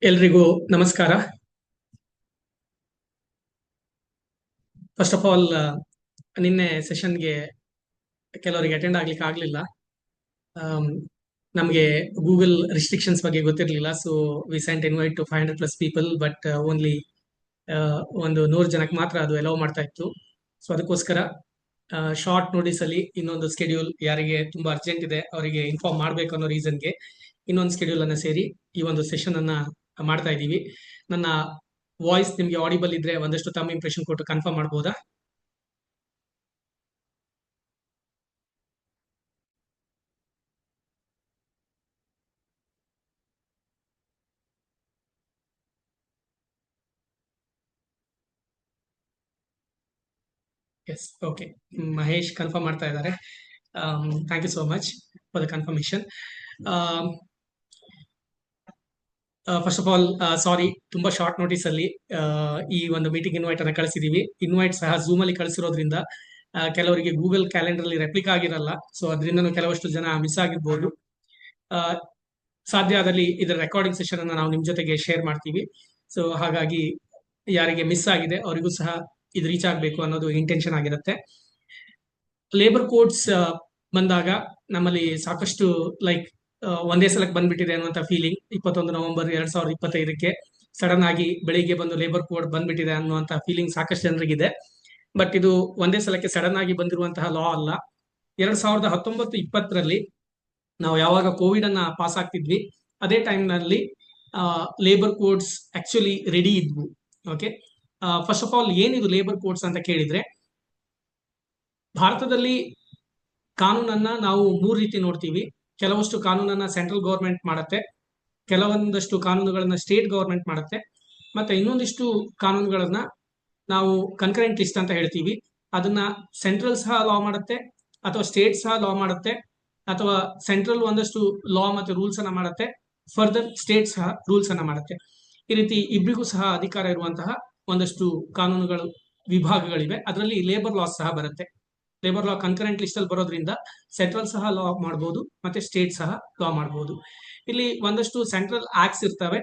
ಎಲ್ರಿಗೂ ನಮಸ್ಕಾರ. First of all ನಿನ್ನೆ ಸೆಷನ್ಗೆ ಕೆಲವರಿಗೆ ಅಟೆಂಡ್ ಆಗ್ಲಿಕ್ಕೆ ಆಗಲಿಲ್ಲ. ನಮಗೆ ಗೂಗಲ್ ರಿಸ್ಟ್ರಿಕ್ಷನ್ಸ್ ಬಗ್ಗೆ ಗೊತ್ತಿರಲಿಲ್ಲ. So we sent invite to 500+ people, but only ಒಂದು 100 ಜನಕ್ಕೆ ಮಾತ್ರ ಅದು ಅಲೌ ಮಾಡ್ತಾ ಇತ್ತು. ಸೊ ಅದಕ್ಕೋಸ್ಕರ ಶಾರ್ಟ್ ನೋಟಿಸ್ ಅಲ್ಲಿ ಇನ್ನೊಂದು ಸ್ಕೆಡ್ಯೂಲ್, ಯಾರಿಗೆ ತುಂಬಾ ಅರ್ಜೆಂಟ್ ಇದೆ ಅವರಿಗೆ ಇನ್ಫಾರ್ಮ್ ಮಾಡಬೇಕು ಅನ್ನೋ ರೀಸನ್ಗೆ ಇನ್ನೊಂದು ಸ್ಕೆಡ್ಯೂಲ್ ಅನ್ನ ಸೇರಿ ಈ ಒಂದು ಸೆಷನ್ ಅನ್ನ ಮಾಡ್ತಾ ಇದ್ದೀವಿ. ನನ್ನ ವಾಯ್ಸ್ ನಿಮ್ಗೆ ಆಡಿಬಲ್ ಇದ್ರೆ ಒಂದಷ್ಟು ತಮ್ಮ ಇಂಪ್ರೆಷನ್ ಕೊಟ್ಟು ಕನ್ಫರ್ಮ್ ಮಾಡಬಹುದಾ? S, okay. ಮಹೇಶ್ ಕನ್ಫರ್ಮ್ ಮಾಡ್ತಾ ಇದ್ದಾರೆ. Thank you so much for the confirmation. First of all sorry, ತುಂಬಾ ಶಾರ್ಟ್ ನೋಟಿಸ್ ಅಲ್ಲಿ ಈ ಒಂದು ಮೀಟಿಂಗ್ ಇನ್ವೈಟ್ ಅನ್ನ ಕಳಿಸಿದೀವಿ. ಇನ್ವೈಟ್ ಸಹ ಝೂಮ್ ಅಲ್ಲಿ ಕಳಿಸಿರೋದ್ರಿಂದ ಕೆಲವರಿಗೆ ಗೂಗಲ್ ಕ್ಯಾಲೆಂಡರ್ ಅಲ್ಲಿ ರೆಪ್ಲಿಕ್ ಆಗಿರಲ್ಲ. ಸೊ ಅದರಿಂದನೂ ಕೆಲವಷ್ಟು ಜನ ಮಿಸ್ ಆಗಿರ್ಬೋದು. ಆ, ಸಾಧ್ಯ ಆದಲ್ಲಿ ಇದರ ರೆಕಾರ್ಡಿಂಗ್ ಸೆಷನ್ ಅನ್ನ ನಾವು ನಿಮ್ ಜೊತೆಗೆ ಶೇರ್ ಮಾಡ್ತೀವಿ. ಸೊ ಹಾಗಾಗಿ ಯಾರಿಗೆ ಮಿಸ್ ಆಗಿದೆ ಅವರಿಗೂ ಸಹ ಇದು ರೀಚ್ ಆಗಬೇಕು ಅನ್ನೋದು ಇಂಟೆನ್ಷನ್ ಆಗಿರುತ್ತೆ. ಲೇಬರ್ ಕೋಡ್ಸ್ ಬಂದಾಗ ನಮ್ಮಲ್ಲಿ ಸಾಕಷ್ಟು ಲೈಕ್ ಒಂದೇ ಸಲಕ್ಕೆ ಬಂದ್ಬಿಟ್ಟಿದೆ ಅನ್ನುವಂಥ ಫೀಲಿಂಗ್. 21 ನವೆಂಬರ್ 2025ಕ್ಕೆ ಸಡನ್ ಆಗಿ ಬೆಳಿಗ್ಗೆ ಬಂದು ಲೇಬರ್ ಕೋಡ್ ಬಂದ್ಬಿಟ್ಟಿದೆ ಅನ್ನುವಂಥ ಫೀಲಿಂಗ್ ಸಾಕಷ್ಟು ಜನರಿಗಿದೆ. ಬಟ್ ಇದು ಒಂದೇ ಸಲಕ್ಕೆ ಸಡನ್ ಆಗಿ ಬಂದಿರುವಂತಹ ಲಾ ಅಲ್ಲ. 2019-20 ನಾವು ಯಾವಾಗ ಕೋವಿಡ್ ಅನ್ನ ಪಾಸ್ ಆಗ್ತಿದ್ವಿ, ಅದೇ ಟೈಮ್ ನಲ್ಲಿ ಲೇಬರ್ ಕೋಡ್ಸ್ ಆಕ್ಚುಲಿ ರೆಡಿ ಇದ್ವು. ಓಕೆ, ಫಸ್ಟ್ ಆಫ್ ಆಲ್ ಏನಿದು ಲೇಬರ್ ಕೋಡ್ಸ್ ಅಂತ ಕೇಳಿದ್ರೆ, ಭಾರತದಲ್ಲಿ ಕಾನೂನನ್ನ ನಾವು ಮೂರು ರೀತಿ ನೋಡ್ತೀವಿ. ಕೆಲವಷ್ಟು ಕಾನೂನನ್ನ ಸೆಂಟ್ರಲ್ ಗೌರ್ಮೆಂಟ್ ಮಾಡುತ್ತೆ, ಕೆಲವೊಂದಷ್ಟು ಕಾನೂನುಗಳನ್ನ ಸ್ಟೇಟ್ ಗೌರ್ಮೆಂಟ್ ಮಾಡುತ್ತೆ, ಮತ್ತೆ ಇನ್ನೊಂದಿಷ್ಟು ಕಾನೂನುಗಳನ್ನ ನಾವು ಕನ್ಕರೆಂಟ್ ಲಿಸ್ಟ್ ಅಂತ ಹೇಳ್ತೀವಿ. ಅದನ್ನ ಸೆಂಟ್ರಲ್ ಸಹ ಲಾ ಮಾಡುತ್ತೆ, ಅಥವಾ ಸ್ಟೇಟ್ ಸಹ ಲಾ ಮಾಡುತ್ತೆ, ಅಥವಾ ಸೆಂಟ್ರಲ್ ಒಂದಷ್ಟು ಲಾ ಮತ್ತೆ ರೂಲ್ಸ್ ಅನ್ನ ಮಾಡುತ್ತೆ, ಫರ್ದರ್ ಸ್ಟೇಟ್ ಸಹ ರೂಲ್ಸ್ ಅನ್ನ ಮಾಡುತ್ತೆ. ಈ ರೀತಿ ಇಬ್ಬರಿಗೂ ಸಹ ಅಧಿಕಾರ ಇರುವಂತಹ ಒಂದಷ್ಟು ಕಾನೂನುಗಳು ವಿಭಾಗಗಳಿವೆ. ಅದರಲ್ಲಿ ಲೇಬರ್ ಲಾ ಸಹ ಬರುತ್ತೆ. ಲೇಬರ್ ಲಾ ಕನ್ಕರೆಂಟ್ ಲಿಸ್ಟ್ ಅಲ್ಲಿ ಬರೋದ್ರಿಂದ ಸೆಂಟ್ರಲ್ ಸಹ ಲಾ ಮಾಡಬಹುದು, ಮತ್ತೆ ಸ್ಟೇಟ್ ಸಹ ಲಾ ಮಾಡಬಹುದು. ಇಲ್ಲಿ ಒಂದಷ್ಟು ಸೆಂಟ್ರಲ್ ಆಕ್ಟ್ಸ್ ಇರ್ತವೆ,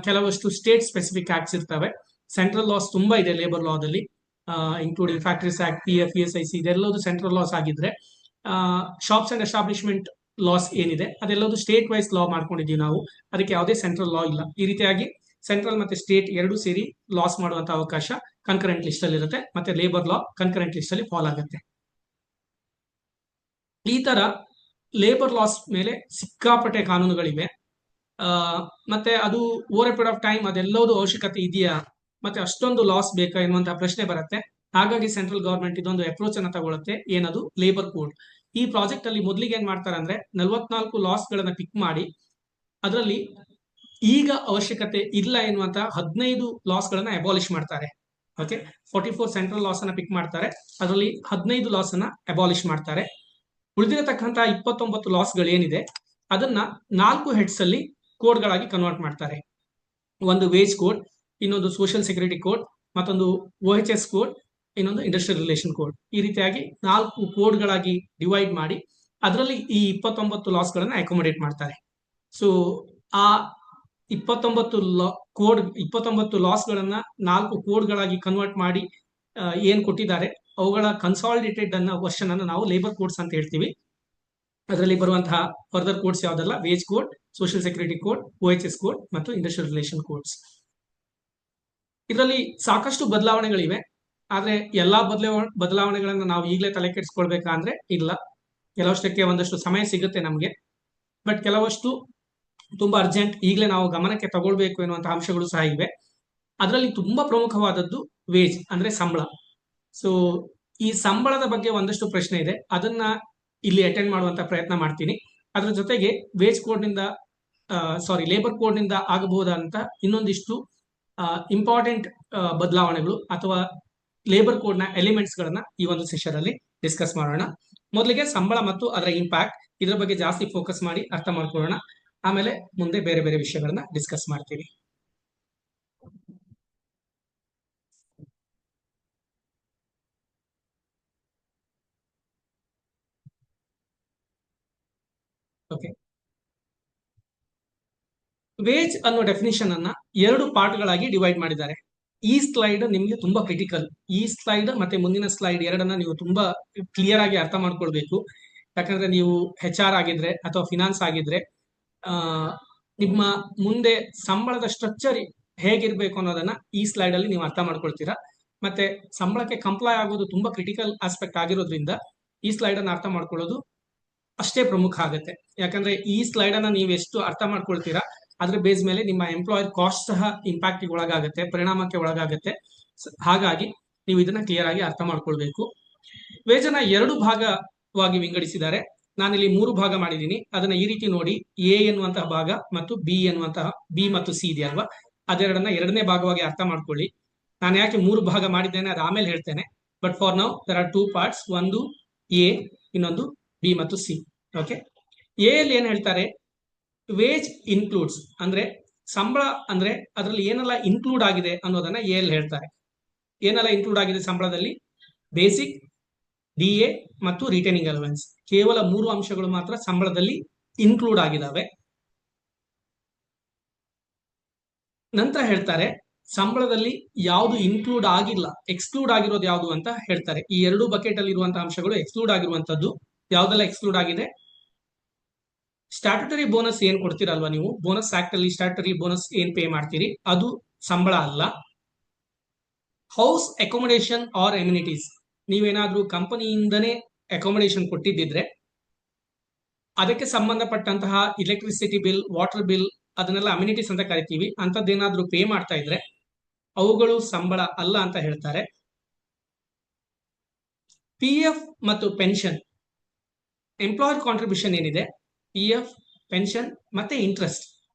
ಕೆಲವಷ್ಟು ಸ್ಟೇಟ್ ಸ್ಪೆಸಿಫಿಕ್ ಆಕ್ಟ್ಸ್ ಇರ್ತವೆ. ಸೆಂಟ್ರಲ್ ಲಾಸ್ ತುಂಬಾ ಇದೆ ಲೇಬರ್ ಲಾದಲ್ಲಿ, including factories act, PF, ESIC, ಇದೆಲ್ಲದು ಸೆಂಟ್ರಲ್ ಲಾಸ್ ಆಗಿದ್ರೆ, ಶಾಪ್ಸ್ ಅಂಡ್ ಎಸ್ಟಾಬ್ಲಿಷ್ಮೆಂಟ್ ಲಾಸ್ ಏನಿದೆ ಅದೆಲ್ಲದು ಸ್ಟೇಟ್ ವೈಸ್ ಲಾ ಮಾಡ್ಕೊಂಡಿದೀವಿ ನಾವು. ಅದಕ್ಕೆ ಯಾವುದೇ ಸೆಂಟ್ರಲ್ ಲಾ ಇಲ್ಲ. ಈ ರೀತಿಯಾಗಿ ಸೆಂಟ್ರಲ್ ಮತ್ತೆ ಸ್ಟೇಟ್ ಎರಡು ಸೇರಿ ಲಾಸ್ ಮಾಡುವಂತ ಅವಕಾಶ ಕನ್ಕರೆಂಟ್ ಲಿಸ್ಟ್ ಅಲ್ಲಿ ಇರುತ್ತೆ, ಮತ್ತೆ ಲೇಬರ್ ಲಾ ಕನ್ಕರೆಂಟ್ ಲಿಸ್ಟ್ ಅಲ್ಲಿ ಫಾಲ್ ಆಗುತ್ತೆ. ಈ ತರ ಲೇಬರ್ ಲಾಸ್ ಮೇಲೆ ಸಿಕ್ಕಾಪಟ್ಟೆ ಕಾನೂನುಗಳಿವೆ. ಆ, ಮತ್ತೆ ಅದು over a period of time ಅದೆಲ್ಲದೂ ಅವಶ್ಯಕತೆ ಇದೆಯಾ, ಮತ್ತೆ ಅಷ್ಟೊಂದು ಲಾಸ್ ಬೇಕಾ ಎನ್ನುವಂತಹ ಪ್ರಶ್ನೆ ಬರುತ್ತೆ. ಹಾಗಾಗಿ ಸೆಂಟ್ರಲ್ ಗವರ್ಮೆಂಟ್ ಇದೊಂದು ಅಪ್ರೋಚ್ ಅನ್ನ ತಗೊಳುತ್ತೆ, ಏನದು ಲೇಬರ್ ಕೋಡ್. ಈ ಪ್ರಾಜೆಕ್ಟ್ ಅಲ್ಲಿ ಮೊದಲಿಗೆ ಏನ್ ಮಾಡ್ತಾರೆ ಅಂದ್ರೆ 44 ಲಾಸ್ ಗಳನ್ನ ಪಿಕ್ ಮಾಡಿ, ಅದರಲ್ಲಿ ಈಗ ಅವಶ್ಯಕತೆ ಇಲ್ಲ ಎನ್ನುವಂತಹ 15 ಲಾಸ್ ಗಳನ್ನ ಅಬಾಲಿಷ್ ಮಾಡ್ತಾರೆ. ಓಕೆ, 44 ಸೆಂಟ್ರಲ್ ಲಾಸ್ ಅನ್ನ ಪಿಕ್ ಮಾಡ್ತಾರೆ, ಅದರಲ್ಲಿ 15 ಲಾಸ್ ಅನ್ನ ಅಬಾಲಿಷ್ ಮಾಡ್ತಾರೆ. ಉಳಿದಿರತಕ್ಕಂತಹ 29 ಲಾಸ್ ಗಳೇನಿದೆ ಅದನ್ನ 4 ಹೆಡ್ಸ್ ಅಲ್ಲಿ ಕೋಡ್ಗಳಾಗಿ ಕನ್ವರ್ಟ್ ಮಾಡ್ತಾರೆ. ಒಂದು ವೇಜ್ ಕೋಡ್, ಇನ್ನೊಂದು ಸೋಷಿಯಲ್ ಸೆಕ್ಯೂರಿಟಿ ಕೋಡ್, ಮತ್ತೊಂದು OHS ಕೋಡ್, ಇನ್ನೊಂದು ಇಂಡಸ್ಟ್ರಿಯಲ್ ರಿಲೇಷನ್ ಕೋಡ್. ಈ ರೀತಿಯಾಗಿ 4 ಕೋಡ್ಗಳಾಗಿ ಡಿವೈಡ್ ಮಾಡಿ ಅದರಲ್ಲಿ ಈ 29 ಲಾಸ್ ಗಳನ್ನ ಅಕೊಮಡೇಟ್ ಮಾಡ್ತಾರೆ. ಸೊ ಆ 29 29 ಲಾಸ್ ಗಳನ್ನ 4 ಕೋಡ್ಗಳಾಗಿ ಕನ್ವರ್ಟ್ ಮಾಡಿ ಏನ್ ಕೊಟ್ಟಿದ್ದಾರೆ ಅವುಗಳ ಕನ್ಸಾಲಿಡೇಟೆಡ್ ಅನ್ನ ವರ್ಷನ್ ಅನ್ನು ನಾವು ಲೇಬರ್ ಕೋಡ್ಸ್ ಅಂತ ಹೇಳ್ತೀವಿ. ಅದರಲ್ಲಿ ಬರುವಂತಹ ಫರ್ದರ್ ಕೋಡ್ಸ್ ಯಾವ್ದಲ್ಲ, wage code, social security code, OHS code ಮತ್ತು ಇಂಡಸ್ಟ್ರಿಯಲ್ ರಿಲೇಷನ್ ಕೋಡ್ಸ್. ಇದರಲ್ಲಿ ಸಾಕಷ್ಟು ಬದಲಾವಣೆಗಳಿವೆ. ಆದ್ರೆ ಎಲ್ಲಾ ಬದಲಾವಣೆಗಳನ್ನ ನಾವು ಈಗಲೇ ತಲೆ ಕೆಡಿಸ್ಕೊಳ್ಬೇಕಾ ಅಂದ್ರೆ ಇಲ್ಲ. ಕೆಲವಷ್ಟಕ್ಕೆ ಒಂದಷ್ಟು ಸಮಯ ಸಿಗುತ್ತೆ ನಮಗೆ, ಬಟ್ ಕೆಲವಷ್ಟು ತುಂಬಾ ಅರ್ಜೆಂಟ್, ಈಗಲೇ ನಾವು ಗಮನಕ್ಕೆ ತಗೊಳ್ಬೇಕು ಎನ್ನುವಂತಹ ಅಂಶಗಳು ಸಹ ಇವೆ. ಅದರಲ್ಲಿ ತುಂಬಾ ಪ್ರಮುಖವಾದದ್ದು ವೇಜ್ ಅಂದ್ರೆ ಸಂಬಳ. ಸೊ ಈ ಸಂಬಳದ ಬಗ್ಗೆ ಒಂದಷ್ಟು ಪ್ರಶ್ನೆ ಇದೆ, ಅದನ್ನ ಇಲ್ಲಿ ಅಟೆಂಡ್ ಮಾಡುವಂತ ಪ್ರಯತ್ನ ಮಾಡ್ತೀನಿ. ಅದ್ರ ಜೊತೆಗೆ ವೇಜ್ ಕೋಡ್ ನಿಂದ ಲೇಬರ್ ಕೋಡ್ ನಿಂದ ಆಗಬಹುದಂತ ಇನ್ನೊಂದಿಷ್ಟು ಇಂಪಾರ್ಟೆಂಟ್ ಬದಲಾವಣೆಗಳು ಅಥವಾ ಲೇಬರ್ ಕೋಡ್ ನ ಎಲಿಮೆಂಟ್ಸ್ ಗಳನ್ನ ಈ ಒಂದು ಸೆಷನ್ ಅಲ್ಲಿ ಡಿಸ್ಕಸ್ ಮಾಡೋಣ. ಮೊದಲಿಗೆ ಸಂಬಳ ಮತ್ತು ಅದರ ಇಂಪ್ಯಾಕ್ಟ್, ಇದರ ಬಗ್ಗೆ ಜಾಸ್ತಿ ಫೋಕಸ್ ಮಾಡಿ ಅರ್ಥ ಮಾಡ್ಕೊಳ್ಳೋಣ. ಆಮೇಲೆ ಮುಂದೆ ಬೇರೆ ಬೇರೆ ವಿಷಯಗಳನ್ನ ಡಿಸ್ಕಸ್ ಮಾಡ್ತೀವಿ. ಓಕೆ, ವೇಜ್ ಅನ್ನೋ ಡೆಫಿನಿಷನ್ ಅನ್ನ ಎರಡು ಪಾರ್ಟ್ಗಳಾಗಿ ಡಿವೈಡ್ ಮಾಡಿದ್ದಾರೆ. ಈ ಸ್ಲೈಡ್ ನಿಮ್ಗೆ ತುಂಬಾ ಕ್ರಿಟಿಕಲ್. ಈ ಸ್ಲೈಡ್ ಮತ್ತೆ ಮುಂದಿನ ಸ್ಲೈಡ್ ಎರಡನ್ನ ನೀವು ತುಂಬಾ ಕ್ಲಿಯರ್ ಆಗಿ ಅರ್ಥ ಮಾಡ್ಕೊಳ್ಬೇಕು. ಯಾಕಂದ್ರೆ ನೀವು HR ಆಗಿದ್ರೆ ಅಥವಾ ಫಿನಾನ್ಸ್ ಆಗಿದ್ರೆ ಆ ನಿಮ್ಮ ಮುಂದೆ ಸಂಬಳದ ಸ್ಟ್ರಕ್ಚರ್ ಹೇಗಿರ್ಬೇಕು ಅನ್ನೋದನ್ನ ಈ ಸ್ಲೈಡ್ ಅಲ್ಲಿ ನೀವು ಅರ್ಥ ಮಾಡ್ಕೊಳ್ತೀರಾ. ಮತ್ತೆ ಸಂಬಳಕ್ಕೆ ಕಂಪ್ಲೈ ಆಗೋದು ತುಂಬಾ ಕ್ರಿಟಿಕಲ್ ಆಸ್ಪೆಕ್ಟ್ ಆಗಿರೋದ್ರಿಂದ ಈ ಸ್ಲೈಡ್ ಅನ್ನ ಅರ್ಥ ಮಾಡ್ಕೊಳ್ಳೋದು ಅಷ್ಟೇ ಪ್ರಮುಖ ಆಗುತ್ತೆ. ಯಾಕಂದ್ರೆ ಈ ಸ್ಲೈಡ್ ಅನ್ನ ನೀವು ಎಷ್ಟು ಅರ್ಥ ಮಾಡ್ಕೊಳ್ತೀರಾ ಅದ್ರ ಬೇಸ್ ಮೇಲೆ ನಿಮ್ಮ ಎಂಪ್ಲಾಯರ್ ಕಾಸ್ಟ್ ಸಹ ಇಂಪ್ಯಾಕ್ಟ್ ಒಳಗಾಗುತ್ತೆ, ಪರಿಣಾಮಕ್ಕೆ ಒಳಗಾಗುತ್ತೆ. ಹಾಗಾಗಿ ನೀವು ಇದನ್ನ ಕ್ಲಿಯರ್ ಆಗಿ ಅರ್ಥ ಮಾಡ್ಕೊಳ್ಬೇಕು. ವೇಜನ ಎರಡು ಭಾಗವಾಗಿ ವಿಂಗಡಿಸಿದ್ದಾರೆ. ನಾನಿಲ್ಲಿ 3 ಭಾಗ ಮಾಡಿದ್ದೀನಿ. ಅದನ್ನ ಈ ರೀತಿ ನೋಡಿ, ಎ ಎನ್ನುವಂತಹ ಭಾಗ ಮತ್ತು ಬಿ ಎನ್ನುವಂತಹ ಬಿ ಮತ್ತು ಸಿ ಇದೆಯಲ್ವಾ, ಅದೆರಡನ್ನ ಎರಡನೇ ಭಾಗವಾಗಿ ಅರ್ಥ ಮಾಡ್ಕೊಳ್ಳಿ. ನಾನು ಯಾಕೆ 3 ಭಾಗ ಮಾಡಿದ್ದೇನೆ ಅದು ಆಮೇಲೆ ಹೇಳ್ತೇನೆ. But for now there are 2 parts, ಒಂದು ಎ, ಇನ್ನೊಂದು ಬಿ ಮತ್ತು ಸಿ. ಓಕೆ, ಎ ಅಲ್ಲಿ ಏನ್ ಹೇಳ್ತಾರೆ, ವೇಜ್ ಇನ್ಕ್ಲೂಡ್ಸ್ ಅಂದ್ರೆ ಸಂಬಳ ಅಂದ್ರೆ ಅದರಲ್ಲಿ ಏನೆಲ್ಲ ಇನ್ಕ್ಲೂಡ್ ಆಗಿದೆ ಅನ್ನೋದನ್ನ ಎ ಅಲ್ಲಿ ಹೇಳ್ತಾರೆ. ಏನೆಲ್ಲ ಇನ್ಕ್ಲೂಡ್ ಆಗಿದೆ ಸಂಬಳದಲ್ಲಿ? ಬೇಸಿಕ್, DA ಮತ್ತು ರಿಟೈನಿಂಗ್ ಅಲವೆನ್ಸ್. ಕೇವಲ 3 ಅಂಶಗಳು ಮಾತ್ರ ಸಂಬಳದಲ್ಲಿ ಇನ್ಕ್ಲೂಡ್ ಆಗಿದಾವೆ. ನಂತರ ಹೇಳ್ತಾರೆ ಸಂಬಳದಲ್ಲಿ ಯಾವುದು ಇನ್ಕ್ಲೂಡ್ ಆಗಿಲ್ಲ, ಎಕ್ಸ್ಕ್ಲೂಡ್ ಆಗಿರೋದು ಯಾವುದು ಅಂತ ಹೇಳ್ತಾರೆ. ಈ ಎರಡು ಬಕೆಟ್ ಅಲ್ಲಿ ಇರುವಂತಹ ಅಂಶಗಳು ಎಕ್ಸ್ಕ್ಲೂಡ್ ಆಗಿರುವಂತದ್ದು. ಯಾವ್ದೆಲ್ಲ ಎಕ್ಸ್ಕ್ಲೂಡ್ ಆಗಿದೆ? ಸ್ಟ್ಯಾಟ್ಯುಟರಿ ಬೋನಸ್ ಏನ್ ಕೊಡ್ತೀರಲ್ವಾ ನೀವು, ಬೋನಸ್ ಆಕ್ಟ್ ಅಲ್ಲಿ ಸ್ಟ್ಯಾಟ್ಯುಟರಿ ಬೋನಸ್ ಏನ್ ಪೇ ಮಾಡ್ತೀರಿ ಅದು ಸಂಬಳ ಅಲ್ಲ. ಹೌಸ್ ಅಕೊಮಡೇಷನ್ ಆರ್ ಎಮ್ಯುನಿಟೀಸ್, ನೀವೇನಾದ್ರೂ ಕಂಪನಿಯಿಂದನೇ ಅಕೊಮಡೇಷನ್ ಕೊಟ್ಟಿದ್ದಿದ್ರೆ ಅದಕ್ಕೆ ಸಂಬಂಧಪಟ್ಟಂತಹ ಎಲೆಕ್ಟ್ರಿಸಿಟಿ ಬಿಲ್, ವಾಟರ್ ಬಿಲ್, ಅದನ್ನೆಲ್ಲ ಅಮ್ಯುನಿಟೀಸ್ ಅಂತ ಕರಿತೀವಿ. ಅಂತದ್ದೇನಾದ್ರೂ ಪೇ ಮಾಡ್ತಾ ಇದ್ರೆ ಅವುಗಳು ಸಂಬಳ ಅಲ್ಲ ಅಂತ ಹೇಳ್ತಾರೆ. PF ಮತ್ತು ಪೆನ್ಷನ್, ಎಂಪ್ಲಾಯರ್ ಕಾಂಟ್ರಿಬ್ಯೂಷನ್ ಏನಿದೆ, PF, ಪೆನ್ಷನ್ ಮತ್ತೆ interest.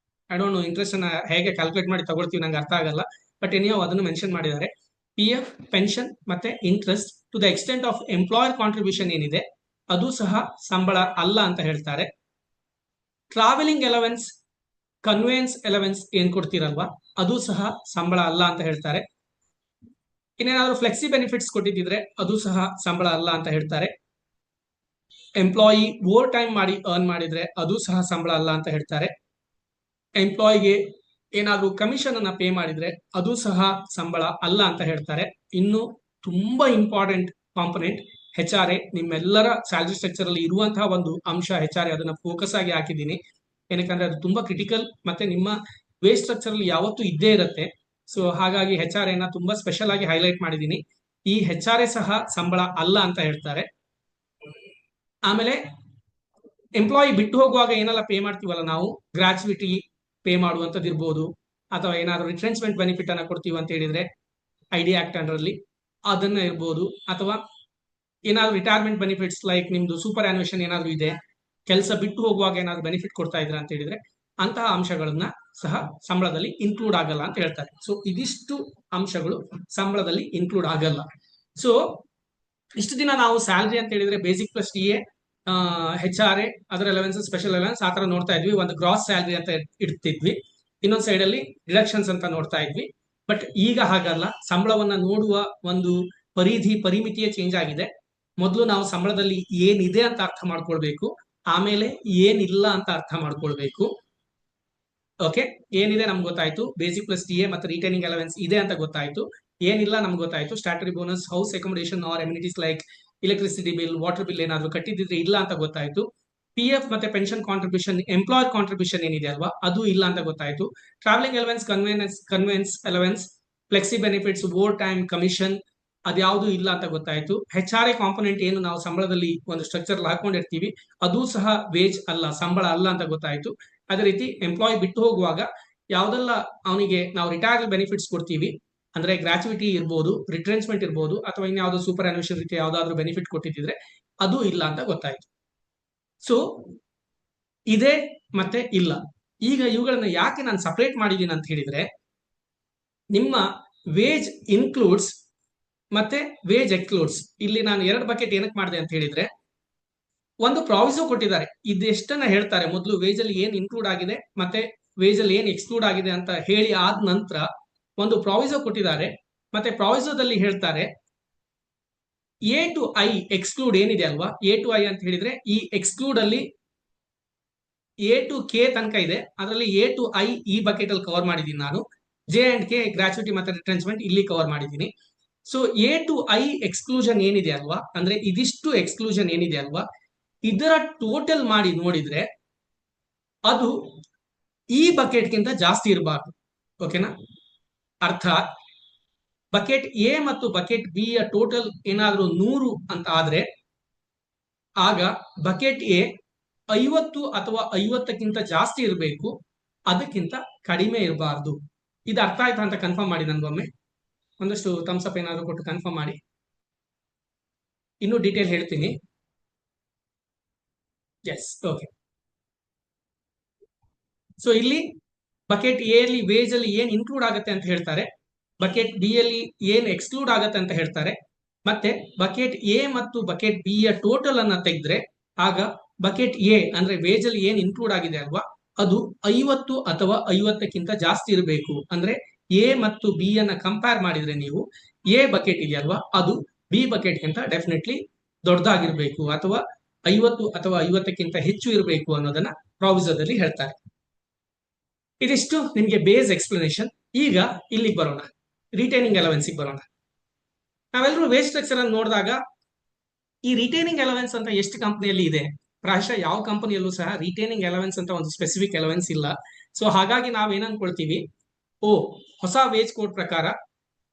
I don't know interest ಅನ್ನ ಹೇಗೆ ಕ್ಯಾಲ್ಕುಲೇಟ್ ಮಾಡಿ ತಗೊಳ್ತೀವಿ, ನಂಗೆ ಅರ್ಥ ಆಗಲ್ಲ. ಬಟ್ ಎನಿಯೋ ಅದನ್ನು ಮೆನ್ಷನ್ ಮಾಡಿದ್ದಾರೆ. PF, ಪೆನ್ಷನ್ ಮತ್ತೆ interest to the extent of employer contribution ಏನಿದೆ ಅದು ಸಹ ಸಂಬಳ ಅಲ್ಲ ಅಂತ ಹೇಳ್ತಾರೆ. ಟ್ರಾವೆಲಿಂಗ್ ಅಲವೆನ್ಸ್, ಕನ್ವೇನ್ಸ್ ಅಲವೆನ್ಸ್ ಏನ್ ಕೊಡ್ತೀರಲ್ವಾ ಅದು ಸಹ ಸಂಬಳ ಅಲ್ಲ ಅಂತ ಹೇಳ್ತಾರೆ. ಇನ್ನೇನಾದ್ರೂ ಫ್ಲೆಕ್ಸಿ ಬೆನಿಫಿಟ್ಸ್ ಕೊಟ್ಟಿದ್ದಿದ್ರೆ ಅದು ಸಹ ಸಂಬಳ ಅಲ್ಲ ಅಂತ ಹೇಳ್ತಾರೆ. ಎಂಪ್ಲಾಯಿ ಓವರ್ ಟೈಮ್ ಮಾಡಿ ಅರ್ನ್ ಮಾಡಿದ್ರೆ ಅದು ಸಹ ಸಂಬಳ ಅಲ್ಲ ಅಂತ ಹೇಳ್ತಾರೆ. ಎಂಪ್ಲಾಯಿಗೆ ಏನಾದ್ರೂ ಕಮಿಷನ್ ಅನ್ನ ಪೇ ಮಾಡಿದ್ರೆ ಅದು ಸಹ ಸಂಬಳ ಅಲ್ಲ ಅಂತ ಹೇಳ್ತಾರೆ. ಇನ್ನು ತುಂಬಾ ಇಂಪಾರ್ಟೆಂಟ್ ಕಾಂಪೊನೆಂಟ್ HRA. ನಿಮ್ಮೆಲ್ಲರ ಸ್ಯಾಲರಿ ಸ್ಟ್ರಕ್ಚರ್ ಅಲ್ಲಿ ಇರುವಂತಹ ಒಂದು ಅಂಶ HRA. ಅದನ್ನ ಫೋಕಸ್ ಆಗಿ ಹಾಕಿದ್ದೀನಿ, ಏನಕ್ಕಂದ್ರೆ ಅದು ತುಂಬಾ ಕ್ರಿಟಿಕಲ್ ಮತ್ತೆ ನಿಮ್ಮ ವೇಜ್ ಸ್ಟ್ರಕ್ಚರ್ ಅಲ್ಲಿ ಯಾವತ್ತೂ ಇದ್ದೇ ಇರುತ್ತೆ. ಸೊ ಹಾಗಾಗಿ HRA ನ ತುಂಬಾ ಸ್ಪೆಷಲ್ ಆಗಿ ಹೈಲೈಟ್ ಮಾಡಿದ್ದೀನಿ. ಈ HRA ಸಹ ಸಂಬಳ ಅಲ್ಲ ಅಂತ ಹೇಳ್ತಾರೆ. ಆಮೇಲೆ ಎಂಪ್ಲಾಯಿ ಬಿಟ್ಟು ಹೋಗುವಾಗ ಏನೆಲ್ಲ ಪೇ ಮಾಡ್ತೀವಲ್ಲ ನಾವು, ಗ್ರಾಚ್ಯುಯಿಟಿ ಪೇ ಮಾಡುವಂಥದ್ದು ಇರ್ಬೋದು, ಅಥವಾ ಏನಾದ್ರು ರಿಟ್ರೆನ್ಚ್ಮೆಂಟ್ ಬೆನಿಫಿಟ್ ಅನ್ನ ಕೊಡ್ತೀವಿ ಅಂತ ಹೇಳಿದ್ರೆ ID ಆಕ್ಟ್ ಅಂಡರ್ ಅಲ್ಲಿ ಅದನ್ನ ಇರ್ಬೋದು, ಅಥವಾ ಏನಾದ್ರು ರಿಟೈರ್ಮೆಂಟ್ ಬೆನಿಫಿಟ್ಸ್ ಲೈಕ್ ನಿಮ್ದು ಸೂಪರ್ ಆನ್ಯುವೇಷನ್ ಏನಾದ್ರು ಇದೆ, ಕೆಲಸ ಬಿಟ್ಟು ಹೋಗುವಾಗ ಏನಾದ್ರು ಬೆನಿಫಿಟ್ ಕೊಡ್ತಾ ಇದ್ರ ಅಂತ ಹೇಳಿದ್ರೆ ಅಂತಹ ಅಂಶಗಳನ್ನ ಸಹ ಸಂಬಳದಲ್ಲಿ ಇನ್ಕ್ಲೂಡ್ ಆಗಲ್ಲ ಅಂತ ಹೇಳ್ತಾರೆ. ಸೊ ಇದಿಷ್ಟು ಅಂಶಗಳು ಸಂಬಳದಲ್ಲಿ ಇನ್ಕ್ಲೂಡ್ ಆಗಲ್ಲ. ಸೊ ಇಷ್ಟು ದಿನ ನಾವು ಸ್ಯಾಲರಿ ಅಂತ ಹೇಳಿದ್ರೆ ಬೇಸಿಕ್ ಪ್ಲಸ್ DA, HRA, ಅದರ ಅಲವೆನ್ಸ್, ಸ್ಪೆಷಲ್ ಅಲವೆನ್ಸ್ ಆ ತರ ನೋಡ್ತಾ ಇದ್ವಿ. ಒಂದು ಗ್ರಾಸ್ ಸ್ಯಾಲರಿ ಅಂತ ಇಡ್ತಿದ್ವಿ, ಇನ್ನೊಂದ್ ಸೈಡ್ ಅಲ್ಲಿ ಡಿಡಕ್ಷನ್ಸ್ ಅಂತ ನೋಡ್ತಾ ಇದ್ವಿ. ಬಟ್ ಈಗ ಹಾಗಲ್ಲ, ಸಂಬಳವನ್ನ ನೋಡುವ ಒಂದು ಪರಿಮಿತಿಯೇ ಚೇಂಜ್ ಆಗಿದೆ. ಮೊದಲು ನಾವು ಸಂಬಳದಲ್ಲಿ ಏನಿದೆ ಅಂತ ಅರ್ಥ ಮಾಡ್ಕೊಳ್ಬೇಕು, ಆಮೇಲೆ ಏನಿಲ್ಲ ಅಂತ ಅರ್ಥ ಮಾಡ್ಕೊಳ್ಬೇಕು. ಓಕೆ, ಏನಿದೆ ನಮ್ಗೆ ಗೊತ್ತಾಯ್ತು, ಬೇಸಿಕ್ ಪ್ಲಸ್ DA ಮತ್ತು ರಿಟೈನಿಂಗ್ ಅಲವೆನ್ಸ್ ಇದೆ ಅಂತ ಗೊತ್ತಾಯ್ತು. ಏನಿಲ್ಲ ನಮ್ಗೆ ಗೊತ್ತಾಯ್ತು, statutory bonus, house accommodation or amenities like electricity bill, water bill ಏನಾದ್ರು ಕಟ್ಟಿದ್ರೆ ಇಲ್ಲ ಅಂತ ಗೊತ್ತಾಯ್ತು. PF ಮತ್ತೆ ಪೆನ್ಷನ್ ಕಾಂಟ್ರಿಬ್ಯೂಷನ್, ಎಂಪ್ಲಾಯರ್ ಕಾಂಟ್ರಿಬ್ಯೂಷನ್ ಏನಿದೆ ಅಲ್ವಾ ಅದು ಇಲ್ಲ ಅಂತ ಗೊತ್ತಾಯ್ತು. Travelling allowance, conveyance allowance, flexi benefits, over time, commission ಅದ್ಯಾವುದು ಇಲ್ಲ ಅಂತ ಗೊತ್ತಾಯ್ತು. HRA ಕಾಂಪೊನೆಂಟ್ ಏನು ನಾವು ಸಂಬಳದಲ್ಲಿ ಒಂದು ಸ್ಟ್ರಕ್ಚರ್ ಹಾಕೊಂಡಿರ್ತೀವಿ ಅದು ಸಹ ವೇಜ್ ಅಲ್ಲ, ಸಂಬಳ ಅಲ್ಲ ಅಂತ ಗೊತ್ತಾಯ್ತು. ಅದೇ ರೀತಿ ಎಂಪ್ಲಾಯಿ ಬಿಟ್ಟು ಹೋಗುವಾಗ ಯಾವ್ದೆಲ್ಲ ಅವನಿಗೆ ನಾವು ರಿಟೈರ್ ಬೆನಿಫಿಟ್ಸ್ ಕೊಡ್ತೀವಿ, ಅಂದ್ರೆ ಗ್ರಾಚ್ಯುಯಿಟಿ ಇರ್ಬೋದು, ರಿಟ್ರೆನ್ಚ್ಮೆಂಟ್ ಇರ್ಬೋದು, ಅಥವಾ ಇನ್ಯಾವುದೋ ಸೂಪರ್ ಅನ್ಯೂಷನ್ ರೀತಿ ಯಾವ್ದಾದ್ರು ಬೆನಿಫಿಟ್ ಕೊಟ್ಟಿದ್ರೆ ಅದು ಇಲ್ಲ ಅಂತ ಗೊತ್ತಾಯ್ತು. ಸೊ ಇದೆ ಮತ್ತೆ ಇಲ್ಲ. ಈಗ ಇವುಗಳನ್ನ ಯಾಕೆ ನಾನು ಸಪರೇಟ್ ಮಾಡಿದ್ದೀನಿ ಅಂತ ಹೇಳಿದ್ರೆ, ನಿಮ್ಮ ವೇಜ್ ಇನ್ಕ್ಲೂಡ್ಸ್ ಮತ್ತೆ ವೇಜ್ ಎಕ್ಸ್ಕ್ಲೂಡ್ಸ್. ಇಲ್ಲಿ ನಾನು 2 ಬಕೆಟ್ ಏನಕ್ಕೆ ಮಾಡಿದೆ ಅಂತ ಹೇಳಿದ್ರೆ, ಒಂದು ಪ್ರಾವಿಸೋ ಕೊಟ್ಟಿದ್ದಾರೆ, ಇದೆಷ್ಟನ್ನ ಹೇಳ್ತಾರೆ ಮೊದಲು ವೇಜ್ ಅಲ್ಲಿ ಏನ್ ಇನ್ಕ್ಲೂಡ್ ಆಗಿದೆ ಮತ್ತೆ ವೇಜ್ ಅಲ್ಲಿ ಏನ್ ಎಕ್ಸ್ಕ್ಲೂಡ್ ಆಗಿದೆ ಅಂತ ಹೇಳಿ ಆದ ನಂತರ ಒಂದು ಪ್ರಾವಿಸೋ ಕೊಟ್ಟಿದ್ದಾರೆ. ಮತ್ತೆ ಪ್ರಾವಿಸೋದಲ್ಲಿ ಹೇಳ್ತಾರೆ A to I ಎಕ್ಸ್ಕ್ಲೂಡ್ ಏನಿದೆ ಅಲ್ವಾ, A to I ಅಂತ ಹೇಳಿದ್ರೆ ಈ ಎಕ್ಸ್ಕ್ಲೂಡ್ ಅಲ್ಲಿ ಎ ಟು ಕೆ ತನಕ ಇದೆ, ಅದರಲ್ಲಿ ಎ ಟು ಐ ಈ ಬಕೆಟ್ ಅಲ್ಲಿ ಕವರ್ ಮಾಡಿದ್ದೀನಿ ನಾನು. ಜೆ ಅಂಡ್ ಕೆ ಗ್ರಾಚ್ಯುಟಿ ಮತ್ತೆ ರಿಟ್ರೆಂಚ್ಮೆಂಟ್ ಇಲ್ಲಿ ಕವರ್ ಮಾಡಿದ್ದೀನಿ. So A to I exclusion ಏನಿದೆ ಅಲ್ವಾ, ಅಂದ್ರೆ ಇದಿಷ್ಟು ಎಕ್ಸ್ಕ್ಲೂಷನ್ ಏನಿದೆ ಅಲ್ವಾ, ಇದರ ಟೋಟಲ್ ಮಾಡಿ ನೋಡಿದ್ರೆ ಅದು ಈ ಬಕೆಟ್ಗಿಂತ ಜಾಸ್ತಿ ಇರಬಾರ್ದು. ಓಕೆನಾ? ಅರ್ಥಾತ್ ಬಕೆಟ್ ಎ ಮತ್ತು ಬಕೆಟ್ ಬಿ ಯ ಟೋಟಲ್ ಏನಾದ್ರೂ 100 ಅಂತ ಆದ್ರೆ ಆಗ ಬಕೆಟ್ ಎ 50 ಅಥವಾ 50ಕ್ಕಿಂತ ಜಾಸ್ತಿ ಇರಬೇಕು, ಅದಕ್ಕಿಂತ ಕಡಿಮೆ ಇರಬಾರ್ದು. ಇದು ಅರ್ಥ ಆಯ್ತಾ ಅಂತ ಕನ್ಫರ್ಮ್ ಮಾಡಿ ನನ್ಗೊಮ್ಮೆ. ಒಂದಷ್ಟು ಥಮ್ಸ್ ಅಪ್ ಏನಾದ್ರು ಕೊಟ್ಟು ಕನ್ಫರ್ಮ್ ಮಾಡಿ. ಇನ್ನು ಡೀಟೇಲ್ ಹೇಳ್ತೀನಿ. Yes, okay. ಸೊ ಇಲ್ಲಿ ಬಕೆಟ್ ಎ ಅಲ್ಲಿ ವೇಜ್ ಅಲ್ಲಿ ಏನ್ ಇನ್ಕ್ಲೂಡ್ ಆಗುತ್ತೆ ಅಂತ ಹೇಳ್ತಾರೆ, ಬಕೆಟ್ ಬಿ ಅಲ್ಲಿ ಏನ್ ಎಕ್ಸ್ಕ್ಲೂಡ್ ಆಗುತ್ತೆ ಅಂತ ಹೇಳ್ತಾರೆ, ಮತ್ತೆ ಬಕೆಟ್ ಎ ಮತ್ತು ಬಕೆಟ್ ಬಿ ಯ ಟೋಟಲ್ ಅನ್ನ ತೆಗೆದ್ರೆ ಆಗ ಬಕೆಟ್ ಎ ಅಂದ್ರೆ ವೇಜ್ ಅಲ್ಲಿ ಏನ್ ಇನ್ಕ್ಲೂಡ್ ಆಗಿದೆ ಅಲ್ವಾ, ಅದು 50 ಅಥವಾ 50ಕ್ಕಿಂತ ಜಾಸ್ತಿ ಇರಬೇಕು. ಅಂದ್ರೆ ಎ ಮತ್ತು ಬಿ ಅನ್ನ ಕಂಪೇರ್ ಮಾಡಿದ್ರೆ ನೀವು ಎ ಬಕೆಟ್ ಇದೆಯಲ್ವಾ, ಅದು ಬಿ ಬಕೆಟ್ಗಿಂತ ಡೆಫಿನೆಟ್ಲಿ ದೊಡ್ಡದಾಗಿರ್ಬೇಕು ಅಥವಾ 50 ಅಥವಾ 50ಕ್ಕಿಂತ ಹೆಚ್ಚು ಇರಬೇಕು ಅನ್ನೋದನ್ನ ಪ್ರಾವಿಸೋದಲ್ಲಿ ಹೇಳ್ತಾರೆ. ಇದಿಷ್ಟು ನಿಮಗೆ ಬೇಸ್ ಎಕ್ಸ್ಪ್ಲನೇಷನ್. ಈಗ ಇಲ್ಲಿಗೆ ಬರೋಣ, ರಿಟೈನಿಂಗ್ ಅಲವೆನ್ಸ್ ಬರೋಣ. ನಾವೆಲ್ಲರೂ ವೇಜ್ ಸ್ಟ್ರಕ್ಚರ್ ಅನ್ನು ನೋಡಿದಾಗ ಈ ರಿಟೈನಿಂಗ್ ಅಲವೆನ್ಸ್ ಅಂತ ಎಷ್ಟು ಕಂಪನಿಯಲ್ಲಿ ಇದೆ? ಪ್ರಾಯಶಃ ಯಾವ ಕಂಪನಿಯಲ್ಲೂ ಸಹ ರಿಟೈನಿಂಗ್ ಅಲವೆನ್ಸ್ ಅಂತ ಒಂದು ಸ್ಪೆಸಿಫಿಕ್ ಅಲವೆನ್ಸ್ ಇಲ್ಲ. ಸೊ ಹಾಗಾಗಿ ನಾವೇನ್ ಅನ್ಕೊಳ್ತೀವಿ, ಓ ಹೊಸ ವೇಜ್ ಕೋಡ್ ಪ್ರಕಾರ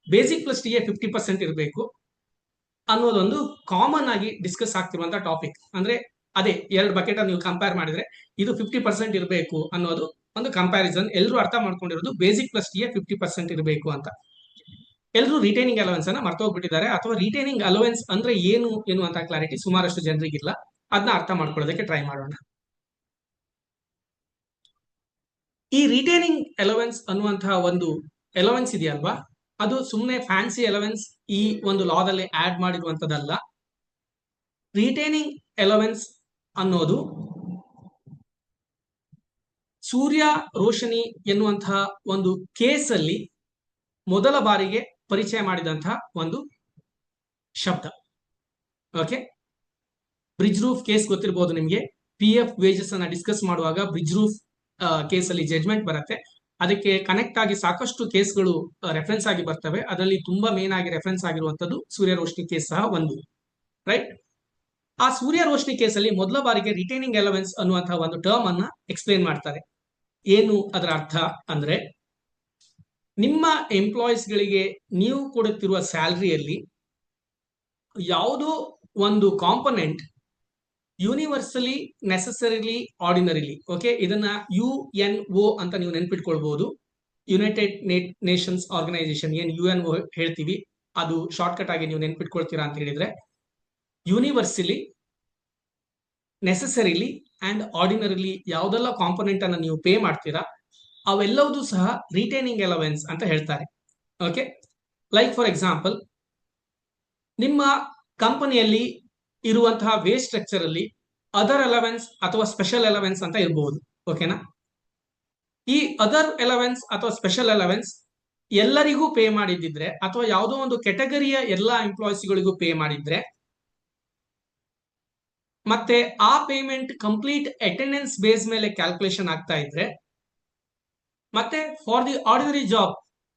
ಬೇಸಿಕ್ ಪ್ಲಸ್ ಟಿ ಎ 50% ಇರಬೇಕು ಅನ್ನೋದೊಂದು ಕಾಮನ್ ಆಗಿ ಡಿಸ್ಕಸ್ ಆಗ್ತಿರುವಂತಹ ಟಾಪಿಕ್. ಅಂದ್ರೆ ಅದೇ ಎರಡು ಬಕೆಟ್ ನೀವು ಕಂಪೇರ್ ಮಾಡಿದ್ರೆ ಇದು 50% ಇರಬೇಕು ಅನ್ನೋದು ಒಂದು ಕಂಪ್ಯಾರಿಸನ್. ಎಲ್ಲರೂ ಅರ್ಥ ಮಾಡ್ಕೊಂಡಿರೋದು ಬೇಸಿಕ್ ಪ್ಲಸ್ ಟಿ ಎ 50% ಇರಬೇಕು ಅಂತ. ಎಲ್ಲರೂ ರಿಟೈನಿಂಗ್ ಅಲವೆನ್ಸ್ ಅನ್ನ ಮರ್ತೋಗ್ಬಿಟ್ಟಿದ್ದಾರೆ, ಅಥವಾ ರಿಟೈನಿಂಗ್ ಅಲವೆನ್ಸ್ ಅಂದ್ರೆ ಏನು ಎನ್ನುವಂತ ಕ್ಲಾರಿಟಿ ಸುಮಾರಷ್ಟು ಜನರಿಗಿಲ್ಲ. ಅದನ್ನ ಅರ್ಥ ಮಾಡ್ಕೊಳ್ಳೋದಕ್ಕೆ ಟ್ರೈ ಮಾಡೋಣ. ಈ ರಿಟೈನಿಂಗ್ ಅಲವೆನ್ಸ್ ಅನ್ನುವಂತಹ ಒಂದು ಅಲವೆನ್ಸ್ ಇದೆಯಲ್ವಾ, ಅದು ಸುಮ್ಮನೆ ಫ್ಯಾನ್ಸಿ ಅಲವೆನ್ಸ್ ಈ ಒಂದು ಲಾದಲ್ಲಿ ಆಡ್ ಮಾಡಿರುವಂತದಲ್ಲ. ರಿಟೈನಿಂಗ್ ಅಲವೆನ್ಸ್ ಅನ್ನೋದು ಸೂರ್ಯ ರೋಶನಿ ಎನ್ನುವಂತಹ ಒಂದು ಕೇಸ್ ಅಲ್ಲಿ ಮೊದಲ ಬಾರಿಗೆ ಪರಿಚಯ ಮಾಡಿದಂತಹ ಒಂದು ಶಬ್ದ. ಓಕೆ, ಬ್ರಿಡ್ಜ್ ರೂಫ್ ಕೇಸ್ ಗೊತ್ತಿರಬಹುದು ನಿಮಗೆ. ಪಿ ಎಫ್ ವೇಜಸ್ ಅನ್ನ ಡಿಸ್ಕಸ್ ಮಾಡುವಾಗ ಬ್ರಿಡ್ಜ್ ರೂಫ್ ಕೇಸ್ ಅಲ್ಲಿ ಜಡ್ಜ್ಮೆಂಟ್ ಬರುತ್ತೆ. ಅದಕ್ಕೆ ಕನೆಕ್ಟ್ ಆಗಿ ಸಾಕಷ್ಟು ಕೇಸ್ಗಳು ರೆಫರೆನ್ಸ್ ಆಗಿ ಬರ್ತವೆ. ಅದರಲ್ಲಿ ತುಂಬಾ ಮೇನ್ ಆಗಿ ರೆಫರೆನ್ಸ್ ಆಗಿರುವಂತದ್ದು ಸೂರ್ಯ ರೋಶನಿ ಕೇಸ್ ಸಹ ಒಂದು. ರೈಟ್, ಆ ಸೂರ್ಯ ರೋಶನಿ ಕೇಸ್ ಅಲ್ಲಿ ಮೊದಲ ಬಾರಿಗೆ ರಿಟೈನಿಂಗ್ ಅಲವೆನ್ಸ್ ಅನ್ನುವಂತಹ ಒಂದು ಟರ್ಮ್ ಅನ್ನ ಎಕ್ಸ್ಪ್ಲೇನ್ ಮಾಡ್ತಾರೆ. ಏನು ಅದರ ಅರ್ಥ ಅಂದ್ರೆ, ನಿಮ್ಮ ಎಂಪ್ಲಾಯೀಸ್ ಗಳಿಗೆ ನೀವು ಕೊಡುತ್ತಿರುವ ಸ್ಯಾಲರಿಯಲ್ಲಿ ಯಾವುದೋ ಒಂದು ಕಾಂಪೊನೆಂಟ್ ಯೂನಿವರ್ಸಲಿ, ನೆಸೆಸರಿಲಿ, ಆರ್ಡಿನರಿಲಿ, ಓಕೆ, ಇದನ್ನ UNO ಅಂತ ನೀವು ನೆನ್ಪಿಟ್ಕೊಳ್ಬಹುದು. ಯುನೈಟೆಡ್ ನೇಷನ್ಸ್ ಆರ್ಗನೈಸೇಷನ್, ಏನ್ UNO ಹೇಳ್ತೀವಿ, ಅದು ಶಾರ್ಟ್ಕಟ್ ಆಗಿ ನೀವು ನೆನ್ಪಿಟ್ಕೊಳ್ತೀರಾ ಅಂತ ಹೇಳಿದ್ರೆ, ಯೂನಿವರ್ಸಲಿ, ನೆಸೆಸರಿಲಿ ಅಂಡ್ ಆರ್ಡಿನರಿಲಿ ಯಾವುದೆಲ್ಲ ಕಾಂಪೊನೆಂಟ್ ಅನ್ನು ನೀವು ಪೇ ಮಾಡ್ತೀರಾ ಅವೆಲ್ಲವೂ ಸಹ ರಿಟೈನಿಂಗ್ ಅಲವೆನ್ಸ್ ಅಂತ ಹೇಳ್ತಾರೆ. ಓಕೆ, ಲೈಕ್ ಫಾರ್ ಎಕ್ಸಾಂಪಲ್, ನಿಮ್ಮ ಕಂಪನಿಯಲ್ಲಿ ಇರುವಂತಹ ವೇಜ್ ಸ್ಟ್ರಕ್ಚರ್ ಅಲ್ಲಿ ಅದರ್ ಅಲವೆನ್ಸ್ ಅಥವಾ ಸ್ಪೆಷಲ್ ಅಲವೆನ್ಸ್ ಅಂತ ಇರಬಹುದು. ಓಕೆನಾ? ಈ ಅದರ್ ಅಲವೆನ್ಸ್ ಅಥವಾ ಸ್ಪೆಷಲ್ ಅಲವೆನ್ಸ್ ಎಲ್ಲರಿಗೂ ಪೇ ಮಾಡಿದ್ದಿದ್ರೆ ಅಥವಾ ಯಾವುದೋ ಒಂದು ಕೆಟಗರಿಯ ಎಲ್ಲಾ ಎಂಪ್ಲಾಯೀಸ್ಗಳಿಗೂ ಪೇ ಮಾಡಿದ್ರೆ, ಮತ್ತೆ ಆ ಪೇಮೆಂಟ್ ಕಂಪ್ಲೀಟ್ ಅಟೆಂಡೆನ್ಸ್ ಬೇಸ್ ಮೇಲೆ ಕ್ಯಾಲ್ಕುಲೇಷನ್ ಆಗ್ತಾ ಇದ್ರೆ, ಮತ್ತೆ for the ordinary job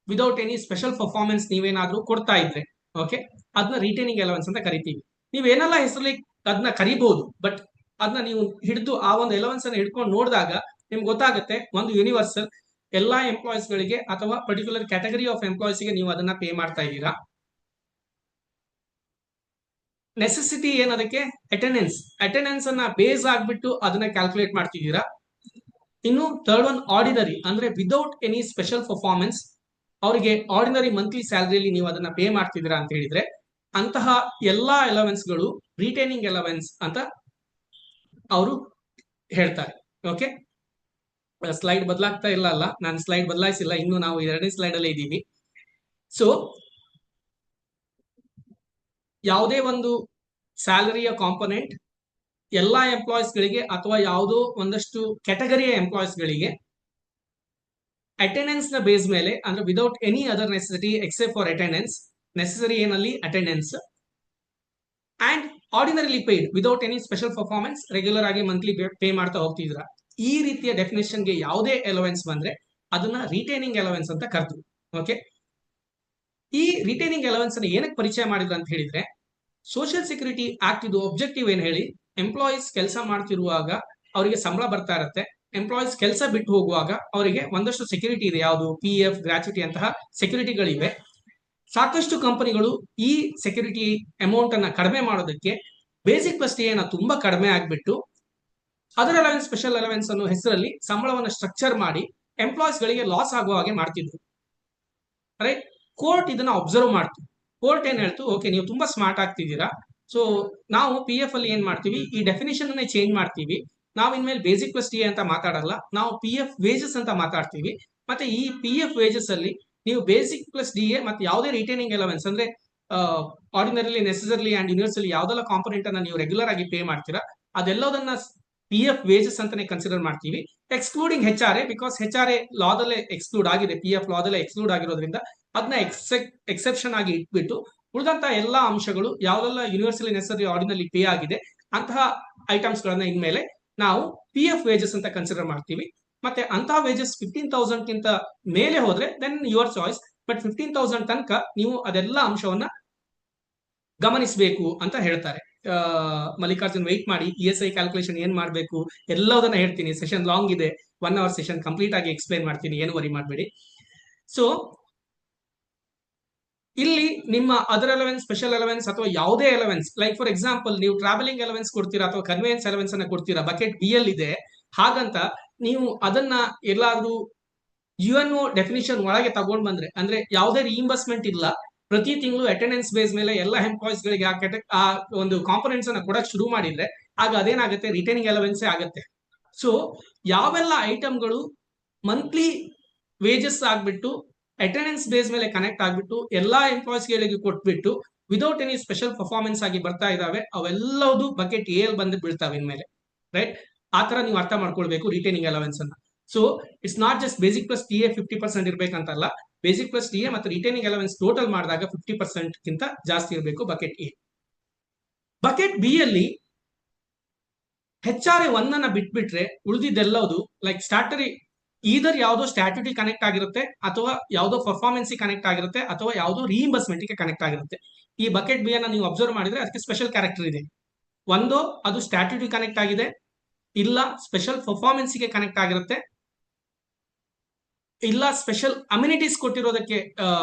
without any special performance ನೀವೇನಾದ್ರೂ ಕೊಡ್ತಾ ಇದ್ರೆ, ಓಕೆ, ಅದನ್ನ ರಿಟೈನಿಂಗ್ ಅಲವೆನ್ಸ್ ಅಂತ ಕರಿತೀವಿ. ನೀವೇನೆಲ್ಲ ಹೆಸರಲ್ಲಿ ಅದನ್ನ ಕರಿಬಹುದು, ಬಟ್ ಅದನ್ನ ನೀವು ಹಿಡಿದು ಆ ಒಂದು ಎಲವೆನ್ಸ್ ಅನ್ನ ಹಿಡ್ಕೊಂಡು ನೋಡಿದಾಗ ನಿಮ್ಗೆ ಗೊತ್ತಾಗುತ್ತೆ, ಒಂದು ಯೂನಿವರ್ಸಲ್ ಎಲ್ಲಾ ಎಂಪ್ಲಾಯೀಸ್ ಗಳಿಗೆ ಅಥವಾ ಪರ್ಟಿಕ್ಯುಲರ್ ಕ್ಯಾಟಗರಿ ಆಫ್ ಎಂಪ್ಲಾಯೀಸ್ ಗೆ ನೀವು ಅದನ್ನ ಪೇ ಮಾಡ್ತಾ ಇದ್ದೀರಾ. ನೆಸೆಸಿಟಿ ಏನದಕ್ಕೆ? ಅಟೆಂಡೆನ್ಸ್ ಅನ್ನ ಬೇಸ್ ಆಗ್ಬಿಟ್ಟು ಅದನ್ನ ಕ್ಯಾಲ್ಕುಲೇಟ್ ಮಾಡ್ತಿದ್ದೀರಾ. ಇನ್ನು ಥರ್ಡ್ ಒನ್ ಆರ್ಡಿನರಿ, ಅಂದ್ರೆ ವಿದೌಟ್ ಎನಿ ಸ್ಪೆಷಲ್ ಪರ್ಫಾರ್ಮೆನ್ಸ್ ಅವರಿಗೆ ಆರ್ಡಿನರಿ ಮಂತ್ಲಿ ಸ್ಯಾಲರಿಯಲ್ಲಿ ನೀವು ಅದನ್ನ ಪೇ ಮಾಡ್ತಿದ್ದೀರಾ ಅಂತ ಹೇಳಿದ್ರೆ, ಅಂತಹ ಎಲ್ಲಾ ಅಲವೆನ್ಸ್ಗಳು ರಿಟೈನಿಂಗ್ ಅಲವೆನ್ಸ್ ಅಂತ ಅವರು ಹೇಳ್ತಾರೆ. ಓಕೆ, ಸ್ಲೈಡ್ ಬದಲಾಗ್ತಾ ಇಲ್ಲ ಅಲ್ಲ? ನಾನು ಸ್ಲೈಡ್ ಬದಲಾಯಿಸಿಲ್ಲ, ಇನ್ನು ನಾವು 2ನೇ ಸ್ಲೈಡ್ ಅಲ್ಲೇ ಇದ್ದೀವಿ. ಸೊ ಯಾವುದೇ ಒಂದು ಸ್ಯಾಲರಿಯ ಕಾಂಪೊನೆಂಟ್ ಎಲ್ಲಾ ಎಂಪ್ಲಾಯೀಸ್ ಗಳಿಗೆ ಅಥವಾ ಯಾವುದೋ ಒಂದಷ್ಟು ಕೆಟಗರಿಯ ಎಂಪ್ಲಾಯೀಸ್ ಗಳಿಗೆ ಅಟೆಂಡೆನ್ಸ್ ನ ಬೇಸ್ ಮೇಲೆ, ಅಂದ್ರೆ without any other necessity except for attendance, necessary ಏನಲ್ಲಿ attendance, and ordinarily paid without any special performance, regular ಆಗಿ ಮಂತ್ಲಿ ಪೇ ಮಾಡ್ತಾ ಹೋಗ್ತಿದ್ರ. ಈ ರೀತಿಯ ಡೆಫಿನೇಷನ್ಗೆ ಯಾವುದೇ ಎಲವೆನ್ಸ್ ಬಂದ್ರೆ ಅದನ್ನ ರಿಟೈನಿಂಗ್ ಎಲವೆನ್ಸ್ ಅಂತ ಕರೆದ್ರು. ಓಕೆ, ಈ ರಿಟೈನಿಂಗ್ ಎಲವೆನ್ಸ್ ಅನ್ನು ಏನಕ್ಕೆ ಪರಿಚಯ ಮಾಡಿದ್ರು ಅಂತ ಹೇಳಿದ್ರೆ, ಸೋಷಿಯಲ್ ಸೆಕ್ಯೂರಿಟಿ ಆಕ್ಟ್ ಇದು ಒಬ್ಜೆಕ್ಟಿವ್ ಏನ್ ಹೇಳಿ, ಎಂಪ್ಲಾಯೀಸ್ ಕೆಲಸ ಮಾಡ್ತಿರುವಾಗ ಅವರಿಗೆ ಸಂಬಳ ಬರ್ತಾ ಇರುತ್ತೆ, ಎಂಪ್ಲಾಯೀಸ್ ಕೆಲಸ ಬಿಟ್ಟು ಹೋಗುವಾಗ ಅವರಿಗೆ ಒಂದಷ್ಟು ಸೆಕ್ಯೂರಿಟಿ ಇದೆ, ಯಾವುದು PF, ಗ್ರಾಚ್ಯುಟಿ ಅಂತಹ ಸೆಕ್ಯೂರಿಟಿಗಳಿವೆ. ಸಾಕಷ್ಟು ಕಂಪನಿಗಳು ಈ ಸೆಕ್ಯೂರಿಟಿ ಅಮೌಂಟ್ ಅನ್ನ ಕಡಿಮೆ ಮಾಡೋದಕ್ಕೆ ಬೇಸಿಕ್ ಪ್ಲಸ್ ಟಿಎನ ತುಂಬಾ ಕಡಿಮೆ ಆಗ್ಬಿಟ್ಟು ಅದರ್ ಅಲವೆನ್ಸ್, ಸ್ಪೆಷಲ್ ಅಲವೆನ್ಸ್ ಅನ್ನೋ ಹೆಸರಲ್ಲಿ ಸಂಬಳವನ್ನು ಸ್ಟ್ರಕ್ಚರ್ ಮಾಡಿ ಎಂಪ್ಲಾಯೀಸ್ ಗಳಿಗೆ ಲಾಸ್ ಆಗುವ ಹಾಗೆ ಮಾಡ್ತಿದ್ರು. ರೈಟ್, ಕೋರ್ಟ್ ಇದನ್ನ ಅಬ್ಸರ್ವ್ ಮಾಡ್ತು. ಕೋರ್ಟ್ ಏನ್ ಹೇಳ್ತು, ಓಕೆ ನೀವು ತುಂಬಾ ಸ್ಮಾರ್ಟ್ ಆಗ್ತಿದ್ದೀರಾ, ಸೊ ನಾವು PF ಅಲ್ಲಿ ಏನ್ ಮಾಡ್ತೀವಿ, ಈ ಡೆಫಿನೇಷನ್ ಅನ್ನೇ ಚೇಂಜ್ ಮಾಡ್ತೀವಿ. ನಾವು ಇನ್ಮೇಲೆ ಬೇಸಿಕ್ ಪ್ಲಸ್ ಟಿ ಅಂತ ಮಾತಾಡಲ್ಲ, ನಾವು PF ವೇಜಸ್ ಅಂತ ಮಾತಾಡ್ತೀವಿ. ಮತ್ತೆ ಈ PF ವೇಜಸ್ ಅಲ್ಲಿ ನೀವು ಬೇಸಿಕ್ ಪ್ಲಸ್ DA ಮತ್ತೆ ಯಾವುದೇ ರಿಟೈನಿಂಗ್ ಎಲವೆನ್ಸ್ ಅಂದ್ರೆ ಆರ್ಡಿನರಿಲಿ, ನೆಸೆಸರ್ಲಿ ಅಂಡ್ ಯೂನಿವರ್ಸಲಿ ಯಾವ್ದೆಲ್ಲ ಕಾಂಪೊನೆಂಟ್ ಅನ್ನ ನೀವು ರೆಗ್ಯುಲರ್ ಆಗಿ ಪೇ ಮಾಡ್ತೀರಾ ಅದೆಲ್ಲದನ್ನ PF ವೇಜಸ್ ಅಂತಾನೆ ಕನ್ಸಿಡರ್ ಮಾಡ್ತೀವಿ, ಎಕ್ಸ್ಕ್ಲೂಡಿಂಗ್ HRA, ಬಿಕಾಸ್ HRA ಲಾದಲ್ಲೇ ಎಕ್ಸ್ಕ್ಲೂಡ್ ಆಗಿದೆ, PF ಲಾದಲ್ಲೇ ಎಕ್ಸ್ಕ್ಲೂಡ್ ಆಗಿರೋದ್ರಿಂದ ಅದನ್ನ ಎಕ್ಸೆಪ್ಷನ್ ಆಗಿ ಇಟ್ಬಿಟ್ಟು ಉಳಿದಂತ ಎಲ್ಲಾ ಅಂಶಗಳು ಯಾವ್ದೆಲ್ಲ ಯೂನಿವರ್ಸಲಿ, ನೆಸೆಸರಿ, ಆರ್ಡಿನರಿ ಪೇ ಆಗಿದೆ ಅಂತಹ ಐಟಮ್ಸ್ ಗಳನ್ನ ಇನ್ಮೇಲೆ ನಾವು PF ವೇಜಸ್ ಅಂತ ಕನ್ಸಿಡರ್ ಮಾಡ್ತೀವಿ. ಮತ್ತೆ ಅಂತಹ ವೇಜಸ್ 15,000 ಗಿಂತ ಮೇಲೆ ಹೋದ್ರೆ ದೆನ್ ಯುವರ್ ಚಾಯ್ಸ್, ಬಟ್ 15,000 ತನಕ ನೀವು ಅದೆಲ್ಲ ಅಂಶವನ್ನ ಗಮನಿಸಬೇಕು ಅಂತ ಹೇಳ್ತಾರೆ. ಮಲ್ಲಿಕಾರ್ಜುನ್ ವೆಯ್ಟ್ ಮಾಡಿ, ESI ಕ್ಯಾಲ್ಕುಲೇಷನ್ ಏನ್ ಮಾಡಬೇಕು ಎಲ್ಲದನ್ನ ಹೇಳ್ತೀನಿ. ಸೆಷನ್ ಲಾಂಗ್ ಇದೆ, 1 hour ಸೆಷನ್ ಕಂಪ್ಲೀಟ್ ಆಗಿ ಎಕ್ಸ್ಪ್ಲೈನ್ ಮಾಡ್ತೀನಿ, ಏನು ವರಿ ಮಾಡಬೇಡಿ. ಸೊ ಇಲ್ಲಿ ನಿಮ್ಮ ಅದರ್ ಅಲವೆನ್ಸ್, ಸ್ಪೆಷಲ್ ಅಲವೆನ್ಸ್ ಅಥವಾ ಯಾವುದೇ ಅಲವೆನ್ಸ್, ಲೈಕ್ ಫಾರ್ ಎಕ್ಸಾಂಪಲ್ ನೀವು ಟ್ರಾವೆಲಿಂಗ್ ಅಲವೆನ್ಸ್ ಕೊಡ್ತೀರಾ ಅಥವಾ ಕನ್ವೇಯನ್ಸ್ ಅಲವೆನ್ಸ್ ಅನ್ನ ಕೊಡ್ತೀರಾ, ಬಕೆಟ್ B ಅಲ್ಲಿ ಇದೆ, ಹಾಗಂತ ನೀವು ಅದನ್ನ ಎಲ್ಲಾದ್ರೂ UNO ಡೆಫಿನಿಷನ್ ಒಳಗೆ ತಗೊಂಡ್ ಬಂದ್ರೆ, ಅಂದ್ರೆ ಯಾವುದೇ ರಿಇಂಬರ್ಸ್ಮೆಂಟ್ ಇಲ್ಲ, ಪ್ರತಿ ತಿಂಗಳು ಅಟೆಂಡೆನ್ಸ್ ಬೇಸ್ ಮೇಲೆ ಎಲ್ಲ ಎಂಪ್ಲಾಯೀಸ್ ಗಳಿಗೆ ಆ ಒಂದು ಕಾಂಪೊನೆಂಟ್ಸ್ ಅನ್ನ ಕೊಡಕ್ ಶುರು ಮಾಡಿದ್ರೆ ಆಗ ಅದೇನಾಗುತ್ತೆ, ರಿಟೈನಿಂಗ್ ಅಲವೆನ್ಸ್ ಆಗುತ್ತೆ. ಸೊ ಯಾವೆಲ್ಲ ಐಟಮ್ಗಳು ಮಂತ್ಲಿ ವೇಜಸ್ ಆಗ್ಬಿಟ್ಟು ಅಟೆಂಡೆನ್ಸ್ ಬೇಸ್ ಮೇಲೆ ಕನೆಕ್ಟ್ ಆಗ್ಬಿಟ್ಟು ಎಲ್ಲಾ ಎಂಪ್ಲಾಯೀಸ್ ಗಳಿಗೆ ಕೊಟ್ಬಿಟ್ಟು ವಿದೌಟ್ ಎನಿ ಸ್ಪೆಷಲ್ ಪರ್ಫಾರ್ಮೆನ್ಸ್ ಆಗಿ ಬರ್ತಾ ಇದಾವೆ, ಅವೆಲ್ಲವೂ ಬಕೆಟ್ ಎಲ್ ಬಂದು ಬೀಳ್ತಾವೆ ಇನ್ಮೇಲೆ. ರೈಟ್, ಆತರ ನೀವು ಅರ್ಥ ಮಾಡ್ಕೊಳ್ಬೇಕು ರಿಟೈನಿಂಗ್ ಅಲವೆನ್ಸ್ ಅನ್ನ. So it's not just basic plus TA 50% ಇರ್ಬೇಕಂತಲ್ಲ, ಬೇಸಿಕ್ ಪ್ಲಸ್ TA ಮತ್ತು ರಿಟೈನಿಂಗ್ ಅಲವೆನ್ಸ್ ಟೋಟಲ್ ಮಾಡಿದಾಗ 50% ಗಿಂತ ಜಾಸ್ತಿ ಇರಬೇಕು ಬಕೆಟ್ A. ಬಕೆಟ್ B ಅಲ್ಲಿ HRA 1 ಅನ್ನ ಬಿಟ್ಬಿಟ್ರೆ ಉಳಿದಿದ್ದೆಲ್ಲವುದು ಲೈಕ್ ಸ್ಟ್ಯಾಟರಿ, ಈದರ್ ಯಾವುದೋ ಸ್ಟ್ಯಾಟ್ಯೂಟಿ ಕನೆಕ್ಟ್ ಆಗಿರುತ್ತೆ, ಅಥವಾ ಯಾವುದೋ ಪರ್ಫಾರ್ಮೆನ್ಸ್ ಕನೆಕ್ಟ್ ಆಗಿರುತ್ತೆ, ಅಥವಾ ಯಾವುದೋ ರಿಇಂಬರ್ಸ್ಮೆಂಟ್ ಗೆ ಕನೆಕ್ಟ್ ಆಗಿರುತ್ತೆ. ಈ ಬಕೆಟ್ B ಅನ್ನ ನೀವು ಅಬ್ಸರ್ವ್ ಮಾಡಿದ್ರೆ ಅದಕ್ಕೆ ಸ್ಪೆಷಲ್ ಕ್ಯಾರೆಕ್ಟರ್ ಇದೆ. ಒಂದು, ಅದು ಸ್ಟ್ಯಾಟ್ಯೂಟಿ ಕನೆಕ್ಟ್ ಆಗಿದೆ, ಇಲ್ಲ ಸ್ಪೆಷಲ್ ಪರ್ಫಾರ್ಮೆನ್ಸ್ ಗೆ ಕನೆಕ್ಟ್ ಆಗಿರುತ್ತೆ, ಇಲ್ಲ ಸ್ಪೆಷಲ್ ಅಮ್ಯುನಿಟೀಸ್ ಕೊಟ್ಟಿರೋದಕ್ಕೆ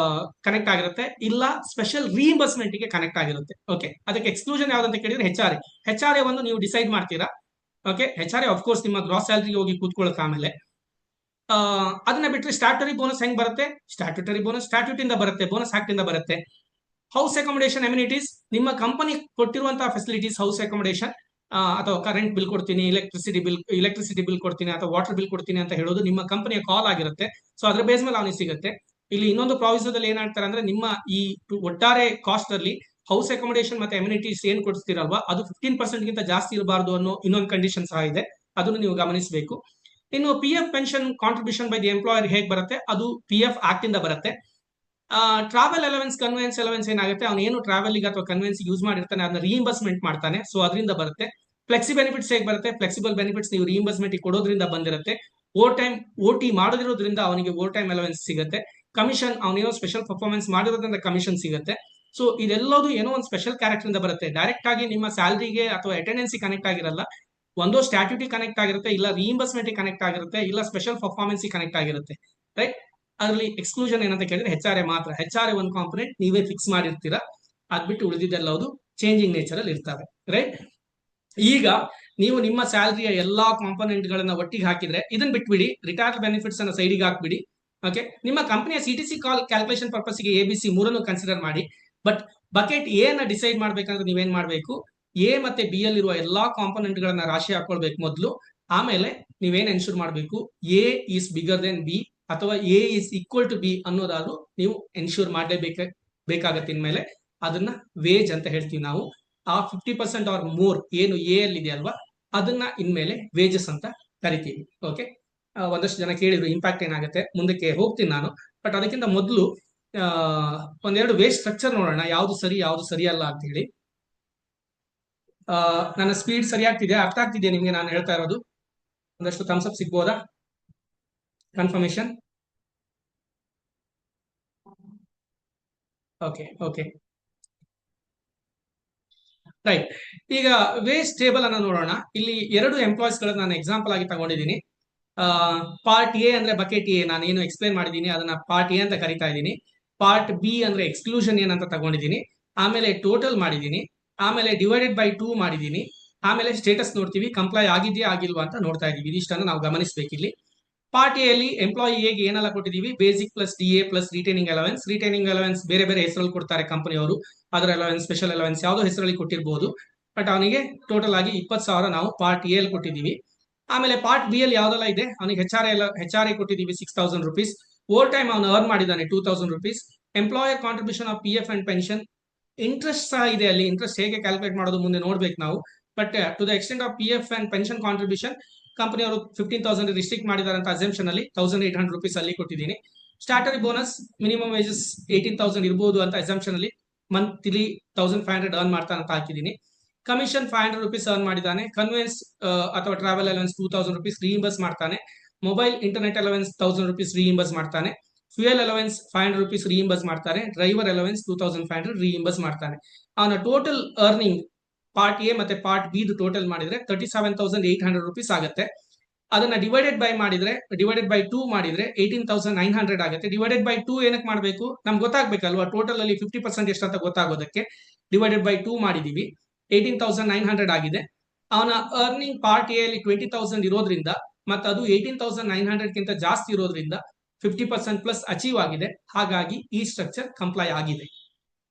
ಕನೆಕ್ಟ್ ಆಗಿರುತ್ತೆ, ಇಲ್ಲ ಸ್ಪೆಷಲ್ ರಿಇಂಬರ್ಸ್ಮೆಂಟ್ ಗೆ ಕನೆಕ್ಟ್ ಆಗಿರುತ್ತೆ. ಓಕೆ, ಅದಕ್ಕೆ ಎಕ್ಸ್ಕ್ಲೂಷನ್ ಯಾವ್ದಂತ ಕೇಳಿದ್ರೆ HRA ಒಂದು ನೀವು ಡಿಸೈಡ್ ಮಾಡ್ತೀರಾ. ಓಕೆ, HRA ಆಫ್ ಕೋರ್ಸ್ ನಿಮ್ಮ ಗ್ರಾಸ್ ಸ್ಯಾಲರಿಗೆ ಹೋಗಿ ಕೂತ್ಕೊಳ್ಳುತ್ತೆ. ಆಮೇಲೆ ಅದನ್ನ ಬಿಟ್ಟರೆ ಸ್ಟ್ಯಾಟ್ಯೂಟರಿ ಬೋನಸ್ ಹೆಂಗ್ ಬರುತ್ತೆ, ಸ್ಟ್ಯಾಟ್ಯೂಟರಿ ಬೋನಸ್ ಸ್ಟ್ಯಾಟ್ಯೂಟ್ ಇಂದ ಬರುತ್ತೆ, ಬೋನಸ್ ಆಕ್ಟ್ ಇಂದ ಬರುತ್ತೆ. ಹೌಸ್ ಅಕಾಮಡೇಷನ್ ಅಮ್ಯುನಿಟೀಸ್, ನಿಮ್ಮ ಕಂಪನಿ ಕೊಟ್ಟಿರುವಂತಹ ಫೆಸಿಲಿಟೀಸ್, ಹೌಸ್ ಅಕಾಮಡೇಷನ್ ಅಥವಾ ಕರೆಂಟ್ ಬಿಲ್ ಕೊಡ್ತೀನಿ, ಎಲೆಕ್ಟ್ರಿಸಿಟಿ ಬಿಲ್ ಕೊಡ್ತೀನಿ, ಅಥವಾ ವಾಟರ್ ಬಿಲ್ ಕೊಡ್ತೀನಿ ಅಂತ ಹೇಳೋದು ನಿಮ್ಮ ಕಂಪನಿಯ ಕಾಲ್ ಆಗಿರುತ್ತೆ. ಸೊ ಅದ್ರ ಬೇಸ್ ಮೇಲೆ ಅವನಿಗೆ ಸಿಗುತ್ತೆ. ಇಲ್ಲಿ ಇನ್ನೊಂದು ಪ್ರಾವಿಸದಲ್ಲಿ ಏನಾಗ್ತಾರೆ ಅಂದ್ರೆ, ನಿಮ್ಮ ಈ ಒಟ್ಟಾರೆ ಕಾಸ್ಟ್ ಅಲ್ಲಿ ಹೌಸ್ ಅಕಾಮಡೇಷನ್ ಮತ್ತೆ ಅಮ್ಯುನಿಟೀಸ್ ಏನ್ ಕೊಡ್ತೀರಲ್ವಾ ಅದು 15% ಗಿಂತ ಜಾಸ್ತಿ ಇರಬಾರ್ದು ಅನ್ನೋ ಇನ್ನೊಂದು ಕಂಡೀಷನ್ ಸಹ ಇದೆ, ಅದನ್ನು ನೀವು ಗಮನಿಸಬೇಕು. ಇನ್ನು PF pension contribution by the employer ಹೇಗೆ ಬರುತ್ತೆ, ಅದು PF ಆಕ್ಟ್ ಇಂದ ಬರುತ್ತೆ. ಟ್ರಾವೆಲ್ ಅಲವೆನ್ಸ್, ಕನ್ವೆನ್ಸ್ ಅಲವೆನ್ಸ್ ಏನಾಗುತ್ತೆ, ಅವನು ಏನು ಟ್ರಾವೆಲ್ ಅಥವಾ ಕನ್ವೆನ್ಸ್ ಯೂಸ್ ಮಾಡಿರ್ತಾನೆ ಅದನ್ನ ರಿಇಂಬರ್ಸ್ಮೆಂಟ್ ಮಾಡ್ತಾನೆ, ಸೊ ಅದರಿಂದ ಬರುತ್ತೆ. ಫ್ಲೆಕ್ಸಿ ಬೆನಿಫಿಟ್ಸ್ ಹೇಗೆ ಬರುತ್ತೆ, ಫ್ಲೆಕ್ಸಿಬಲ್ ಬೆನಿಫಿಟ್ಸ್ ನೀವು ರಿಇಂಬರ್ಸ್ಮೆಂಟ್ ಕೊಡೋದ್ರಿಂದ ಬಂದಿರುತ್ತೆ. OT ಮಾಡೋದಿರೋದ್ರಿಂದ ಅವನಿಗೆ ಟೈಮ್ ಅಲವೆನ್ಸ್ ಸಿಗುತ್ತೆ. ಕಮಿಷನ್, ಅವನೇನೋ ಸ್ಪೆಷಲ್ ಪರ್ಫಾರ್ಮೆನ್ಸ್ ಮಾಡಿರೋದ್ರಿಂದ ಕಮಿಷನ್ ಸಿಗುತ್ತೆ. ಸೊ ಇದೆಲ್ಲದು ಏನೋ ಒಂದು ಸ್ಪೆಷಲ್ ಕ್ಯಾರೆಕ್ಟರ್ ಇಂದ ಬರುತ್ತೆ, ಡೈರೆಕ್ಟ್ ಆಗಿ ನಿಮ್ಮ ಸ್ಯಾಲರಿಗೆ ಅಥವಾ ಅಟೆಂಡೆನ್ಸ್ ಕನೆಕ್ಟ್ ಆಗಿರಲ್ಲ. ಒಂದೋ ಸ್ಟ್ಯಾಟ್ಯೂಟಿ ಕನೆಕ್ಟ್ ಆಗಿರುತ್ತೆ, ಇಲ್ಲ ರಿಇಂಬರ್ಸ್ಮೆಂಟ್ ಕನೆಕ್ಟ್ ಆಗಿರುತ್ತೆ, ಇಲ್ಲ ಸ್ಪೆಷಲ್ ಪರ್ಫಾರ್ಮೆನ್ಸ್ ಕನೆಕ್ಟ್ ಆಗಿರುತ್ತೆ. ರೈಟ್, ಅದರಲ್ಲಿ ಎಕ್ಸ್ಕ್ಲೂಷನ್ ಏನಂತ ಕೇಳಿದ್ರೆ HRA ಮಾತ್ರ. HRA ಒಂದು ಕಾಂಪೊನೆಂಟ್ ನೀವೇ ಫಿಕ್ಸ್ ಮಾಡಿರ್ತೀರಾ, ಅದ್ಬಿಟ್ಟು ಉಳಿದಿದ್ದೆಲ್ಲವುದು ಚೇಂಜಿಂಗ್ ನೇಚರ್ ಅಲ್ಲಿ ಇರ್ತವೆ. ರೈಟ್, ಈಗ ನೀವು ನಿಮ್ಮ ಸ್ಯಾಲರಿಯ ಎಲ್ಲಾ ಕಾಂಪೊನೆಂಟ್ ಗಳನ್ನ ಒಟ್ಟಿಗೆ ಹಾಕಿದ್ರೆ, ಇದನ್ನ ಬಿಟ್ಬಿಡಿ, ರಿಟೈರ್ಡ್ ಬೆನಿಫಿಟ್ಸ್ ಅನ್ನ ಸೈಡಿಗೆ ಹಾಕ್ಬಿಡಿ. ಓಕೆ, ನಿಮ್ಮ ಕಂಪನಿಯ CTC ಕ್ಯಾಲ್ಕುಲೇಷನ್ ಪರ್ಪಸ್ ಗೆ ABC ಮೂರನ್ನು ಕನ್ಸಿಡರ್ ಮಾಡಿ. ಬಟ್ ಬಕೆಟ್ A ನ ಡಿಸೈಡ್ ಮಾಡ್ಬೇಕಂದ್ರೆ ನೀವೇನ್ ಮಾಡ್ಬೇಕು, A ಮತ್ತೆ B ಅಲ್ಲಿರುವ ಎಲ್ಲಾ ಕಾಂಪೊನೆಂಟ್ ಗಳನ್ನ ರಾಶಿ ಹಾಕೊಳ್ಬೇಕು ಮೊದಲು. ಆಮೇಲೆ ನೀವೇನ್ ಎನ್ಶೂರ್ ಮಾಡಬೇಕು, A is bigger than B ಅಥವಾ A is equal to B ಅನ್ನೋದಾದ್ರೂ ನೀವು ಎನ್ಶೂರ್ ಮಾಡಲೇಬೇಕಾಗತ್ತೆ. ಇನ್ಮೇಲೆ ಅದನ್ನ ವೇಜ್ ಅಂತ ಹೇಳ್ತೀವಿ ನಾವು. ಆ 50% ಆರ್ ಮೋರ್ ಏನು A ಅಲ್ಲಿ ಇದೆ ಅಲ್ವಾ, ಅದನ್ನ ಇನ್ಮೇಲೆ ವೇಜಸ್ ಅಂತ ಕರಿತೀವಿ. ಓಕೆ, ಒಂದಷ್ಟು ಜನ ಕೇಳಿದ್ರು ಇಂಪ್ಯಾಕ್ಟ್ ಏನಾಗುತ್ತೆ, ಮುಂದಕ್ಕೆ ಹೋಗ್ತೀನಿ ನಾನು. ಬಟ್ ಅದಕ್ಕಿಂತ ಮೊದಲು ಒಂದೆರಡು ವೇಜ್ ಸ್ಟ್ರಕ್ಚರ್ ನೋಡೋಣ, ಯಾವ್ದು ಸರಿ ಯಾವ್ದು ಸರಿಯಲ್ಲ ಅಂತ ಹೇಳಿ. ನನ್ನ ಸ್ಪೀಡ್ ಸರಿಯಾಗ್ತಿದೆ, ಅರ್ಥ ಆಗ್ತಿದೆ ನಿಮ್ಗೆ ನಾನು ಹೇಳ್ತಾ ಇರೋದು? ಒಂದಷ್ಟು ಥಮ್ಸ್ ಅಪ್ ಸಿಗ್ಬೋದಾ? ಕನ್ಫರ್ಮೇಶನ್. Okay okay right. ಈಗ ವೇಜ್ ಟೇಬಲ್ ಅನ್ನ ನೋಡೋಣ. ಇಲ್ಲಿ ಎರಡು ಎಂಪ್ಲಾಯ್ಸ್ ಗಳನ್ನ ನಾನು ಎಕ್ಸಾಂಪಲ್ ಆಗಿ ತಗೊಂಡಿದ್ದೀನಿ. ಪಾರ್ಟ್ ಎ ಅಂದ್ರೆ ಬಕೆಟ್ ಎ, ನಾನು ಏನು ಎಕ್ಸ್ಪ್ಲೇನ್ ಮಾಡಿದ್ದೀನಿ ಅದನ್ನ ಪಾರ್ಟ್ ಎ ಅಂತ ಕರಿತಾ ಇದ್ದೀನಿ. ಪಾರ್ಟ್ ಬಿ ಅಂದ್ರೆ ಎಕ್ಸ್ಕ್ಲೂಷನ್ ಏನಂತ ತಗೊಂಡಿದ್ದೀನಿ. ಆಮೇಲೆ ಟೋಟಲ್ ಮಾಡಿದ್ದೀನಿ. ಆಮೇಲೆ ಡಿವೈಡೆಡ್ ಬೈ 2 ಮಾಡಿದ್ದೀನಿ. ಆಮೇಲೆ ಸ್ಟೇಟಸ್ ನೋಡ್ತೀವಿ, ಕಂಪ್ಲೈ ಆಗಿದೆಯಾ ಆಗಿಲ್ವಾ ಅಂತ ನೋಡ್ತಾ ಇದೀವಿ. ಇದಿಷ್ಟನ್ನು ನಾವು ಗಮನಿಸಬೇಕಿಲ್ಲಿ. ಪಾರ್ಟ್ ಎ ಅಲ್ಲಿ ಎಂಪ್ಲಾಯಿ ಎಗೆ ಏನೆಲ್ಲ ಕೊಟ್ಟಿದ್ದೀವಿ, basic plus D A plus retaining allowance. Retaining allowance ಬೇರೆ ಬೇರೆ ಹೆಸರಲ್ಲಿ ಕೊಡ್ತಾರೆ ಕಂಪನಿಯವರು, ಅದರ ಅಲವೆನ್ಸ್ ಸ್ಪೆಷಲ್ ಅಲವೆನ್ಸ್ ಯಾವುದೋ ಹೆಸರಲ್ಲಿ ಕೊಟ್ಟಿರಬಹುದು. ಬಟ್ ಅವನಿಗೆ ಟೋಟಲ್ ಆಗಿ 20,000 ನಾವು ಪಾರ್ಟ್ ಎ ಅಲ್ಲಿ ಕೊಟ್ಟಿದ್ದೀವಿ. ಆಮೇಲೆ ಪಾರ್ಟ್ ಬಿ ಅಲ್ಲಿ ಯಾವ್ದೆಲ್ಲ ಇದೆ, ಅವನಿಗೆ ಹೆಚ್ ಆರ್ ಎ ಕೊಟ್ಟಿದ್ದೀವಿ 6,000 rupees. ಓವರ್ ಟೈಮ್ ಅವನು ಅರ್ನ್ ಮಾಡಿದ್ದಾನೆ 2,000 rupees. Employer contribution of P F and pension, interest ಸಹ ಇದೆ ಅಲ್ಲಿ. ಇಂಟ್ರೆಸ್ಟ್ ಹೇಗೆ ಕ್ಯಾಲ್ಕುಲೇಟ್ ಮಾಡೋದು ಮುಂದೆ ನೋಡ್ಬೇಕು ನಾವು. But to the extent of P F and pension contribution ಕಂಪನಿಯವರು 15,000 ರಿಸ್ಟ್ರಿಕ್ಟ್ ಮಾಡಿದ್ದಾರೆ ಅಂತ ಅಸೆಂಪ್ಷನ್ ಅಲ್ಲಿ 1,800 rupees ಅಲ್ಲಿ ಕೊಟ್ಟಿದ್ದೀನಿ. ಸ್ಟಾರ್ಟರಿ ಬೋನಸ್ ಮಿನಿಮಮ್ ವೇಜಸ್ 18,000 ಇರಬಹುದು ಅಂತ ಅಸೆಂಪ್ಷನ್ ಅಲ್ಲಿ ಮಂತ್ಲಿ 1,500 ಅರ್ನ್ ಮಾಡ್ತಾನೆ ಅಂತ ಹಾಕಿದ್ದೀನಿ. ಕಮಿಷನ್ 500 rupees ಅರ್ನ್ ಮಾಡಿದ್ದಾನೆ. ಕನ್ವೆನ್ಸ್ ಅಥವಾ ಟ್ರಾವೆಲ್ ಅಲವೆನ್ಸ್ 2,000 rupees ರೀಇಂಬರ್ಸ್ ಮಾಡ್ತಾನೆ. Mobile internet allowance 1,000 rupees reimburse ಮಾಡ್ತಾನೆ. ಫ್ಯೂಯಲ್ ಅಲವೆನ್ಸ್ 500 rupees ರೀಇಂಬರ್ಸ್ ಮಾಡ್ತಾರೆ. ಡ್ರೈವರ್ ಅಲವೆನ್ಸ್ 2,500 ರೀಇಂಬರ್ಸ್ ಮಾಡ್ತಾನೆ. ಅವನ ಟೋಟಲ್ ಅರ್ನಿಂಗ್ ಪಾರ್ಟ್ ಎ ಮತ್ತೆ ಪಾರ್ಟ್ ಬಿ ಟೋಟಲ್ ಮಾಡಿದ್ರೆ 37,800 rupees ಆಗುತ್ತೆ. ಅದನ್ನ ಡಿವೈಡೆಡ್ ಬೈ ಮಾಡಿದ್ರೆ, ಡಿವೈಡೆಡ್ ಬೈ 2 ಮಾಡಿದ್ರೆ 18,900 ಆಗುತ್ತೆ. ಡಿವೈಡೆಡ್ ಬೈ 2 ಏನಕ್ಕೆ ಮಾಡಬೇಕು, ನಮ್ಗೆ ಗೊತ್ತಾಗ್ಬೇಕಲ್ವಾ ಟೋಟಲ್ ಅಲ್ಲಿ 50% ಎಷ್ಟು ಅಂತ ಗೊತ್ತಾಗೋದಕ್ಕೆ. ಡಿವೈಡೆಡ್ ಬೈ 2 ಮಾಡಿದೀವಿ, 18,900 ಆಗಿದೆ. ಅವನ ಅರ್ನಿಂಗ್ ಪಾರ್ಟ್ ಎ ಅಲ್ಲಿ 20,000 ಇರೋದ್ರಿಂದ ಮತ್ತೆ ಅದು 18,900 ಗಿಂತ ಜಾಸ್ತಿ ಇರೋದ್ರಿಂದ 50% ಪ್ಲಸ್ ಅಚೀವ್ ಆಗಿದೆ. ಹಾಗಾಗಿ ಈ ಸ್ಟ್ರಕ್ಚರ್ ಕಂಪ್ಲೈ ಆಗಿದೆ.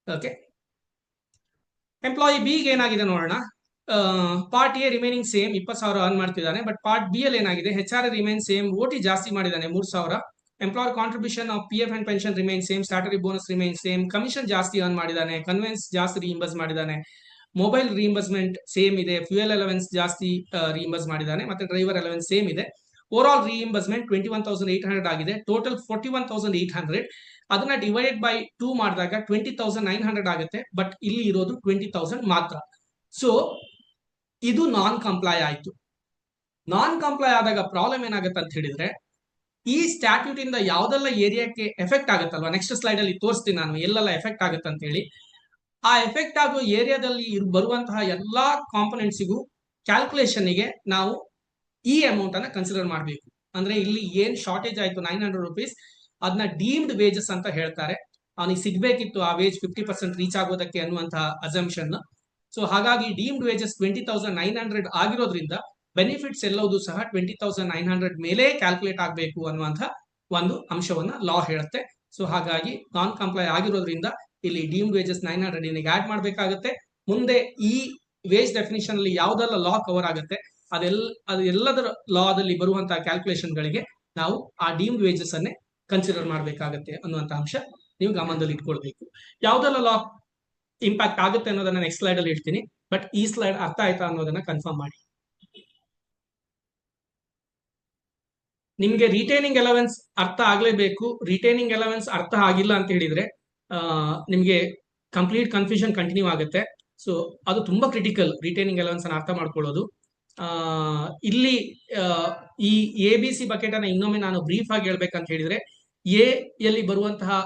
ಓಕೆ. ಎಂಪ್ಲಾಯಿ ಬಿ ಏನಾಗಿದೆ ನೋಡೋಣ. Part A remaining same 20,000 earn ಮಾಡ್ತಿದ್ದಾನೆ. ಬಟ್ ಪಾರ್ಟ್ ಬಿ ಅಲ್ಲಿ ಏನಾಗಿದೆ, H R remain same, OT ಜಾಸ್ತಿ ಮಾಡಿದ್ದಾನೆ 3,000. Employer contribution of P F and pension remain same, statutory bonus remain same, commission ಜಾಸ್ತಿ earn ಮಾಡಿದ್ದಾನೆ, conveyance ಜಾಸ್ತಿ ರೀಇಂಬರ್ಸ್ ಮಾಡಿದ್ದಾನೆ, ಮೊಬೈಲ್ ರೀಇಂಬರ್ಸ್ಮೆಂಟ್ ಸೇಮ್ ಇದೆ, ಫ್ಯೂಯಲ್ ಅಲವೆನ್ಸ್ ಜಾಸ್ತಿ ರೀಇಂಬರ್ಸ್ ಮಾಡಿದ್ದಾನೆ, ಮತ್ತೆ ಡ್ರೈವರ್ ಅಲವೆನ್ಸ್ ಸೇಮ್ ಇದೆ. ಓವರ್ ಆಲ್ ರೀಇಂಬರ್ಸ್ಮೆಂಟ್ 21,800 ಆಗಿದೆ. ಟೋಟಲ್ 41,800. ಅದನ್ನ ಡಿವೈಡೆಡ್ ಬೈ 2 ಮಾಡಿದಾಗ 20,900 ಆಗುತ್ತೆ. ಬಟ್ ಇಲ್ಲಿ ಇರೋದು 20,000 ಮಾತ್ರ. ಸೊ ಇದು ನಾನ್ ಕಂಪ್ಲೈ ಆಯ್ತು. ನಾನ್ ಕಂಪ್ಲೈ ಆದಾಗ ಪ್ರಾಬ್ಲಮ್ ಏನಾಗುತ್ತೆ ಅಂತ ಹೇಳಿದ್ರೆ, ಈ ಸ್ಟ್ಯಾಟ್ಯೂಟ್ ಇಂದ ಯಾವ್ದೆಲ್ಲ ಏರಿಯಾಕ್ಕೆ ಎಫೆಕ್ಟ್ ಆಗುತ್ತಲ್ವಾ, ನೆಕ್ಸ್ಟ್ ಸ್ಲೈಡ್ ಅಲ್ಲಿ ತೋರಿಸ್ತೀನಿ ನಾನು ಎಲ್ಲೆಲ್ಲ ಎಫೆಕ್ಟ್ ಆಗುತ್ತೆ ಅಂತ ಹೇಳಿ. ಆ ಎಫೆಕ್ಟ್ ಆಗೋ ಏರಿಯಾದಲ್ಲಿ ಬರುವಂತಹ ಎಲ್ಲಾ ಕಾಂಪೊನೆಂಟ್ಸಿಗೂ ಕ್ಯಾಲ್ಕುಲೇಷನ್ಗೆ ನಾವು ಈ ಅಮೌಂಟ್ ಅನ್ನ ಕನ್ಸಿಡರ್ ಮಾಡಬೇಕು. ಅಂದ್ರೆ ಇಲ್ಲಿ ಏನ್ ಶಾರ್ಟೇಜ್ ಆಯ್ತು 900 rupees, ಅದನ್ನ ಡೀಮ್ಡ್ ವೇಜಸ್ ಅಂತ ಹೇಳ್ತಾರೆ. ಅವನಿಗೆ ಸಿಗ್ಬೇಕಿತ್ತು ಆ ವೇಜ್ 50% ರೀಚ್ ಆಗೋದಕ್ಕೆ ಅನ್ನುವಂತಹ ಅಸಂಪ್ಷನ್. ಸೊ ಹಾಗಾಗಿ ಡೀಮ್ಡ್ ವೇಜಸ್ 20,900 ಆಗಿರೋದ್ರಿಂದ ಬೆನಿಫಿಟ್ಸ್ ಎಲ್ಲವೂ ಸಹ 20,900 ಮೇಲೆ ಕ್ಯಾಲ್ಕುಲೇಟ್ ಆಗಬೇಕು ಅನ್ನುವಂಥ ಒಂದು ಅಂಶವನ್ನ ಲಾ ಹೇಳುತ್ತೆ. ಸೊ ಹಾಗಾಗಿ ನಾನ್ ಕಂಪ್ಲೈ ಆಗಿರೋದ್ರಿಂದ ಇಲ್ಲಿ ಡೀಮ್ಡ್ ವೇಜಸ್ 900 ಆಡ್ ಮಾಡಬೇಕಾಗುತ್ತೆ. ಮುಂದೆ ಈ ವೇಜ್ ಡೆಫಿನಿಷನ್ ಅಲ್ಲಿ ಯಾವ್ದೆಲ್ಲ ಲಾ ಕವರ್ ಆಗುತ್ತೆ ಅದೆಲ್ಲದರ ಲಾದಲ್ಲಿ ಬರುವಂತಹ ಕ್ಯಾಲ್ಕುಲೇಷನ್ ಗಳಿಗೆ ನಾವು ಆ ಡೀಮ್ಡ್ ವೇಜಸ್ ಅನ್ನೇ ಕನ್ಸಿಡರ್ ಮಾಡಬೇಕಾಗತ್ತೆ ಅನ್ನುವಂತ ಅಂಶ ನೀವು ಗಮನದಲ್ಲಿ ಇಟ್ಕೊಳ್ಬೇಕು. ಯಾವ್ದೆಲ್ಲ ಲಾ ಇಂಪ್ಯಾಕ್ಟ್ ಆಗುತ್ತೆ ಅನ್ನೋದನ್ನ ನೆಕ್ಸ್ಟ್ ಸ್ಲೈಡ್ ಅಲ್ಲಿ ಹೇಳ್ತೀನಿ. ಬಟ್ ಈ ಸ್ಲೈಡ್ ಅರ್ಥ ಆಯ್ತಾ ಅನ್ನೋದನ್ನ ಕನ್ಫರ್ಮ್ ಮಾಡಿ. ನಿಮ್ಗೆ ರಿಟೈನಿಂಗ್ ಅಲವೆನ್ಸ್ ಅರ್ಥ ಆಗ್ಲೇಬೇಕು. ರಿಟೈನಿಂಗ್ ಅಲವೆನ್ಸ್ ಅರ್ಥ ಆಗಿಲ್ಲ ಅಂತ ಹೇಳಿದ್ರೆ ನಿಮ್ಗೆ ಕಂಪ್ಲೀಟ್ ಕನ್ಫ್ಯೂಷನ್ ಕಂಟಿನ್ಯೂ ಆಗುತ್ತೆ. ಸೊ ಅದು ತುಂಬಾ ಕ್ರಿಟಿಕಲ್, ರಿಟೈನಿಂಗ್ ಅಲವೆನ್ಸ್ ಅನ್ನ ಅರ್ಥ ಮಾಡ್ಕೊಳ್ಳೋದು. ಇಲ್ಲಿ ಈ ಎ ಬಿ ಸಿ ಬಕೆಟ್ ಅನ್ನ ಇನ್ನೊಮ್ಮೆ ನಾನು ಬ್ರೀಫ್ ಆಗಿ ಹೇಳ್ಬೇಕಂತ ಹೇಳಿದ್ರೆ, ಎ ಯಲ್ಲಿ ಬರುವಂತಹ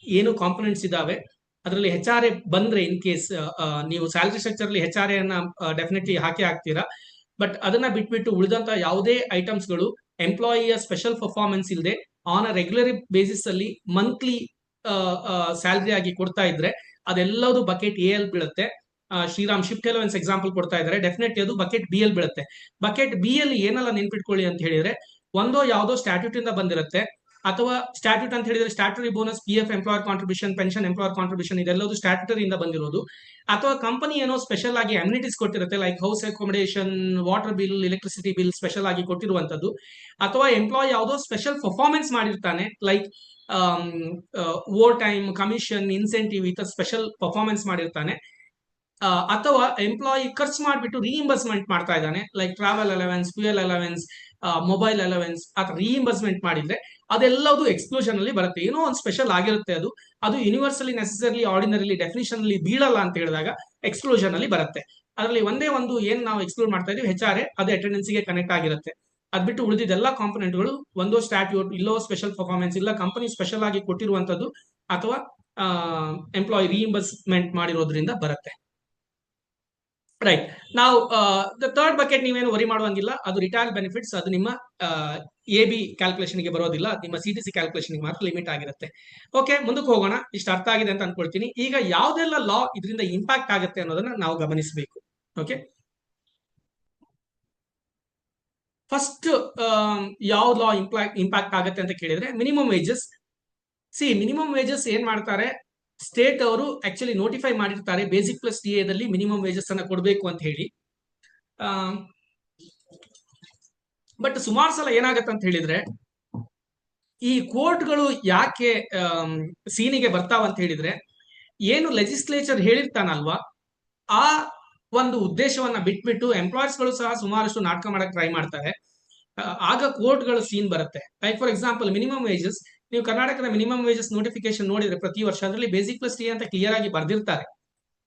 ಏನು ಕಾಂಪೊನೆಂಟ್ಸ್ ಇದಾವೆ ಅದರಲ್ಲಿ ಹೆಚ್ ಆರ್ ಎ ಬಂದ್ರೆ, ಇನ್ ಕೇಸ್ ನೀವು ಸ್ಯಾಲರಿ ಸ್ಟ್ರಕ್ಚರ್ ಅಲ್ಲಿ ಹೆಚ್ ಆರ್ ಎ ಅನ್ನ ಡೆಫಿನೆಟ್ಲಿ ಹಾಕ್ತೀರಾ. ಬಟ್ ಅದನ್ನ ಬಿಟ್ಬಿಟ್ಟು ಉಳಿದಂತ ಯಾವುದೇ ಐಟಮ್ಸ್ ಗಳು ಎಂಪ್ಲಾಯಿಯ ಸ್ಪೆಷಲ್ ಪರ್ಫಾರ್ಮೆನ್ಸ್ ಇಲ್ಲದೆ ಆನ್ ಅ ರೆಗ್ಯುಲರ್ ಬೇಸಿಸ್ ಅಲ್ಲಿ ಮಂತ್ಲಿ ಸ್ಯಾಲರಿ ಆಗಿ ಕೊಡ್ತಾ ಇದ್ರೆ ಅದೆಲ್ಲದು ಬಕೆಟ್ ಎ ಅಲ್ಲಿ ಬೀಳುತ್ತೆ. ಶ್ರೀರಾಮ್ ಶಿಫ್ಟ್ ಅಲವೆನ್ಸ್ ಎಕ್ಸಾಂಪಲ್ ಕೊಡ್ತಾ ಇದ್ದಾರೆ, ಡೆಫಿನೆಟ್ಲಿ ಅದು ಬಕೆಟ್ ಬಿ ಅಲ್ಲಿ ಬೀಳುತ್ತೆ. ಬಕೆಟ್ ಬಿ ಅಲ್ಲಿ ಏನೆಲ್ಲ ನೆನ್ಪಿಟ್ಕೊಳ್ಳಿ ಅಂತ ಹೇಳಿದ್ರೆ, ಒಂದೋ ಯಾವುದೋ ಸ್ಟ್ಯಾಟ್ಯೂಟ್ ಇಂದ ಬಂದಿರುತ್ತೆ, ಅಥವಾ ಸ್ಟ್ಯಾಟ್ಯೂಟ್ ಅಂತ ಹೇಳಿದ್ರೆ statutory bonus, P F employer contribution, pension employer contribution ಇದೆಲ್ಲದು ಸ್ಟ್ಯಾಟ್ಯೂಟರಿ ಇಂದ ಬಂದಿರೋದು. ಅಥವಾ ಕಂಪನಿ ಏನೋ ಸ್ಪೆಷಲ್ ಆಗಿ ಅಮ್ಯುನಿಟೀಸ್ ಕೊಟ್ಟಿರುತ್ತೆ, like house accommodation, water bill, electricity bill special ಆಗಿ ಕೊಟ್ಟಿರುವಂತದ್ದು. ಅಥವಾ ಎಂಪ್ಲಾಯ್ ಯಾವುದೋ ಸ್ಪೆಷಲ್ ಪರ್ಫಾರ್ಮೆನ್ಸ್ ಮಾಡಿರ್ತಾನೆ, like over time, commission, incentive, ಈ ತರ ಸ್ಪೆಷಲ್ ಪರ್ಫಾರ್ಮೆನ್ಸ್ ಮಾಡಿರ್ತಾನೆ. ಅಥವಾ ಎಂಪ್ಲಾಯಿ ಖರ್ಚು ಮಾಡಿಬಿಟ್ಟು ರೀಇಂಬರ್ಸ್ಮೆಂಟ್ ಮಾಡ್ತಾ ಇದ್ದಾನೆ, like travel allowance, fuel allowance, mobile allowance, ಅಥವಾ ರೀಇಂಬರ್ಸ್ಮೆಂಟ್ ಮಾಡಿದ್ರೆ ಅದೆಲ್ಲದು ಎಕ್ಸ್ಕ್ಲೂಷನ್ ಅಲ್ಲಿ ಬರುತ್ತೆ. ಏನೋ ಒಂದು ಸ್ಪೆಷಲ್ ಆಗಿರುತ್ತೆ, ಅದು ಯೂನಿವರ್ಸಲಿ ನೆಸೆಸರಿ ಆರ್ಡಿನರಿಲಿ ಡೆಫಿನಿಷನ್ ಅಲ್ಲಿ ಬೀಳಲ್ಲ ಅಂತ ಹೇಳಿದಾಗ ಎಕ್ಸ್ಕ್ಲೂಷನ್ ಅಲ್ಲಿ ಬರುತ್ತೆ. ಅದರಲ್ಲಿ ಒಂದೇ ಒಂದು ಏನ್ ನಾವು ಎಕ್ಸ್ಕ್ಲೂಡ್ ಮಾಡ್ತಾ ಇದೀವಿ ಹೆಚ್ ಆರ್ ಎ, ಅದು ಅಟೆಂಡೆನ್ಸ್ ಗೆ ಕನೆಕ್ಟ್ ಆಗಿರುತ್ತೆ. ಅದ್ಬಿಟ್ಟು ಉಳಿದಿದ್ದೆಲ್ಲ ಕಾಂಪೊನೆಂಟ್ಗಳು ಒಂದೋ ಸ್ಟ್ಯಾಟ್ಯೂಟ್ ಇಲ್ಲೋ ಸ್ಪೆಷಲ್ ಪರ್ಫಾರ್ಮೆನ್ಸ್ ಇಲ್ಲ ಕಂಪನಿ ಸ್ಪೆಷಲ್ ಆಗಿ ಕೊಟ್ಟಿರುವಂತದ್ದು ಅಥವಾ ಎಂಪ್ಲಾಯಿ ರೀಇಂಬರ್ಸ್ಮೆಂಟ್ ಮಾಡಿರೋದ್ರಿಂದ ಬರುತ್ತೆ. ರೈಟ್. ನಾವು ದ ಥರ್ಡ್ ಬಕೆಟ್ ನೀವೇನು ವರಿ ಮಾಡುವಂಗಿಲ್ಲ, ಅದು ರಿಟೈರ್ಡ್ ಬೆನಿಫಿಟ್ಸ್, ಅದು ನಿಮ್ಮ ಎ-ಬಿ ಕ್ಯಾಲ್ಕುಲೇಷನ್ಗೆ ಬರೋದಿಲ್ಲ, ನಿಮ್ಮ ಸಿ-ಟಿ-ಸಿ ಕ್ಯಾಲ್ಕುಲೇಷನ್ಗೆ ಮಾತ್ರ ಲಿಮಿಟ್ ಆಗಿರುತ್ತೆ. ಓಕೆ, ಮುಂದಕ್ಕೆ ಹೋಗೋಣ. ಇಷ್ಟು ಅರ್ಥ ಆಗಿದೆ ಅಂತ ಅನ್ಕೊಳ್ತೀನಿ. ಈಗ ಯಾವ್ದೆಲ್ಲ ಲಾ ಇದರಿಂದ ಇಂಪ್ಯಾಕ್ಟ್ ಆಗುತ್ತೆ ಅನ್ನೋದನ್ನ ನಾವು ಗಮನಿಸಬೇಕು. ಓಕೆ, ಫಸ್ಟ್ ಯಾವ ಲಾ ಇಂಪ್ಯಾಕ್ಟ್ ಆಗುತ್ತೆ ಅಂತ ಕೇಳಿದ್ರೆ ಮಿನಿಮಮ್ ವೇಜಸ್. ಮಿನಿಮಮ್ ವೇಜಸ್ ಏನ್ ಮಾಡ್ತಾರೆ, ಸ್ಟೇಟ್ ಅವರು ಆಕ್ಚುಲಿ ನೋಟಿಫೈ ಮಾಡಿರ್ತಾರೆ ಬೇಸಿಕ್ ಪ್ಲಸ್ ಟಿ ಎದಲ್ಲಿ ಮಿನಿಮಮ್ ವೇಜಸ್ ಅನ್ನ ಕೊಡಬೇಕು ಅಂತ ಹೇಳಿ. ಬಟ್ ಸುಮಾರು ಸಲ ಏನಾಗತ್ತೆ ಅಂತ ಹೇಳಿದ್ರೆ, ಈ ಕೋರ್ಟ್ಗಳು ಯಾಕೆ ಸೀನಿಗೆ ಬರ್ತಾವಂತ ಹೇಳಿದ್ರೆ, ಏನು ಲೆಜಿಸ್ಲೇಚರ್ ಹೇಳಿರ್ತಾನಲ್ವಾ ಆ ಒಂದು ಉದ್ದೇಶವನ್ನ ಬಿಟ್ಬಿಟ್ಟು ಎಂಪ್ಲಾಯರ್ಸ್ಗಳು ಸಹ ಸುಮಾರಷ್ಟು ನಾಟಕ ಮಾಡಕ್ ಟ್ರೈ ಮಾಡ್ತಾರೆ. ಆಗ ಕೋರ್ಟ್ಗಳು ಸೀನ್ ಬರುತ್ತೆ. Like for example minimum wages, ನೀವು ಕರ್ನಾಟಕದ ಮಿನಿಮಮ್ ವೇಜಸ್ ನೋಟಿಫಿಕೇಶನ್ ನೋಡಿದ್ರೆ ಪ್ರತಿ ವರ್ಷ ಅದರಲ್ಲಿ ಬೇಸಿಕ್ ಪ್ಲಸ್ ಟಿ ಅಂತ ಕ್ಲಿಯರ್ ಆಗಿ ಬರ್ದಿರ್ತಾರೆ.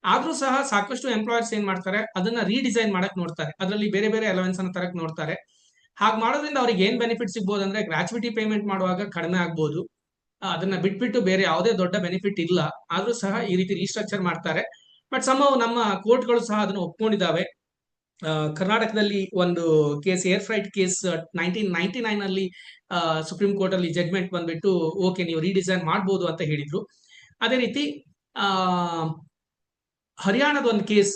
ಆದ್ರೂ ಸಹ ಸಾಕಷ್ಟು ಎಂಪ್ಲಾಯರ್ಸ್ ಏನ್ ಮಾಡ್ತಾರೆ, ಅದನ್ನ ರೀಡಿಸೈನ್ ಮಾಡಕ್ ನೋಡ್ತಾರೆ, ಅದರಲ್ಲಿ ಬೇರೆ ಬೇರೆ ಅಲವೆನ್ಸ್ ಅನ್ನ ತರಕ್ ನೋಡ್ತಾರೆ. ಹಾಗೆ ಮಾಡೋದ್ರಿಂದ ಅವ್ರಿಗೆ ಏನ್ ಬೆನಿಫಿಟ್ ಸಿಗ್ಬೋದು ಅಂದ್ರೆ, ಗ್ರಾಚ್ಯುಟಿ ಪೇಮೆಂಟ್ ಮಾಡುವಾಗ ಕಡಿಮೆ ಆಗ್ಬೋದು. ಅದನ್ನ ಬಿಟ್ಬಿಟ್ಟು ಬೇರೆ ಯಾವುದೇ ದೊಡ್ಡ ಬೆನಿಫಿಟ್ ಇಲ್ಲ. ಆದ್ರೂ ಸಹ ಈ ರೀತಿ ರೀಸ್ಟ್ರಕ್ಚರ್ ಮಾಡ್ತಾರೆ. ಬಟ್ ನಮ್ಮ ಕೋರ್ಟ್ಗಳು ಸಹ ಅದನ್ನು ಒಪ್ಕೊಂಡಿದ್ದಾವೆ. ಕರ್ನಾಟಕದಲ್ಲಿ ಒಂದು ಕೇಸ್, ಏರ್ ಫ್ರೈಟ್ ಕೇಸ್ 1999 ಅಲ್ಲಿ ಸುಪ್ರೀಂ ಕೋರ್ಟ್ ಅಲ್ಲಿ ಜಡ್ಮೆಂಟ್ ಬಂದ್ಬಿಟ್ಟು ಓಕೆ ನೀವು ರೀಡಿಸೈನ್ ಮಾಡ್ಬೋದು ಅಂತ ಹೇಳಿದ್ರು. ಅದೇ ರೀತಿ ಹರಿಯಾಣದ ಒಂದು ಕೇಸ್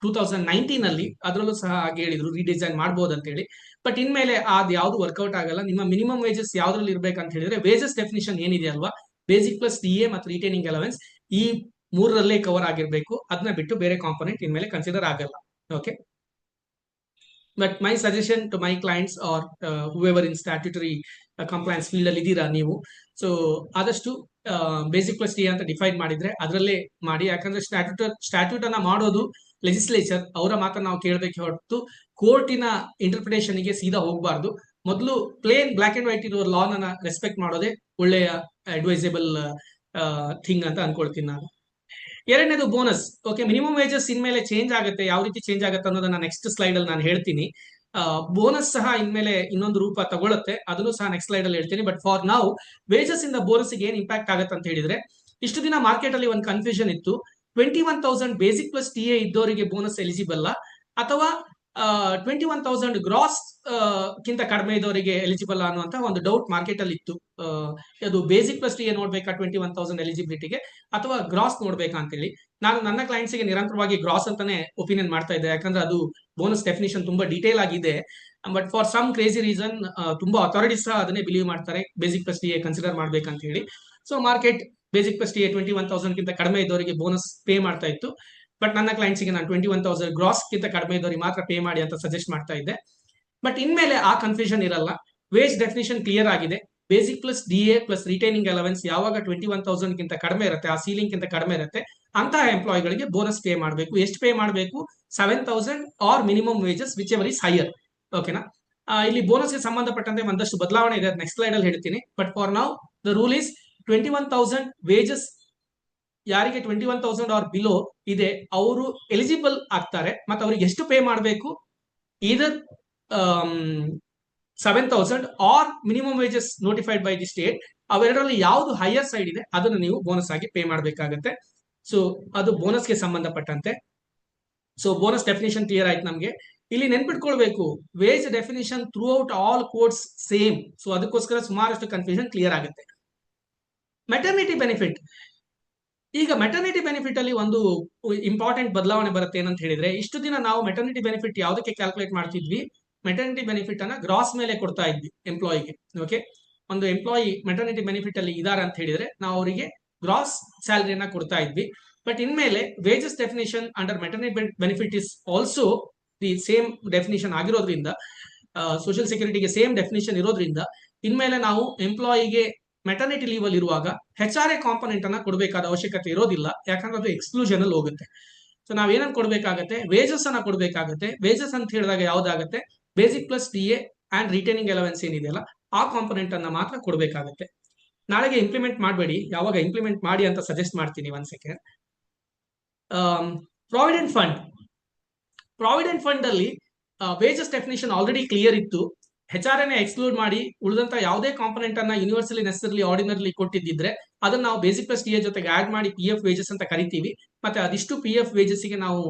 2019 ಅಲ್ಲಿ, ಅದರಲ್ಲೂ ಸಹ ಹಾಗೆ ಹೇಳಿದ್ರು ರೀಡಿಸೈನ್ ಮಾಡ್ಬೋದು ಅಂತ ಹೇಳಿ. ಬಟ್ ಇನ್ಮೇಲೆ ಅದು ಯಾವ್ದು ವರ್ಕೌಟ್ ಆಗಲ್ಲ. ನಿಮ್ಮ ಮಿನಿಮಮ್ ವೇಜಸ್ ಯಾವ್ದ್ರಲ್ಲಿ ಇರ್ಬೇಕಂತ ಹೇಳಿದ್ರೆ, ವೇಜಸ್ ಡೆಫಿನಿಷನ್ ಏನಿದೆ ಅಲ್ವಾ, ಬೇಸಿಕ್ ಪ್ಲಸ್ ಡಿ ಎ ಮತ್ತು ರಿಟೈನಿಂಗ್ ಅಲವೆನ್ಸ್, ಈ ಮೂರರಲ್ಲೇ ಕವರ್ ಆಗಿರ್ಬೇಕು. ಅದನ್ನ ಬಿಟ್ಟು ಬೇರೆ ಕಾಂಪೊನೆಂಟ್ ಇನ್ಮೇಲೆ ಕನ್ಸಿಡರ್ ಆಗಲ್ಲ. Okay, but my suggestion to my clients are whoever in statutory compliance field ಅಲ್ಲಿ ಇದ್ದೀರಾ ನೀವು, ಸೊ ಆದಷ್ಟು ಬೇಸಿಕ್ ಪ್ಲಸ್ ಟಿ ಅಂತ ಡಿಫೈನ್ ಮಾಡಿದ್ರೆ ಅದರಲ್ಲೇ ಮಾಡಿ. ಯಾಕಂದ್ರೆ ಸ್ಟ್ಯಾಟ್ಯೂಟ್ ಅನ್ನ ಮಾಡೋದು ಲೆಜಿಸ್ಲೇಚರ್, ಅವರ ಮಾತನ್ನ ನಾವು ಕೇಳಬೇಕು ಹೊರತು ಕೋರ್ಟಿನ ಇಂಟರ್ಪ್ರಿಟೇಷನ್ ಗೆ ಸೀದಾ ಹೋಗಬಾರ್ದು. ಮೊದಲು ಪ್ಲೇನ್ ಬ್ಲಾಕ್ ಅಂಡ್ ವೈಟ್ ಇರುವ ಲಾನ ರೆಸ್ಪೆಕ್ಟ್ ಮಾಡೋದೇ ಒಳ್ಳೆಯ ಅಡ್ವೈಸೇಬಲ್ ಥಿಂಗ್ ಅಂತ ಅನ್ಕೊಳ್ತೀನಿ ನಾನು. ಎರಡನೇದು ಬೋನಸ್. ಓಕೆ, ಮಿನಿಮಮ್ ವೇಜಸ್ ಇನ್ಮೇಲೆ ಚೇಂಜ್ ಆಗುತ್ತೆ. ಯಾವ ರೀತಿ ಚೇಂಜ್ ಆಗುತ್ತೆ ಅನ್ನೋದನ್ನ ನೆಕ್ಸ್ಟ್ ಸ್ಲೈಡ್ ಅಲ್ಲಿ ನಾನು ಹೇಳ್ತೀನಿ. ಬೋನಸ್ ಸಹ ಇನ್ಮೇಲೆ ಇನ್ನೊಂದು ರೂಪ ತಗೊಳುತ್ತೆ, ಅದನ್ನು ಸಹ ನೆಕ್ಸ್ಟ್ ಸ್ಲೈಡ್ ಅಲ್ಲಿ ಹೇಳ್ತೀನಿ. ಬಟ್ ಫಾರ್ ನಾವು ವೇಜಸ್ ಇಂದ ಬೋನಸ್ ಏನ್ ಇಂಪ್ಯಾಕ್ಟ್ ಆಗುತ್ತೆ ಅಂತ ಹೇಳಿದ್ರೆ, ಇಷ್ಟು ದಿನ ಮಾರ್ಕೆಟ್ ಅಲ್ಲಿ ಒಂದು ಕನ್ಫ್ಯೂಷನ್ ಇತ್ತು, 21,000 ಬೇಸಿಕ್ ಪ್ಲಸ್ ಟಿ ಎ ಇದ್ದವರಿಗೆ ಬೋನಸ್ ಎಲಿಜಿಬಲ್ ಅಥವಾ 21,000 ಗ್ರಾಸ್ ಕಿಂತ ಕಡಿಮೆ ಇದ್ದವರಿಗೆ ಎಲಿಜಿಬಲ್ ಅನ್ನುವಂತ ಒಂದು ಡೌಟ್ ಮಾರ್ಕೆಟ್ ಅಲ್ಲಿ ಇತ್ತು. ಅದು ಬೇಸಿಕ್ ಪ್ಲಸ್ ಟಿ ಎ ನೋಡ್ಬೇಕಾ 21,000 ಎಲಿಜಿಬಿಲಿಟಿಗೆ, ಅಥವಾ ಗ್ರಾಸ್ ನೋಡ್ಬೇಕಾ ಅಂತ ಹೇಳಿ. ನಾನು ನನ್ನ ಕ್ಲೈಂಟ್ಸ್ ಗೆ ನಿರಂತರವಾಗಿ ಗ್ರಾಸ್ ಅಂತಾನೆ ಒಪಿನಿಯನ್ ಮಾಡ್ತಾ ಇದ್ದೆ, ಯಾಕಂದ್ರೆ ಅದು ಬೋನಸ್ ಡೆಫಿನಿಷನ್ ತುಂಬಾ ಡೀಟೇಲ್ ಆಗಿದೆ. But for some crazy reason ತುಂಬಾ ಅಥಾರಿಟೀಸ್ ಸಹ ಅದನ್ನೇ ಬಿಲೀವ್ ಮಾಡ್ತಾರೆ, basic plus T A consider ಮಾಡ್ಬೇಕಂತ ಹೇಳಿ. So market basic plus T A 21,000 ಗಿಂತ ಕಡಿಮೆ ಇದ್ದವರಿಗೆ ಬೋನಸ್ ಪೇ ಮಾಡ್ತಾ ಇತ್ತು. ಬಟ್ ನನ್ನ ಕ್ಲೈಂಟ್ಸ್ಗೆ ನಾನು 21,000 ಗ್ರಾಸ್ ಗಿಂತ ಕಡಿಮೆ ಇದ್ದವರಿಗೆ ಮಾತ್ರ ಪೇ ಮಾಡಿ ಅಂತ ಸಜೆಸ್ಟ್ ಮಾಡ್ತಾ ಇದ್ದೆ. ಬಟ್ ಇನ್ಮೇಲೆ ಆ ಕನ್ಫ್ಯೂಷನ್ ಇರಲ್ಲ. ವೇಜ್ ಡೆಫಿನಿಷನ್ ಕ್ಲಿಯರ್ ಆಗಿದೆ. Basic plus D A plus retaining allowance ಯಾವಾಗ 21,000 ಗಿಂತ ಕಡಿಮೆ ಇರುತ್ತೆ, ಆ ಸೀಲಿಂಗ್ ಗಿಂತ ಕಡಿಮೆ ಇರುತ್ತೆ, ಅಂತಹ ಎಂಪ್ಲಾಯಿಗಳಿಗೆ ಬೋನಸ್ ಪೇ ಮಾಡಬೇಕು. ಎಷ್ಟು ಪೇ ಮಾಡಬೇಕು? 7,000 or minimum wages whichever is higher. ಓಕೆನಾ? ಇಲ್ಲಿ ಬೋನಸ್ಗೆ ಸಂಬಂಧಪಟ್ಟಂತೆ ಒಂದಷ್ಟು ಬದಲಾವಣೆ ಇದೆ, ನೆಕ್ಸ್ಟ್ ಸ್ಲೈಡ್ ಅಲ್ಲಿ ಹೇಳ್ತೀನಿ. But for now the rule is 21,000 wages ಯಾರಿಗೆ 21,000 ಆರ್ ಬಿಲೋ ಇದೆ ಅವರು ಎಲಿಜಿಬಲ್ ಆಗ್ತಾರೆ. ಮತ್ತೆ ಅವರಿಗೆ ಎಷ್ಟು ಪೇ ಮಾಡಬೇಕು? Either 7,000 or minimum wages notified by the state. ಅವೆರಡರಲ್ಲಿ ಯಾವುದು ಹೈಯರ್ ಸೈಡ್ ಇದೆ ಅದನ್ನು ನೀವು ಬೋನಸ್ ಆಗಿ ಪೇ ಮಾಡಬೇಕಾಗತ್ತೆ. ಸೊ ಅದು ಬೋನಸ್ಗೆ ಸಂಬಂಧಪಟ್ಟಂತೆ. ಸೊ ಬೋನಸ್ ಡೆಫಿನಿಷನ್ ಕ್ಲಿಯರ್ ಆಯ್ತು ನಮಗೆ. ಇಲ್ಲಿ ನೆನ್ಪಿಟ್ಕೊಳ್ಬೇಕು, wage definition throughout all courts same. So ಅದಕ್ಕೋಸ್ಕರ ಸುಮಾರಷ್ಟು ಕನ್ಫ್ಯೂಷನ್ ಕ್ಲಿಯರ್ ಆಗುತ್ತೆ. Maternity benefit. ಈಗ ಮೆಟರ್ನಿಟಿ ಬೆನಿಫಿಟ್ ಅಲ್ಲಿ ಒಂದು ಇಂಪಾರ್ಟೆಂಟ್ ಬದಲಾವಣೆ ಬರುತ್ತೆ ಏನಂತ ಹೇಳಿದ್ರೆ, ಇಷ್ಟು ದಿನ ನಾವು ಮೆಟರ್ನಿಟಿ ಬೆನಿಫಿಟ್ ಯಾವುದಕ್ಕೆ ಕ್ಯಾಲ್ಕುಲೇಟ್ ಮಾಡ್ತಿದ್ವಿ, ಮೆಟರ್ನಿಟಿ ಬೆನಿಫಿಟ್ ಅನ್ನ ಗ್ರಾಸ್ ಮೇಲೆ ಕೊಡ್ತಾ ಇದ್ವಿ ಎಂಪ್ಲಾಯಿಗೆ. ಓಕೆ, ಒಂದು ಎಂಪ್ಲಾಯಿ ಮೆಟರ್ನಿಟಿ ಬೆನಿಫಿಟ್ ಅಲ್ಲಿ ಇದಾರೆ ಅಂತ ಹೇಳಿದ್ರೆ ನಾವು ಅವರಿಗೆ ಗ್ರಾಸ್ ಸ್ಯಾಲರಿಯನ್ನ ಕೊಡ್ತಾ ಇದ್ವಿ. ಬಟ್ ಇನ್ಮೇಲೆ wages definition under maternity benefit is also the same definition ಆಗಿರೋದ್ರಿಂದ, ಸೋಷಿಯಲ್ ಸೆಕ್ಯೂರಿಟಿಗೆ ಸೇಮ್ ಡೆಫಿನಿಷನ್ ಇರೋದ್ರಿಂದ, ಇನ್ಮೇಲೆ ನಾವು ಎಂಪ್ಲಾಯಿಗೆ ಮೆಟರ್ನಿಟಿ ಲೀವ್ ಅಲ್ಲಿ ಇರುವಾಗ HRA ಕಾಂಪೊನೆಂಟ್ ಅನ್ನ ಕೊಡಬೇಕಾದ ಅವಶ್ಯಕತೆ ಇರೋದಿಲ್ಲ, ಯಾಕಂದ್ರೆ ಅದು ಎಕ್ಸ್ಕ್ಲೂಷನ್ ಅಲ್ಲಿ ಹೋಗುತ್ತೆ. ಸೊ ನಾವ್ ಏನನ್ನ ಕೊಡ್ಬೇಕಾಗತ್ತೆ? ವೇಜಸ್ ಅನ್ನ ಕೊಡ್ಬೇಕಾಗತ್ತೆ. ವೇಜಸ್ ಅಂತ ಹೇಳಿದಾಗ ಯಾವ್ದಾಗತ್ತೆ? Basic plus D A and retaining allowance ಏನಿದೆಯಲ್ಲ ಆ ಕಾಂಪೊನೆಂಟ್ ಅನ್ನ ಮಾತ್ರ ಕೊಡ್ಬೇಕಾಗತ್ತೆ. ನಾಳೆಗೆ ಇಂಪ್ಲಿಮೆಂಟ್ ಮಾಡಬೇಡಿ, ಯಾವಾಗ ಇಂಪ್ಲಿಮೆಂಟ್ ಮಾಡಿ ಅಂತ ಸಜೆಸ್ಟ್ ಮಾಡ್ತೀನಿ. 1 second. Provident fund. Provident fund ಅಲ್ಲಿ ವೇಜಸ್ ಡೆಫಿನೇಷನ್ ಆಲ್ರೆಡಿ ಕ್ಲಿಯರ್ ಇತ್ತು. HR ಎಕ್ಸ್ಕ್ಲೂಡ್ ಮಾಡಿ ಉಳಿದಂತ ಯಾವುದೇ ಕಾಂಪೊನೆಂಟ್ ಅನ್ನ ಯೂನಿವರ್ಸಲಿ ನೆಸೆಸರ್ಲಿ ಆರ್ಡಿನರ್ಲಿ ಕೊಟ್ಟಿದ್ದಿದ್ರೆ ಅದನ್ನ ನಾವು ಬೇಸಿಕ್ ಪ್ಲಸ್ TA ಜೊತೆಗೆ ಆಡ್ ಮಾಡಿ PF ವೇಜಸ್ ಅಂತ ಕರಿತೀವಿ. ಮತ್ತೆ ಅದಿಷ್ಟು PF ವೇಜಸ್ ಗೆ ನಾವು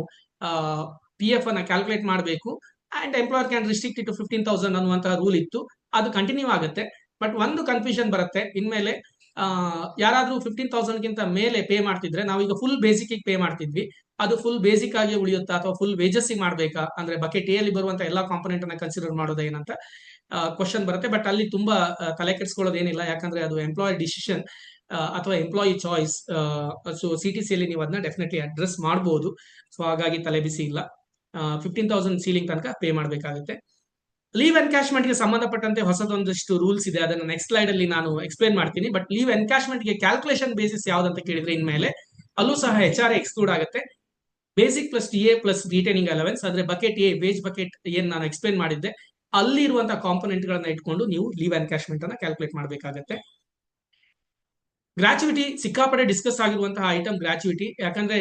PF ಅನ್ನ ಕ್ಯಾಲ್ಕುಲೇಟ್ ಮಾಡಬೇಕು. And employer can restrict it to 15,000 ಅನ್ನುವಂತಹ ರೂಲ್ ಇತ್ತು. ಅದು ಕಂಟಿನ್ಯೂ ಆಗುತ್ತೆ. ಬಟ್ ಒಂದು ಕನ್ಫ್ಯೂಷನ್ ಬರುತ್ತೆ ಇನ್ಮೇಲೆ. ಯಾರಾದ್ರೂ 15,000 ಗಿಂತ ಮೇಲೆ ಪೇ ಮಾಡ್ತಿದ್ರೆ, ನಾವೀಗ ಫುಲ್ ಬೇಸಿಕ್ ಪೇ ಮಾಡ್ತಿದ್ವಿ, ಅದು ಫುಲ್ ಬೇಸಿಕ್ ಆಗಿ ಉಳಿಯುತ್ತಾ ಅಥವಾ ಫುಲ್ ವೇಜಸ್ ಮಾಡ್ಬೇಕಾ, ಅಂದ್ರೆ ಬಕೆಟ್ ಎ ಅಲ್ಲಿ ಬರುವಂತ ಎಲ್ಲಾ ಕಾಂಪೊನೆಂಟ್ ಅನ್ನ ಕನ್ಸಿಡರ್ ಮಾಡೋದು ಏನಂತ ಕ್ವಶನ್ ಬರುತ್ತೆ. ಬಟ್ ಅಲ್ಲಿ ತುಂಬಾ ತಲೆ ಕೆಡಿಸ್ಕೊಳ್ಳೋದು ಏನಿಲ್ಲ, ಯಾಕಂದ್ರೆ ಅದು ಎಂಪ್ಲಾಯರ್ ಡಿಸಿಷನ್ ಅಥವಾ ಎಂಪ್ಲಾಯಿ ಚಾಯ್ಸ್. ಸೊ CTC ಅಲ್ಲಿ ನೀವು ಅದನ್ನ ಡೆಫಿನೆಟ್ಲಿ ಅಡ್ರೆಸ್ ಮಾಡಬಹುದು. ಸೊ ಹಾಗಾಗಿ ತಲೆ ಬಿಸಿ ಇಲ್ಲ. 15,000 ಸೀಲಿಂಗ್ ತನಕ ಪೇ ಮಾಡಬೇಕಾಗುತ್ತೆ. ಲೀವ್ ಎನ್ಕ್ಯಾಶ್ಮೆಂಟ್ ಗೆ ಸಂಬಂಧಪಟ್ಟಂತೆ ಹೊಸದೊಂದಷ್ಟು ರೂಲ್ಸ್ ಇದೆ, ಅದನ್ನ ನೆಕ್ಸ್ಟ್ ಸ್ಲೈಡ್ ಅಲ್ಲಿ ನಾನು ಎಕ್ಸ್ಪ್ಲೈನ್ ಮಾಡ್ತೀನಿ. ಬಟ್ ಲೀವ್ ಎನ್ಕ್ಯಾಶ್ಮೆಂಟ್ ಗೆ ಕ್ಯಾಲ್ಕುಲೇಷನ್ ಬೇಸಿಸ್ ಯಾವ್ದಂತ ಕೇಳಿದ್ರೆ ಇನ್ಮೇಲೆ ಅಲ್ಲೂ ಸಹ HR ಎಕ್ಸ್ಕ್ಲೂಡ್ ಆಗುತ್ತೆ. Basic plus TA plus retaining allowance, ಅಂದ್ರೆ ಬಕೆಟ್ ಎ, ವೇಜ್ ಬಕೆಟ್ ಏನ್ ನಾನು ಎಕ್ಸ್ಪ್ಲೈನ್ ಮಾಡಿದ್ದೆ, ಅಲ್ಲಿ ಇರುವಂತಹ ಕಾಂಪೊನೆಂಟ್ ಗಳನ್ನ ಇಟ್ಕೊಂಡು ನೀವು ಲೀವ್ ಎನ್ಕ್ಯಾಶ್ಮೆಂಟ್ ಅನ್ನ ಕ್ಯಾಲ್ಕುಲೇಟ್ ಮಾಡಬೇಕಾಗುತ್ತೆ. ಗ್ರಾಚ್ಯುಟಿ ಸಿಕ್ಕಾಪಟ್ಟೆ ಡಿಸ್ಕಸ್ ಆಗಿರುವಂತಹ ಐಟಮ್ ಗ್ರಾಚ್ಯುಟಿ. ಯಾಕಂದ್ರೆ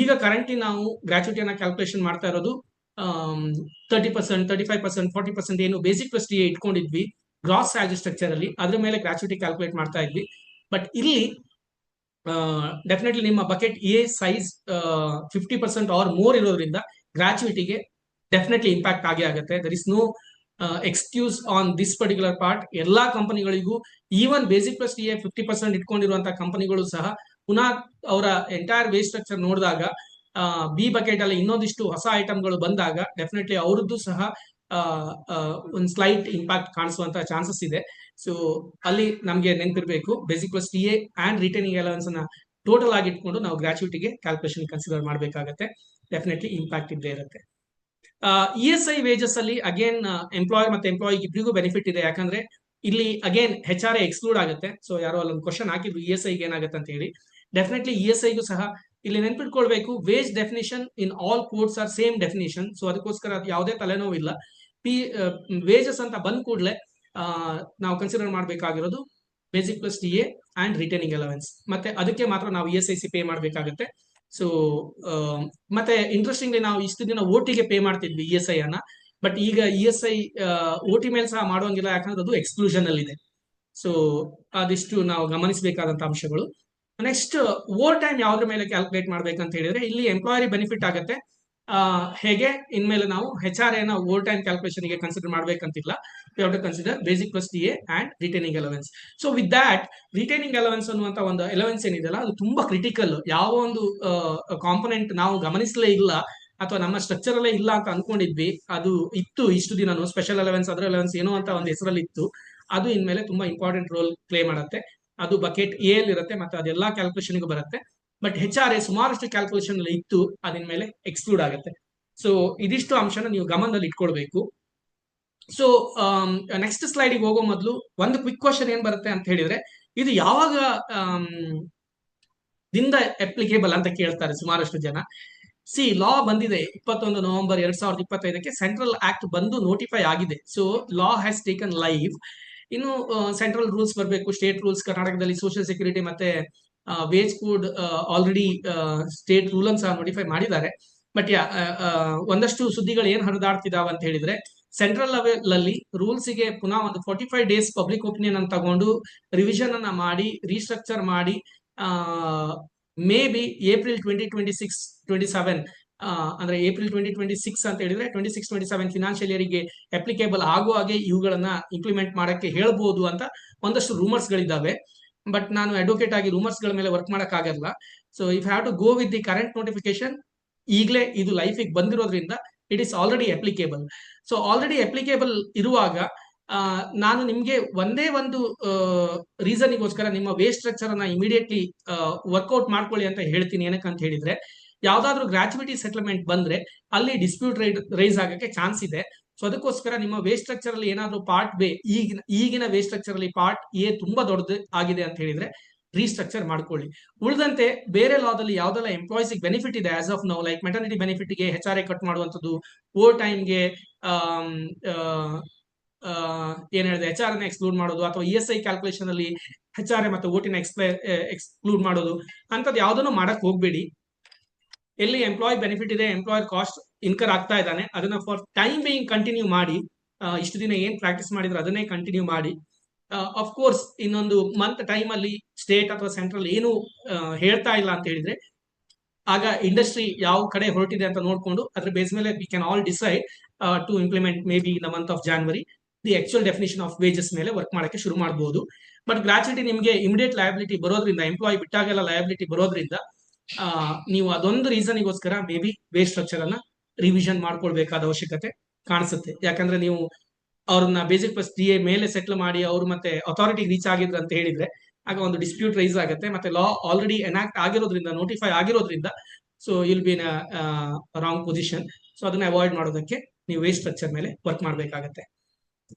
ಈಗ ಕರೆಂಟ್ಲಿ ನಾವು ಗ್ರಾಚ್ಯುಟಿಯನ್ನ ಕ್ಯಾಲ್ಕುಲೇಷನ್ ಮಾಡ್ತಾ ಇರೋದು 30%, 35%, 40% ಏನು ಬೇಸಿಕ್ ಪ್ಲಸ್ TA ಇಟ್ಕೊಂಡಿದ್ವಿ ಗ್ರಾಸ್ ಸ್ಯಾಲರಿ ಸ್ಟ್ರಕ್ಚರ್ ಅಲ್ಲಿ, ಅದ್ರ ಮೇಲೆ ಗ್ರಾಚ್ಯುಟಿ ಕ್ಯಾಲ್ಕುಲೇಟ್ ಮಾಡ್ತಾ ಇದ್ವಿ. ಬಟ್ ಇಲ್ಲಿ ಡೆಫಿನೆಟ್ಲಿ ನಿಮ್ಮ bucket A size 50% or more ಇರೋದ್ರಿಂದ ಗ್ರಾಚ್ಯುಟಿಗೆ ಡೆಫಿನೆಟ್ಲಿ ಇಂಪ್ಯಾಕ್ಟ್ ಆಗೇ ಆಗುತ್ತೆ. There is no excuse on this particular part. ಎಲ್ಲಾ ಕಂಪನಿಗಳಿಗೂ, ಈವನ್ ಬೇಸಿಕ್ ಪ್ಲಸ್ TA 50% ಇಟ್ಕೊಂಡಿರುವಂತಹ ಕಂಪನಿಗಳು ಸಹ ಪುನಃ ಅವರ ಎಂಟೈರ್ ವೇಜ್ ಸ್ಟ್ರಕ್ಚರ್ ನೋಡಿದಾಗ ಬಿ ಬಕೆಟ್ ಅಲ್ಲಿ ಇನ್ನೊಂದಿಷ್ಟು ಹೊಸ ಐಟಮ್ಗಳು ಬಂದಾಗ ಡೆಫಿನೆಟ್ಲಿ ಅವ್ರದ್ದು ಸಹ ಒಂದು ಸ್ಲೈಟ್ ಇಂಪ್ಯಾಕ್ಟ್ ಕಾಣಿಸುವಂತಹ ಚಾನ್ಸಸ್ ಇದೆ. ಸೊ ಅಲ್ಲಿ ನಮಗೆ ನೆನಪಿರ್ಬೇಕು, basic plus TA and retaining allowance ಅನ್ನ ಟೋಟಲ್ ಆಗಿ ಇಟ್ಕೊಂಡು ನಾವು ಗ್ರಾಚ್ಯುಟಿಗೆ ಕ್ಯಾಲ್ಕುಲೇಷನ್ ಕನ್ಸಿಡರ್ ಮಾಡಬೇಕಾಗುತ್ತೆ. ಡೆಫಿನೆಟ್ಲಿ ಇಂಪ್ಯಾಕ್ಟ್ ಇದ್ದೇ ಇರುತ್ತೆ. ESI ವೇಜಸ್ ಅಲ್ಲಿ ಅಗೇನ್ ಎಂಪ್ಲಾಯರ್ ಮತ್ತೆ ಎಂಪ್ಲಾಯಿ ಇಬ್ಬರಿಗೂ ಬೆನಿಫಿಟ್ ಇದೆ. ಯಾಕಂದ್ರೆ ಇಲ್ಲಿ ಅಗೇನ್ HR ಎಕ್ಸ್ಕ್ಲೂಡ್ ಆಗುತ್ತೆ. ಸೊ ಯಾರೋ ಅಲ್ಲೊಂದು ಕ್ವಶನ್ ಹಾಕಿದ್ರು ESI ಏನಾಗುತ್ತೆ ಅಂತ ಹೇಳಿ. ಡೆಫಿನೆಟ್ಲಿ ESIಗೂ ಸಹ ಇಲ್ಲಿ ನೆನ್ಪಿಟ್ಕೊಳ್ಬೇಕು, wage definition in all courts are same definition. So ಅದಕ್ಕೋಸ್ಕರ ಯಾವುದೇ ತಲೆನೋವಿಲ್ಲ. ವೇಜಸ್ ಅಂತ ಬಂದ ಕೂಡಲೇ ನಾವು ಕನ್ಸಿಡರ್ ಮಾಡಬೇಕಾಗಿರೋದು basic plus TA and retaining allowance, ಮತ್ತೆ ಅದಕ್ಕೆ ಮಾತ್ರ ನಾವು ESIC ಪೇ ಮಾಡಬೇಕಾಗುತ್ತೆ. ಸೊ ಮತ್ತೆ ಇಂಟ್ರೆಸ್ಟಿಂಗ್ಲಿ ನಾವು ಇಷ್ಟು ದಿನ OTಗೆ ಪೇ ಮಾಡ್ತಿದ್ವಿ ESI ಅನ್ನ. ಬಟ್ ಈಗ ESI OT ಮೇಲೆ ಸಹ ಮಾಡುವಂಗಿಲ್ಲ, ಯಾಕಂದ್ರೆ ಅದು ಎಕ್ಸ್ಕ್ಲೂಷನ್ ಅಲ್ಲಿ ಇದೆ. ಸೊ ಅದಿಷ್ಟು ನಾವು ಗಮನಿಸಬೇಕಾದಂತ ಅಂಶಗಳು. ನೆಕ್ಸ್ಟ್, ಓವರ್ ಟೈಮ್ ಯಾವ್ದ್ರ ಮೇಲೆ ಕ್ಯಾಲ್ಕುಲೇಟ್ ಮಾಡ್ಬೇಕಂತ ಹೇಳಿದ್ರೆ ಇಲ್ಲಿ ಎಂಪ್ಲಾಯರಿ ಬೆನಿಫಿಟ್ ಆಗುತ್ತೆ. ಹೇಗೆ ಇನ್ಮೇಲೆ ನಾವು HR ನ ಓವರ್ ಟೈಮ್ ಕ್ಯಾಲ್ಕುಲೇಷನ್ ಗೆ ಕನ್ಸಿಡರ್ ಮಾಡ್ಬೇಕಂತಿಲ್ಲ. We have to consider basic plus TA and retaining allowance. So with that, retaining allowance ಅನ್ನುವಂತ ಒಂದು ಅಲವೆನ್ಸ್ ಏನಿದೆಯಲ್ಲ, ಅದು ತುಂಬಾ ಕ್ರಿಟಿಕಲ್. ಯಾವ ಒಂದು ಕಾಂಪೊನೆಂಟ್ ನಾವು ಗಮನಿಸಲೇ ಇಲ್ಲ ಅಥವಾ ನಮ್ಮ ಸ್ಟ್ರಕ್ಚರ್ ಅಲ್ಲೇ ಇಲ್ಲ ಅಂತ ಅನ್ಕೊಂಡಿದ್ವಿ, ಅದು ಇತ್ತು ಇಷ್ಟು ದಿನ ಸ್ಪೆಷಲ್ ಅಲವೆನ್ಸ್, ಅದರ್ ಅಲವೆನ್ಸ್ ಏನೋ ಅಂತ ಒಂದು ಹೆಸರಲ್ಲಿ ಇತ್ತು. ಅದು ಇನ್ಮೇಲೆ ತುಂಬಾ ಇಂಪಾರ್ಟೆಂಟ್ ರೋಲ್ ಪ್ಲೇ ಮಾಡುತ್ತೆ. ಅದು ಬಕೆಟ್ ಎ ಅಲ್ಲಿ ಇರುತ್ತೆ, ಮತ್ತೆ ಅದೆಲ್ಲಾ ಕ್ಯಾಲ್ಕುಲೇಷನ್ಗೂ ಬರುತ್ತೆ. ಬಟ್ HR ಸುಮಾರಷ್ಟು ಕ್ಯಾಲ್ಕುಲೇಷನ್ ಅಲ್ಲಿ ಇತ್ತು, ಅದಿನ ಮೇಲೆ ಎಕ್ಸ್ಕ್ಲೂಡ್ ಆಗುತ್ತೆ. ಸೊ ಇದಿಷ್ಟು ಅಂಶನ ನೀವು ಗಮನದಲ್ಲಿ ಇಟ್ಕೊಳ್ಬೇಕು. ಸೊ ನೆಕ್ಸ್ಟ್ ಸ್ಲೈಡಿಗೆ ಹೋಗೋ ಮೊದಲು ಒಂದು ಕ್ವಿಕ್ ಕ್ವಶನ್ ಏನ್ ಬರುತ್ತೆ ಅಂತ ಹೇಳಿದ್ರೆ, ಇದು ಯಾವಾಗ ದಿಂದ ಅಪ್ಲಿಕೇಬಲ್ ಅಂತ ಕೇಳ್ತಾರೆ ಸುಮಾರಷ್ಟು ಜನ. ಲಾ ಬಂದಿದೆ 21 ನವೆಂಬರ್ 2025 ಸೆಂಟ್ರಲ್ ಆಕ್ಟ್ ಬಂದು ನೋಟಿಫೈ ಆಗಿದೆ. So law has taken live. ಇನ್ನು ಸೆಂಟ್ರಲ್ ರೂಲ್ಸ್ ಬರಬೇಕು, ಸ್ಟೇಟ್ ರೂಲ್ಸ್. ಕರ್ನಾಟಕದಲ್ಲಿ ಸೋಷಿಯಲ್ ಸೆಕ್ಯೂರಿಟಿ ಮತ್ತೆ wage code already state rule ಅನ್ನು ಸಹ ನೋಟಿಫೈ ಮಾಡಿದ್ದಾರೆ. ಬಟ್ ಒಂದಷ್ಟು ಸುದ್ದಿಗಳು ಏನ್ ಹರಿದಾಡ್ತಿದಾವ ಅಂತ ಹೇಳಿದ್ರೆ, ಸೆಂಟ್ರಲ್ ಲೆವೆಲ್ ಅಲ್ಲಿ ರೂಲ್ಸ್ ಗೆ ಪುನಃ ಒಂದು 45 ಡೇಸ್ ಪಬ್ಲಿಕ್ ಒಪಿನಿಯನ್ ಅನ್ನು ತಗೊಂಡು ರಿವಿಷನ್ ಅನ್ನ ಮಾಡಿ ರೀಸ್ಟ್ರಕ್ಚರ್ ಮಾಡಿ ಮೇ ಬಿ ಏಪ್ರಿಲ್ 2026-27 ಅಂದ್ರೆ ಏಪ್ರಿಲ್ 2026 ಅಂತ ಹೇಳಿದ್ರೆ 26-27 ಫಿನಾನ್ಷಿಯಲ್ ಇಯರ್ಗೆ ಅಪ್ಲಿಕೇಬಲ್ ಆಗೋ ಹಾಗೆ ಇವುಗಳನ್ನ ಇಂಪ್ಲಿಮೆಂಟ್ ಮಾಡಕ್ಕೆ ಹೇಳ್ಬೋದು ಅಂತ ಒಂದಷ್ಟು ರೂಮರ್ಸ್ ಗಳಿದ್ದಾವೆ. ಬಟ್ ನಾನು ಅಡ್ವೊಕೇಟ್ ಆಗಿ ರೂಮರ್ಸ್ ಗಳ ಮೇಲೆ ವರ್ಕ್ ಮಾಡಕ್ ಆಗಲ್ಲ. So if have to go with the current notification, ಈಗಲೇ ಇದು ಲೈಫಿಗೆ ಬಂದಿರೋದ್ರಿಂದ it is already applicable. So already applicable ಇರುವಾಗ ನಾನು ನಿಮ್ಗೆ ಒಂದೇ ಒಂದು ರೀಸನ್ಗೋಸ್ಕರ ನಿಮ್ಮ ವೇಸ್ಟ್ ಸ್ಟ್ರಕ್ಚರ್ ಅನ್ನ ಇಮಿಡಿಯೇಟ್ಲಿ ವರ್ಕೌಟ್ ಮಾಡ್ಕೊಳ್ಳಿ ಅಂತ ಹೇಳ್ತೀನಿ. ಏನಕ್ಕೆ ಅಂತ ಹೇಳಿದ್ರೆ, ಯಾವ್ದಾದ್ರು ಗ್ರಾಚ್ಯುಟಿ ಸೆಟಲ್ಮೆಂಟ್ ಬಂದ್ರೆ ಅಲ್ಲಿ ಡಿಸ್ಪ್ಯೂಟ್ ರೈಸ್ ಆಗಕ್ಕೆ ಚಾನ್ಸ್ ಇದೆ. ಸೊ ಅದಕ್ಕೋಸ್ಕರ ನಿಮ್ಮ ವೇಸ್ಟ್ ಸ್ಟ್ರಕ್ಚರ್ ಅಲ್ಲಿ ಏನಾದ್ರು ಪಾರ್ಟ್ ಬೇ, ಈಗಿನ ವೇಸ್ಟ್ ಸ್ಟ್ರಕ್ಚರ್ ಅಲ್ಲಿ ಪಾರ್ಟ್ ಎ ತುಂಬಾ ದೊಡ್ಡದು ಆಗಿದೆ ಅಂತ ಹೇಳಿದ್ರೆ ರೀಸ್ಟ್ರಕ್ಚರ್ ಮಾಡ್ಕೊಳ್ಳಿ. ಉಳಿದಂತೆ ಬೇರೆ ಲಾದಲ್ಲಿ ಯಾವ್ದೆಲ್ಲ ಎಂಪ್ಲಾಯ್ಸ್ ಬೆನಿಫಿಟ್ ಇದೆ as of now, like maternity benefit ಗೆ HRA ಕಟ್ ಮಾಡುವಂಥದ್ದು, ಓವರ್ ಟೈಮ್ಗೆ ಏನ್ ಹೇಳಿದೆ HR ನ ಎಕ್ಸ್ಕ್ಲೂಡ್ ಮಾಡೋದು, ಅಥವಾ ESI ಕ್ಯಾಲ್ಕುಲೇಷನ್ ಅಲ್ಲಿ HRA ಮತ್ತೆ OTನ ಎಕ್ಸ್ಕ್ಲೂಡ್ ಮಾಡೋದು, ಅಂತದ್ದು ಯಾವ್ದನ್ನು ಮಾಡಕ್ ಹೋಗ್ಬೇಡಿ. ಎಲ್ಲಿ ಎಂಪ್ಲಾಯ್ ಬೆನಿಫಿಟ್ ಇದೆ, ಎಂಪ್ಲಾಯರ್ ಕಾಸ್ಟ್ ಇನ್ಕರ್ ಆಗ್ತಾ ಇದ್ದಾನೆ ಅದನ್ನ ಫಾರ್ ಟೈಮ್ ಬೇಯಿಂಗ್ ಕಂಟಿನ್ಯೂ ಮಾಡಿ. ಇಷ್ಟು ದಿನ ಏನ್ ಪ್ರಾಕ್ಟೀಸ್ ಮಾಡಿದ್ರೆ ಅದನ್ನೇ ಕಂಟಿನ್ಯೂ ಮಾಡಿ. ಅಫ್ಕೋರ್ಸ್ ಇನ್ನೊಂದು ಮಂತ್ ಟೈಮ್ ಅಲ್ಲಿ ಸ್ಟೇಟ್ ಅಥವಾ ಸೆಂಟ್ರಲ್ ಏನು ಹೇಳ್ತಾ ಇಲ್ಲ ಅಂತ ಹೇಳಿದ್ರೆ, ಆಗ ಇಂಡಸ್ಟ್ರಿ ಯಾವ ಕಡೆ ಹೊರಟಿದೆ ಅಂತ ನೋಡ್ಕೊಂಡು ಅದ್ರ ಬೇಸ್ ಮೇಲೆ we can all decide to implement maybe in the month of January the actual definition of wages ಮೇಲೆ ವರ್ಕ್ ಮಾಡಕ್ಕೆ ಶುರು ಮಾಡಬಹುದು. ಬಟ್ ಗ್ರಾಚ್ಯುಟಿ ನಿಮಗೆ ಇಮಿಡಿಯೇಟ್ ಲಯಬಿಲಿಟಿ ಬರೋದ್ರಿಂದ, ಎಂಪ್ಲಾಯ್ ಬಿಟ್ಟಾಗೆಲ್ಲ ಲಯಬಿಲಿಟಿ ಬರೋದ್ರಿಂದ, ನೀವು ಅದೊಂದು ರೀಸನ್ಗೋಸ್ಕರ ಮೇ ಬಿ ವೇಜ್ ಸ್ಟ್ರಕ್ಚರ್ ಅನ್ನ ರಿವಿಷನ್ ಮಾಡ್ಕೊಳ್ಬೇಕಾದ ಅವಶ್ಯಕತೆ ಕಾಣಿಸುತ್ತೆ. ಯಾಕಂದ್ರೆ ನೀವು ಅವ್ರನ್ನ ಬೇಸಿಕ್ ಪ್ಲಸ್ ಡಿ ಎ ಮೇಲೆ ಸೆಟ್ಲ್ ಮಾಡಿ ಅವರು ಮತ್ತೆ ಅಥಾರಿಟಿ ರೀಚ್ ಆಗಿದ್ರು ಅಂತ ಹೇಳಿದ್ರೆ ಆಗ ಒಂದು ಡಿಸ್ಪ್ಯೂಟ್ ರೈಸ್ ಆಗುತ್ತೆ. ಮತ್ತೆ ಲಾ ಆಲ್ರೆಡಿ ಎನಾಕ್ಟ್ ಆಗಿರೋದ್ರಿಂದ, ನೋಟಿಫೈ ಆಗಿರೋದ್ರಿಂದ, so will be in wrong position. So ಅದನ್ನ ಅವಾಯ್ಡ್ ಮಾಡೋದಕ್ಕೆ ನೀವು ವೇಜ್ ಸ್ಟ್ರಕ್ಚರ್ ಮೇಲೆ ವರ್ಕ್ ಮಾಡಬೇಕಾಗತ್ತೆ.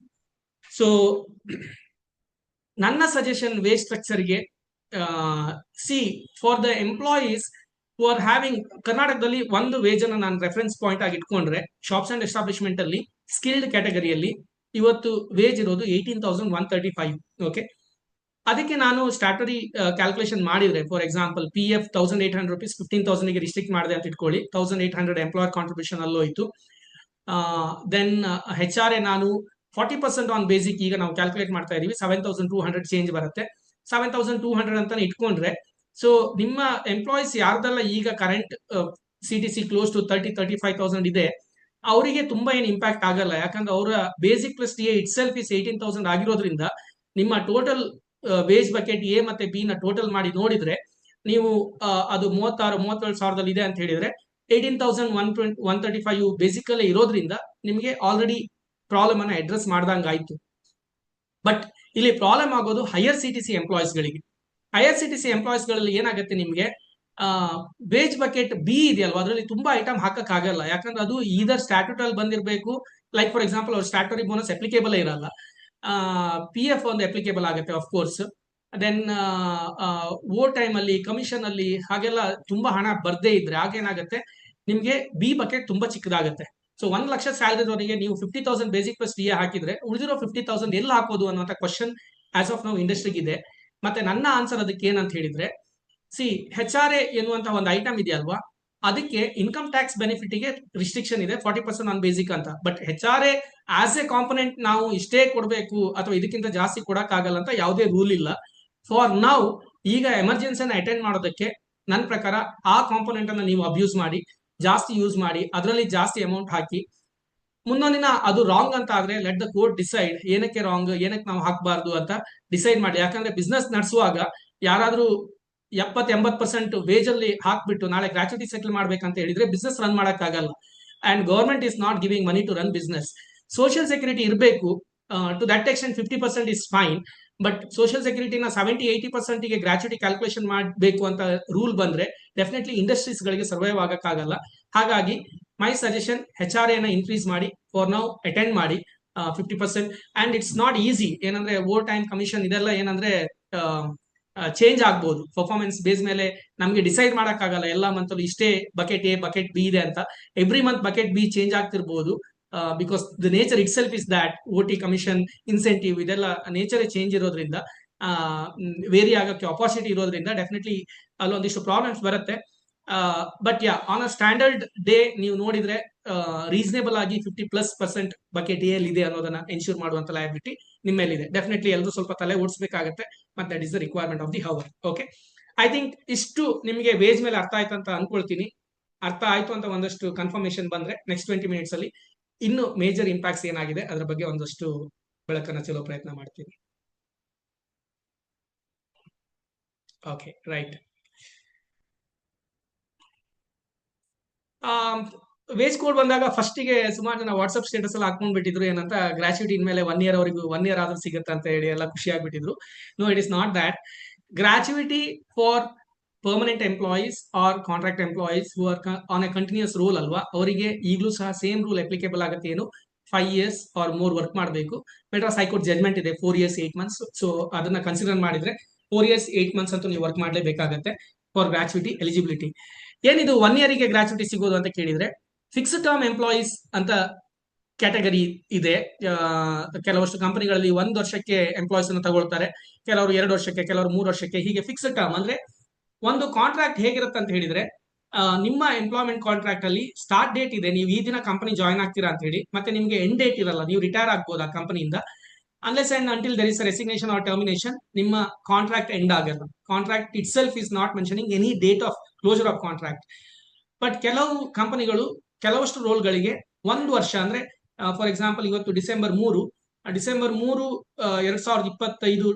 ಸೊ ನನ್ನ ಸಜೆಷನ್ ವೇಜ್ ಸ್ಟ್ರಕ್ಚರ್ಗೆ, see for the employees who are having, ಕರ್ನಾಟಕದಲ್ಲಿ ಒಂದು ವೇಜ್ ಅನ್ನು ನಾನು ರೆಫರೆನ್ಸ್ ಪಾಯಿಂಟ್ ಆಗಿ ಇಟ್ಕೊಂಡ್ರೆ, ಶಾಪ್ಸ್ ಅಂಡ್ ಎಸ್ಟಾಬ್ಲಿಷ್ಮೆಂಟ್ ಅಲ್ಲಿ ಸ್ಕಿಲ್ಡ್ ಕ್ಯಾಟಗರಿಯಲ್ಲಿ ಇವತ್ತು ವೇಜ್ ಇರೋದು 18,135. ಓಕೆ, ಅದಕ್ಕೆ ನಾನು ಸ್ಟ್ಯಾಟರಿ ಕ್ಯಾಲ್ಕುಲೇಷನ್ ಮಾಡಿದ್ರೆ, ಫಾರ್ ಎಕ್ಸಾಂಪಲ್ PF 1,800 rupees 15,000 ಗೆ ರಿಸ್ಟ್ರಿಕ್ಟ್ ಮಾಡಿದೆ ಅಂತ ಇಟ್ಕೊಳ್ಳಿ, 1,800 ಎಂಪ್ಲಾಯರ್ ಕಾಂಟ್ರಿಬ್ಯೂಷನ್ ಅಲ್ಲೋಯ್ತು. ದೆನ್ HRA ನಾನು 40% ಆನ್ ಬೇಸಿಕ್ ಈಗ ನಾವು ಕ್ಯಾಲ್ಕುಲೇಟ್ ಮಾಡ್ತಾ ಇದೀವಿ, 7,200 ಚೇಂಜ್ ಬರುತ್ತೆ. 7,200 ಅಂತಾನೆ ಇಟ್ಕೊಂಡ್ರೆ, ಸೊ ನಿಮ್ಮ ಎಂಪ್ಲಾಯೀಸ್ ಯಾರ್ದೆಲ್ಲ ಈಗ ಕರೆಂಟ್ CTC ಕ್ಲೋಸ್ ಟು 35,000 ಇದೆ, ಅವರಿಗೆ ತುಂಬಾ ಏನು ಇಂಪ್ಯಾಕ್ಟ್ ಆಗಲ್ಲ. ಯಾಕಂದ್ರೆ ಅವರ basic plus T it self is 18,000 ಆಗಿರೋದ್ರಿಂದ ನಿಮ್ಮ ಟೋಟಲ್ ವೇಜ್ ಬಕೆಟ್ ಎ ಮತ್ತೆ ಬಿ ನ ಟೋಟಲ್ ಮಾಡಿ ನೋಡಿದ್ರೆ ನೀವು ಅದು 36-37,000 ಇದೆ ಅಂತ ಹೇಳಿದ್ರೆ 18,135 ಬೇಸಿಕಲ್ಲೇ ಇರೋದ್ರಿಂದ ನಿಮಗೆ ಆಲ್ರೆಡಿ ಪ್ರಾಬ್ಲಮ್ ಅನ್ನ ಅಡ್ರೆಸ್ ಮಾಡ್ದಂಗ ಆಯ್ತು. ಬಟ್ ಇಲ್ಲಿ ಪ್ರಾಬ್ಲಮ್ ಆಗೋದು ಹೈಯರ್ CTC ಎಂಪ್ಲಾಯೀಸ್ ಗಳಿಗೆ. ಹೈಯರ್ CTC ಎಂಪ್ಲಾಯೀಸ್ ಗಳಲ್ಲಿ ಏನಾಗುತ್ತೆ, ನಿಮಗೆ ವೇಜ್ ಬಕೆಟ್ ಬಿ ಇದೆಯಲ್ವಾ, ಅದರಲ್ಲಿ ತುಂಬಾ ಐಟಮ್ ಹಾಕಕ್ ಆಗಲ್ಲ. ಯಾಕಂದ್ರೆ ಅದು ಈದರ್ ಸ್ಟ್ಯಾಟ್ಯೂಟ್ ಅಲ್ಲಿ ಬಂದಿರಬೇಕು, ಲೈಕ್ ಫಾರ್ ಎಕ್ಸಾಂಪಲ್ ಅವ್ರ ಸ್ಟ್ಯಾಟರಿ ಬೋನಸ್ ಅಪ್ಲಿಕೇಬಲ್ ಇರಲ್ಲ, PF ಒಂದು ಅಪ್ಲಿಕೇಬಲ್ ಆಗುತ್ತೆ of course. Then overtime ಅಲ್ಲಿ, ಕಮಿಷನ್ ಅಲ್ಲಿ ಹಾಗೆಲ್ಲ ತುಂಬಾ ಹಣ ಬರ್ದೇ ಇದ್ರೆ ಆಗೇನಾಗುತ್ತೆ, ನಿಮ್ಗೆ ಬಿ ಬಕೆಟ್ ತುಂಬಾ ಚಿಕ್ಕದಾಗುತ್ತೆ. ಸೊ 1 ಲಕ್ಷ ಸ್ಯಾಲರಿದವರಿಗೆ ನೀವು 50,000 ಬೇಸಿಕ್ ಪ್ಲಸ್ ಡಿ ಹಾಕಿದ್ರೆ ಉಳಿದಿರೋ 50,000 ಎಲ್ಲಿ ಹಾಕೋದು ಅನ್ನುವಂಥ ಕ್ವಶನ್ ಆಸ್ ಆಫ್ ನಾವು ಇಂಡಸ್ಟ್ರಿಗೆ ಇದೆ. ಮತ್ತೆ ನನ್ನ ಆನ್ಸರ್ ಅದಕ್ಕೆ ಏನಂತ ಹೇಳಿದ್ರೆ, ಸಿ HRA ಎನ್ನುವಂತಹ ಒಂದು ಐಟಮ್ ಇದೆಯಲ್ವಾ, ಅದಕ್ಕೆ ಇನ್ಕಮ್ ಟ್ಯಾಕ್ಸ್ ಬೆನಿಫಿಟ್ಗೆ ರಿಸ್ಟ್ರಿಕ್ಷನ್ ಇದೆ 40% ಆನ್ ಬೇಸಿಕ್ ಅಂತ. But HRA as A component ನಾವು ಇಷ್ಟೇ ಕೊಡಬೇಕು ಅಥವಾ ಇದಕ್ಕಿಂತ ಜಾಸ್ತಿ ಕೊಡಕ್ ಆಗಲ್ಲ ಅಂತ ಯಾವುದೇ ರೂಲ್ ಇಲ್ಲ. ಫಾರ್ ನೌ ಈಗ ಎಮರ್ಜೆನ್ಸಿನ ಅಟೆಂಡ್ ಮಾಡೋದಕ್ಕೆ ನನ್ನ ಪ್ರಕಾರ ಆ ಕಾಂಪೊನೆಂಟ್ ಅನ್ನ ನೀವು ಅಬ್ಯೂಸ್ ಮಾಡಿ, ಜಾಸ್ತಿ ಯೂಸ್ ಮಾಡಿ, ಅದರಲ್ಲಿ ಜಾಸ್ತಿ ಅಮೌಂಟ್ ಹಾಕಿ, ಮುಂದೊಂದಿನ ಅದು ರಾಂಗ್ ಅಂತ ಆದ್ರೆ ಲೆಟ್ ದ ಕೋರ್ಟ್ ಡಿಸೈಡ್ ಏನಕ್ಕೆ ರಾಂಗ್, ಏನಕ್ಕೆ ನಾವು ಹಾಕಬಾರ್ದು ಅಂತ ಡಿಸೈಡ್ ಮಾಡಿ. ಯಾಕಂದ್ರೆ ಬಿಸ್ನೆಸ್ ನಡೆಸುವಾಗ ಯಾರಾದ್ರೂ 70-80% ವೇಜ್ ಅಲ್ಲಿ ಹಾಕ್ಬಿಟ್ಟು ನಾಳೆ ಗ್ರಾಚ್ಯುಟಿ ಸೆಟಲ್ ಮಾಡ್ಬೇಕಂತ ಹೇಳಿದ್ರೆ ಬಿಸ್ನೆಸ್ ರನ್ ಮಾಡಕ್ ಆಗಲ್ಲ. And government is not giving money to run business. Social security ಇರಬೇಕು, to that extent 50% is fine. But social ಸೆಕ್ಯೂರಿಟಿನ 70-80% ಗೆ ಗ್ರಾಚ್ಯುಟಿ ಕ್ಯಾಲ್ಕುಲೇಷನ್ ಮಾಡಬೇಕು ಅಂತ ರೂಲ್ ಬಂದ್ರೆ ಡೆಫಿನೆಟ್ಲಿ ಇಂಡಸ್ಟ್ರೀಸ್ ಗಳಿಗೆ ಸರ್ವೈವ್ ಆಗಕ್ಕಾಗಲ್ಲ. ಹಾಗಾಗಿ ಮೈ ಸಜೆಷನ್ HRA ನ ಇನ್ಕ್ರೀಸ್ ಮಾಡಿ, ಫಾರ್ ನೌ ಅಟೆಂಡ್ ಮಾಡಿ 50%. ಅಂಡ್ ಇಟ್ಸ್ ನಾಟ್ ಈಸಿ, ಏನಂದ್ರೆ ಓವರ್ ಟೈಮ್ ಕಮಿಷನ್ ಇದೆಲ್ಲ ಏನಂದ್ರೆ ಚೇಂಜ್ ಆಗ್ಬಹುದು. ಪರ್ಫಾರ್ಮೆನ್ಸ್ ಬೇಸ್ ಮೇಲೆ ನಮಗೆ ಡಿಸೈಡ್ ಮಾಡಕ್ಕಾಗಲ್ಲ ಎಲ್ಲ ಮಂತ್ ಅಲ್ಲಿ ಇಷ್ಟೇ ಬಕೆಟ್ ಎ ಬಕೆಟ್ ಬಿ ಇದೆ ಅಂತ. Every month bucket B change ಆಗ್ತಿರ್ಬೋದು, because the nature itself is that. OT commission, incentive ಇದೆಲ್ಲ ನೇಚರ್ ಚೇಂಜ್ ಇರೋದ್ರಿಂದ, ವೇರಿ ಆಗಕ್ಕೆ ಅಪಾಸಿಟಿ ಇರೋದ್ರಿಂದ ಡೆಫಿನೆಟ್ಲಿ ಅಲ್ಲೊಂದಿಷ್ಟು ಪ್ರಾಬ್ಲಮ್ಸ್ ಬರುತ್ತೆ. But yeah, on a standard day ನೀವು ನೋಡಿದ್ರೆ ರೀಸನೇಬಲ್ ಆಗಿ 50+% ಬಕೆಟ್ ಎ ಇದೆ ಅನ್ನೋದನ್ನ ಎನ್ಶೂರ್ ಮಾಡುವಂತ ಲಯಬಿಲಿಟಿ ನಿಮ್ಮ ಮೇಲಿದೆ. ಡೆಫಿನೆಟ್ಲಿ ಎಲ್ಲರೂ ಸ್ವಲ್ಪ ತಲೆ ಓಡಿಸಬೇಕಾಗುತ್ತೆ, ಮತ್ತೆ that is the requirement of the hour. Okay, I think ಇಷ್ಟು ನಿಮಗೆ ವೇಜ್ ಮೇಲೆ ಅರ್ಥ ಆಯ್ತು ಅಂತ ಅನ್ಕೊಳ್ತೀನಿ. ಅರ್ಥ ಆಯ್ತು ಅಂತ ಒಂದಷ್ಟು ಕನ್ಫರ್ಮೇಶನ್ ಬಂದ್ರೆ ನೆಕ್ಸ್ಟ್ 20 minutes ಅಲ್ಲಿ ಇನ್ನು ಮೇಜರ್ ಇಂಪ್ಯಾಕ್ಟ್ಸ್ ಏನಾಗಿದೆ ಅದರ ಬಗ್ಗೆ ಒಂದಷ್ಟು ಬೆಳಕನ್ನ ಚೆಲ್ಲೋ ಪ್ರಯತ್ನ ಮಾಡ್ತೀನಿ. Okay, right. ವೇಜ್ ಕೋಡ್ ಬಂದಾಗ ಫಸ್ಟಿಗೆ ಸುಮಾರು ಜನ ವಾಟ್ಸ್ಆಪ್ ಸ್ಟೇಟಸ್ ಎಲ್ಲ ಹಾಕೊಂಡ್ಬಿಟ್ಟಿದ್ರು, ಏನಂತ ಗ್ರಾಚ್ಯುಟಿ ಇನ್ಮೇಲೆ 1 year ಅವರಿಗೂ 1 year ಆದ್ರೂ ಸಿಗುತ್ತೆ ಅಂತ ಹೇಳಿ ಎಲ್ಲ ಖುಷಿ ಆಗ್ಬಿಟ್ಟಿದ್ರು. No, it is not that. Gratuity for permanent employees or contract employees who are on a continuous rule ಅಲ್ವಾ, ಅವರಿಗೆ ಈಗಲೂ ಸಹ ಸೇಮ್ ರೂಲ್ ಅಪ್ಲಿಕೇಬಲ್ ಆಗುತ್ತೆ. ಏನು 5 years ಆರ್ ಮೋರ್ ವರ್ಕ್ ಮಾಡಬೇಕು. ಮೆಡ್ರಾಸ್ ಹೈಕೋರ್ಟ್ ಜಜ್ಮೆಂಟ್ ಇದೆ 4 years 8 months. ಸೊ ಅದನ್ನ ಕನ್ಸಿಡರ್ ಮಾಡಿದ್ರೆ 4 years 8 months ಅಂತೂ ನೀವು ವರ್ಕ್ ಮಾಡಲೇಬೇಕಾಗತ್ತೆ ಫಾರ್ ಗ್ರಾಚ್ಯುಟಿ ಎಲಿಜಿಬಿಲಿಟಿ. ಏನಿದು 1 year ಗೆ ಗ್ರಾಚ್ಯುಟಿ ಸಿಗೋದು ಅಂತ ಕೇಳಿದ್ರೆ, ಫಿಕ್ಸ್ಡ್ ಟರ್ಮ್ ಎಂಪ್ಲಾಯೀಸ್ ಅಂತ ಕ್ಯಾಟಗರಿ ಇದೆ. ಕೆಲವಷ್ಟು ಕಂಪನಿಗಳಲ್ಲಿ 1 ವರ್ಷಕ್ಕೆ ಎಂಪ್ಲಾಯೀಸ್ ಅನ್ನು ತಗೊಳ್ತಾರೆ, ಕೆಲವರು 2 ವರ್ಷಕ್ಕೆ, ಕೆಲವರು 3 ವರ್ಷಕ್ಕೆ, ಹೀಗೆ ಫಿಕ್ಸ್ಡ್ ಟರ್ಮ್. ಅಂದ್ರೆ ಒಂದು ಕಾಂಟ್ರಾಕ್ಟ್ ಹೇಗಿರುತ್ತೆ ಅಂತ ಹೇಳಿದ್ರೆ, ನಿಮ್ಮ ಎಂಪ್ಲಾಯ್ಮೆಂಟ್ ಕಾಂಟ್ರಾಕ್ಟ್ ಅಲ್ಲಿ ಸ್ಟಾರ್ಟ್ ಡೇಟ್ ಇದೆ, ನೀವು ಈ ದಿನ ಕಂಪನಿ ಜಾಯ್ನ್ ಆಗ್ತೀರಾ ಅಂತ ಹೇಳಿ, ಮತ್ತೆ ನಿಮಗೆ ಎಂಡ್ ಡೇಟ್ ಇರಲ್ಲ, ನೀವು ರಿಟೈರ್ ಆಗ್ಬೋದು ಆ ಕಂಪನಿಯಿಂದ. Unless and until there is resignation or termination, ನಿಮ್ಮ ಕಾಂಟ್ರಾಕ್ಟ್ ಎಂಡ್ ಆಗಲ್ಲ. Contract itself is not mentioning any date of closure of contract. But ಕೆಲವು ಕಂಪನಿಗಳು ಕೆಲವಷ್ಟು ರೋಲ್ಗಳಿಗೆ 1 ವರ್ಷ, ಅಂದ್ರೆ ಫಾರ್ ಎಕ್ಸಾಂಪಲ್ ಇವತ್ತು ಡಿಸೆಂಬರ್ 3 2025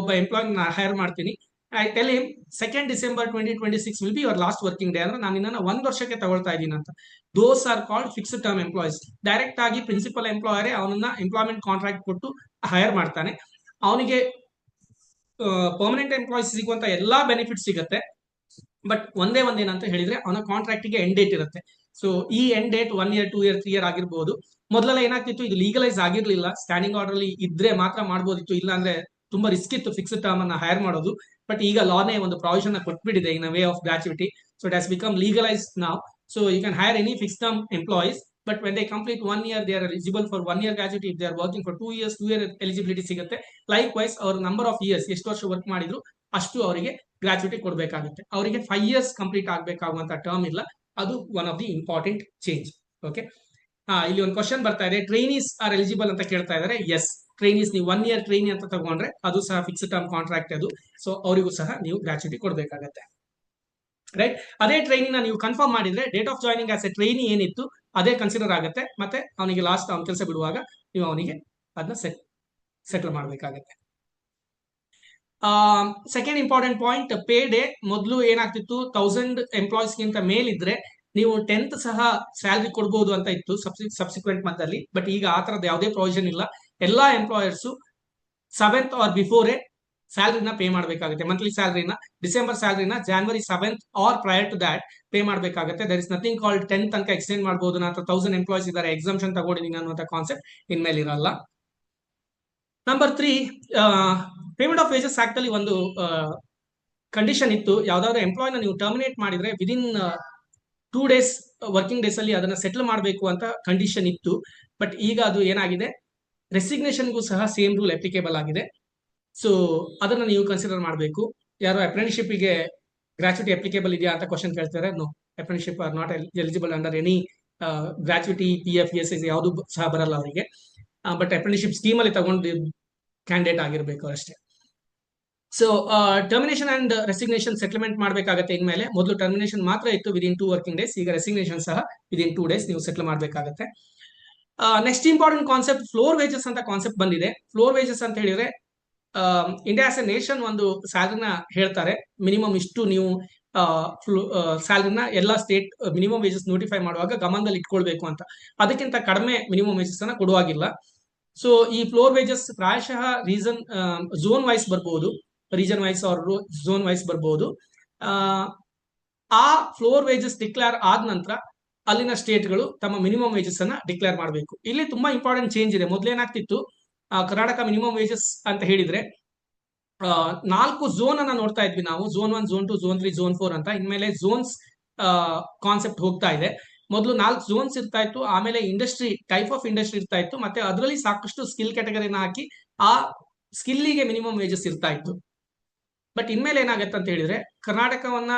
ಒಬ್ಬ ಎಂಪ್ಲಾಯ್ ಹೈರ್ ಮಾಡ್ತೀನಿ. I tell him 2nd December 2026 will be your last working day, ಅಂದ್ರೆ ನಾನು ನಿನ್ನ 1 ವರ್ಷಕ್ಕೆ ತಗೊಳ್ತಾ ಇದ್ದೀನಿ ಅಂತ. Those are called fixed term employees. Direct ಆಗಿ ಪ್ರಿನ್ಸಿಪಲ್ ಎಂಪ್ಲಾಯರೇ ಅವನನ್ನ ಎಂಪ್ಲಾಯ್ಮೆಂಟ್ ಕಾಂಟ್ರಾಕ್ಟ್ ಕೊಟ್ಟು ಹೈರ್ ಮಾಡ್ತಾನೆ. ಅವನಿಗೆ ಪರ್ಮನೆಂಟ್ ಎಂಪ್ಲಾಯೀಸ್ ಸಿಗುವಂತ ಎಲ್ಲಾ ಬೆನಿಫಿಟ್ ಸಿಗುತ್ತೆ. ಬಟ್ ಒಂದೇನಂತ ಹೇಳಿದ್ರೆ ಅವನ ಕಾಂಟ್ರಾಕ್ಟ್ಗೆ ಎಂಡ್ ಡೇಟ್ ಇರುತ್ತೆ. ಸೊ ಈ end date 1 year 2 year 3 year ಆಗಿರ್ಬೋದು. ಮೊದಲೆಲ್ಲ ಏನಾಗ್ತಿತ್ತು, ಇದು ಲೀಗಲೈಸ್ ಆಗಿರ್ಲಿಲ್ಲ, ಸ್ಟ್ಯಾಂಡಿಂಗ್ ಆರ್ಡರ್ ಅಲ್ಲಿ ಇದ್ರೆ ಮಾತ್ರ ಮಾಡ್ಬೋದಿತ್ತು, ಇಲ್ಲ ಅಂದ್ರೆ ತುಂಬಾ ರಿಸ್ಕ್ ಇತ್ತು ಫಿಕ್ಸ್ಡ್ ಟರ್ಮ್ ಅನ್ನ ಹೈರ್ ಮಾಡೋದು. ಬಟ್ ಈಗ ಲಾನೇ ಒಂದು ಪ್ರಾವಿಷನ್ ಕೊಟ್ಬಿಟ್ಟಿದೆ in way of gratuity. So it has become legalise now. So you can hire any fix term employees, but when they complete 1 year they are eligible for 1 year gratuity. If they are working for 2 years 2 year eligibility ಸಿಗುತ್ತೆ. Likewise ಅವ್ರ number of years, ಎಷ್ಟು ವರ್ಷ work ಮಾಡಿದ್ರು ಅಷ್ಟು ಅವರಿಗೆ gratuity ಕೊಡಬೇಕಾಗುತ್ತೆ. ಅವರಿಗೆ 5 years complete ಆಗಬೇಕಾಗುವಂತ term ಇಲ್ಲ. ಅದು one of the important change. Okay, ಇಲ್ಲಿ ಒಂದು ಕ್ವಶನ್ ಬರ್ತಾ ಇದೆ, ಟ್ರೈನೀಸ್ ಆರ್ ಎಲಿಜಿಬಲ್ ಅಂತ ಕೇಳ್ತಾ ಇದ್ದಾರೆ. ಎಸ್, ಟ್ರೈನೀಸ್ ನೀವು 1 year ಟ್ರೈನಿ ಅಂತ ತಗೊಂಡ್ರೆ ಅದು ಸಹ ಫಿಕ್ಸ್ಡ್ ಟರ್ಮ್ ಕಾಂಟ್ರಾಕ್ಟ್ ಅದು. ಸೊ ಅವರಿಗೂ ಸಹ ನೀವು ಗ್ರಾಚ್ಯುಟಿ ಕೊಡಬೇಕಾಗತ್ತೆ. ರೈಟ್, ಅದೇ ಟ್ರೈನಿನ ನೀವು ಕನ್ಫರ್ಮ್ ಮಾಡಿದ್ರೆ date of joining as A trainee ಏನಿತ್ತು ಅದೇ ಕನ್ಸಿಡರ್ ಆಗುತ್ತೆ. ಮತ್ತೆ ಅವನಿಗೆ ಲಾಸ್ಟ್ ಅವ್ನ ಕೆಲಸ ಬಿಡುವಾಗ ನೀವು ಅವನಿಗೆ ಅದನ್ನ ಸೆಟಲ್ ಮಾಡಬೇಕಾಗತ್ತೆ. Second important point, pay day. ಮೊದಲು ಏನಾಗ್ತಿತ್ತು, 1000 ಎಂಪ್ಲಾಯೀಸ್ಗಿಂತ ಮೇಲಿದ್ರೆ ನೀವು 10th ಸಹ ಸ್ಯಾಲ್ರಿ ಕೊಡ್ಬೋದು ಅಂತ ಇತ್ತು ಸಬ್ಸಿಕ್ವೆಂಟ್ ಮಂತ್ ಅಲ್ಲಿ. ಬಟ್ ಈಗ ಆ ತರದ ಯಾವುದೇ ಪ್ರೊವಿಷನ್ ಇಲ್ಲ. ಎಲ್ಲಾ ಎಂಪ್ಲಾಯರ್ಸ್ 7th ಆರ್ ಬಿಫೋರೇ ಸ್ಯಾಲ್ರಿನ ಪೇ ಮಾಡಬೇಕಾಗುತ್ತೆ. ಮಂತ್ಲಿ ಸ್ಯಾಲ್ರಿನ, ಡಿಸೆಂಬರ್ ಸ್ಯಾಲ್ರಿನ January 7th or prior to that pay ಮಾಡಬೇಕಾಗುತ್ತೆ. There is nothing called 10th ತನಕ ಎಕ್ಸ್ಟೆಂಡ್ ಮಾಡಬಹುದು, ಅಥವಾ 1000 ಎಂಪ್ಲಾಯೀಸ್ ಇದ್ದಾರೆ ಎಕ್ಸಾಮ್ಷನ್ ತಗೊಂಡಿದ್ದೀನಿ ಅನ್ನುವಂಥ ಕಾನ್ಸೆಪ್ಟ್ ಇನ್ಮೇಲೆ ಇರಲ್ಲ. Number 3, payment of wages act ಅಲ್ಲಿ ಒಂದು ಕಂಡೀಷನ್ ಇತ್ತು. ಯಾವ್ದಾದ್ರು ಎಂಪ್ಲಾಯ್ನ ನೀವು ಟರ್ಮಿನೇಟ್ ಮಾಡಿದ್ರೆ ವಿದಿನ್ 2 days ವರ್ಕಿಂಗ್ ಡೇಸ್ ಅಲ್ಲಿ ಅದನ್ನ ಸೆಟಲ್ ಮಾಡಬೇಕು ಅಂತ ಕಂಡೀಷನ್ ಇತ್ತು. ಬಟ್ ಈಗ ಅದು ಏನಾಗಿದೆ, ರೆಸಿಗ್ನೇಷನ್ಗೂ ಸಹ ಸೇಮ್ ರೂಲ್ ಅಪ್ಲಿಕೇಬಲ್ ಆಗಿದೆ. ಸೊ ಅದನ್ನ ನೀವು ಕನ್ಸಿಡರ್ ಮಾಡಬೇಕು. ಯಾರು ಅಪ್ರೆಂಟಿಸ್ಶಿಪ್ಗೆ ಗ್ರಾಚ್ಯುಟಿ ಅಪ್ಲಿಕೇಬಲ್ ಇದೆಯಾ ಅಂತ ಕ್ವಶನ್ ಕೇಳ್ತಾರೆ. No, apprenticeship are not eligible under any gratuity, PF, ESS ಯಾವುದು ಸಹ ಬರಲ್ಲ ಅವರಿಗೆ. ಬಟ್ ಅಪ್ರೆಂಟಿಸ್ಶಿಪ್ ಸ್ಕೀಮ್ ಅಲ್ಲಿ ತಗೊಂಡು ಕ್ಯಾಂಡಿಡೇಟ್ ಆಗಿರ್ಬೇಕು ಅಷ್ಟೇ. So termination and resignation settlement ಮಾಡಬೇಕಾಗತ್ತೆ ಇನ್ಮೇಲೆ. ಮೊದಲು ಟರ್ಮಿನೇಷನ್ ಮಾತ್ರ ಇತ್ತು ವಿದಿನ್ 2 ವರ್ಕಿಂಗ್ ಡೇಸ್, ಈಗ ರೆಸಿಗ್ನೇಷನ್ ಸಹ ವಿದಿನ್ 2 days ನೀವು ಸೆಟಲ್ ಮಾಡಬೇಕಾಗತ್ತೆ. Next important concept floor wages ಅಂತ ಕಾನ್ಸೆಪ್ಟ್ ಬಂದಿದೆ. ಫ್ಲೋರ್ ವೇಜಸ್ ಅಂತ ಹೇಳಿದ್ರೆ ಇಂಡಿಯಾ ಆಸ್ ಎ ನೇಷನ್ ಒಂದು ಸ್ಯಾಲರಿನ ಹೇಳ್ತಾರೆ, ಮಿನಿಮಮ್ ಇಷ್ಟು ನೀವು ಸ್ಯಾಲರಿನ ಎಲ್ಲ ಸ್ಟೇಟ್ ಮಿನಿಮಮ್ ವೇಜಸ್ ನೋಟಿಫೈ ಮಾಡುವಾಗ ಗಮನದಲ್ಲಿ ಇಟ್ಕೊಳ್ಬೇಕು ಅಂತ. ಅದಕ್ಕಿಂತ ಕಡಿಮೆ ಮಿನಿಮಮ್ ವೇಜಸ್ ಅನ್ನ ಕೊಡುವಾಗಿಲ್ಲ. ಸೊ ಈ ಫ್ಲೋರ್ ವೇಜಸ್ ಪ್ರಾಯಶಃ ಝೋನ್ ವೈಸ್ ಬರ್ಬೋದು, region wise or zone wise ಬರ್ಬೋದು. ಆ ಫ್ಲೋರ್ ವೇಜಸ್ ಡಿಕ್ಲೇರ್ ಆದ ನಂತರ ಅಲ್ಲಿನ ಸ್ಟೇಟ್ಗಳು ತಮ್ಮ ಮಿನಿಮಮ್ ವೇಜಸ್ ಅನ್ನ ಡಿಕ್ಲೇರ್ ಮಾಡಬೇಕು. ಇಲ್ಲಿ ತುಂಬಾ ಇಂಪಾರ್ಟೆಂಟ್ ಚೇಂಜ್ ಇದೆ. ಮೊದಲೇನಾಗ್ತಿತ್ತು, ಕರ್ನಾಟಕ ಮಿನಿಮಮ್ ವೇಜಸ್ ಅಂತ ಹೇಳಿದ್ರೆ 4 ಝೋನ್ ಅನ್ನ ನೋಡ್ತಾ ಇದ್ವಿ ನಾವು, ಝೋನ್ 1, ಝೋನ್ 2, ಝೋನ್ 3, ಝೋನ್ 4 ಅಂತ. ಇನ್ಮೇಲೆ ಝೋನ್ಸ್ ಕಾನ್ಸೆಪ್ಟ್ ಹೋಗ್ತಾ ಇದೆ. ಮೊದಲು 4 ಝೋನ್ಸ್ ಇರ್ತಾ ಇತ್ತು, ಆಮೇಲೆ ಇಂಡಸ್ಟ್ರಿ, ಟೈಪ್ ಆಫ್ ಇಂಡಸ್ಟ್ರಿ ಇರ್ತಾ ಇತ್ತು, ಮತ್ತೆ ಅದರಲ್ಲಿ ಸಾಕಷ್ಟು ಸ್ಕಿಲ್ ಕ್ಯಾಟಗರಿನ ಹಾಕಿ ಆ ಸ್ಕಿಲ್ಲಿಗೆ ಮಿನಿಮಮ್ ವೇಜಸ್ ಇರ್ತಾ ಇತ್ತು. ಬಟ್ ಇನ್ಮೇಲೆ ಏನಾಗತ್ತೆ ಅಂತ ಹೇಳಿದ್ರೆ, ಕರ್ನಾಟಕವನ್ನ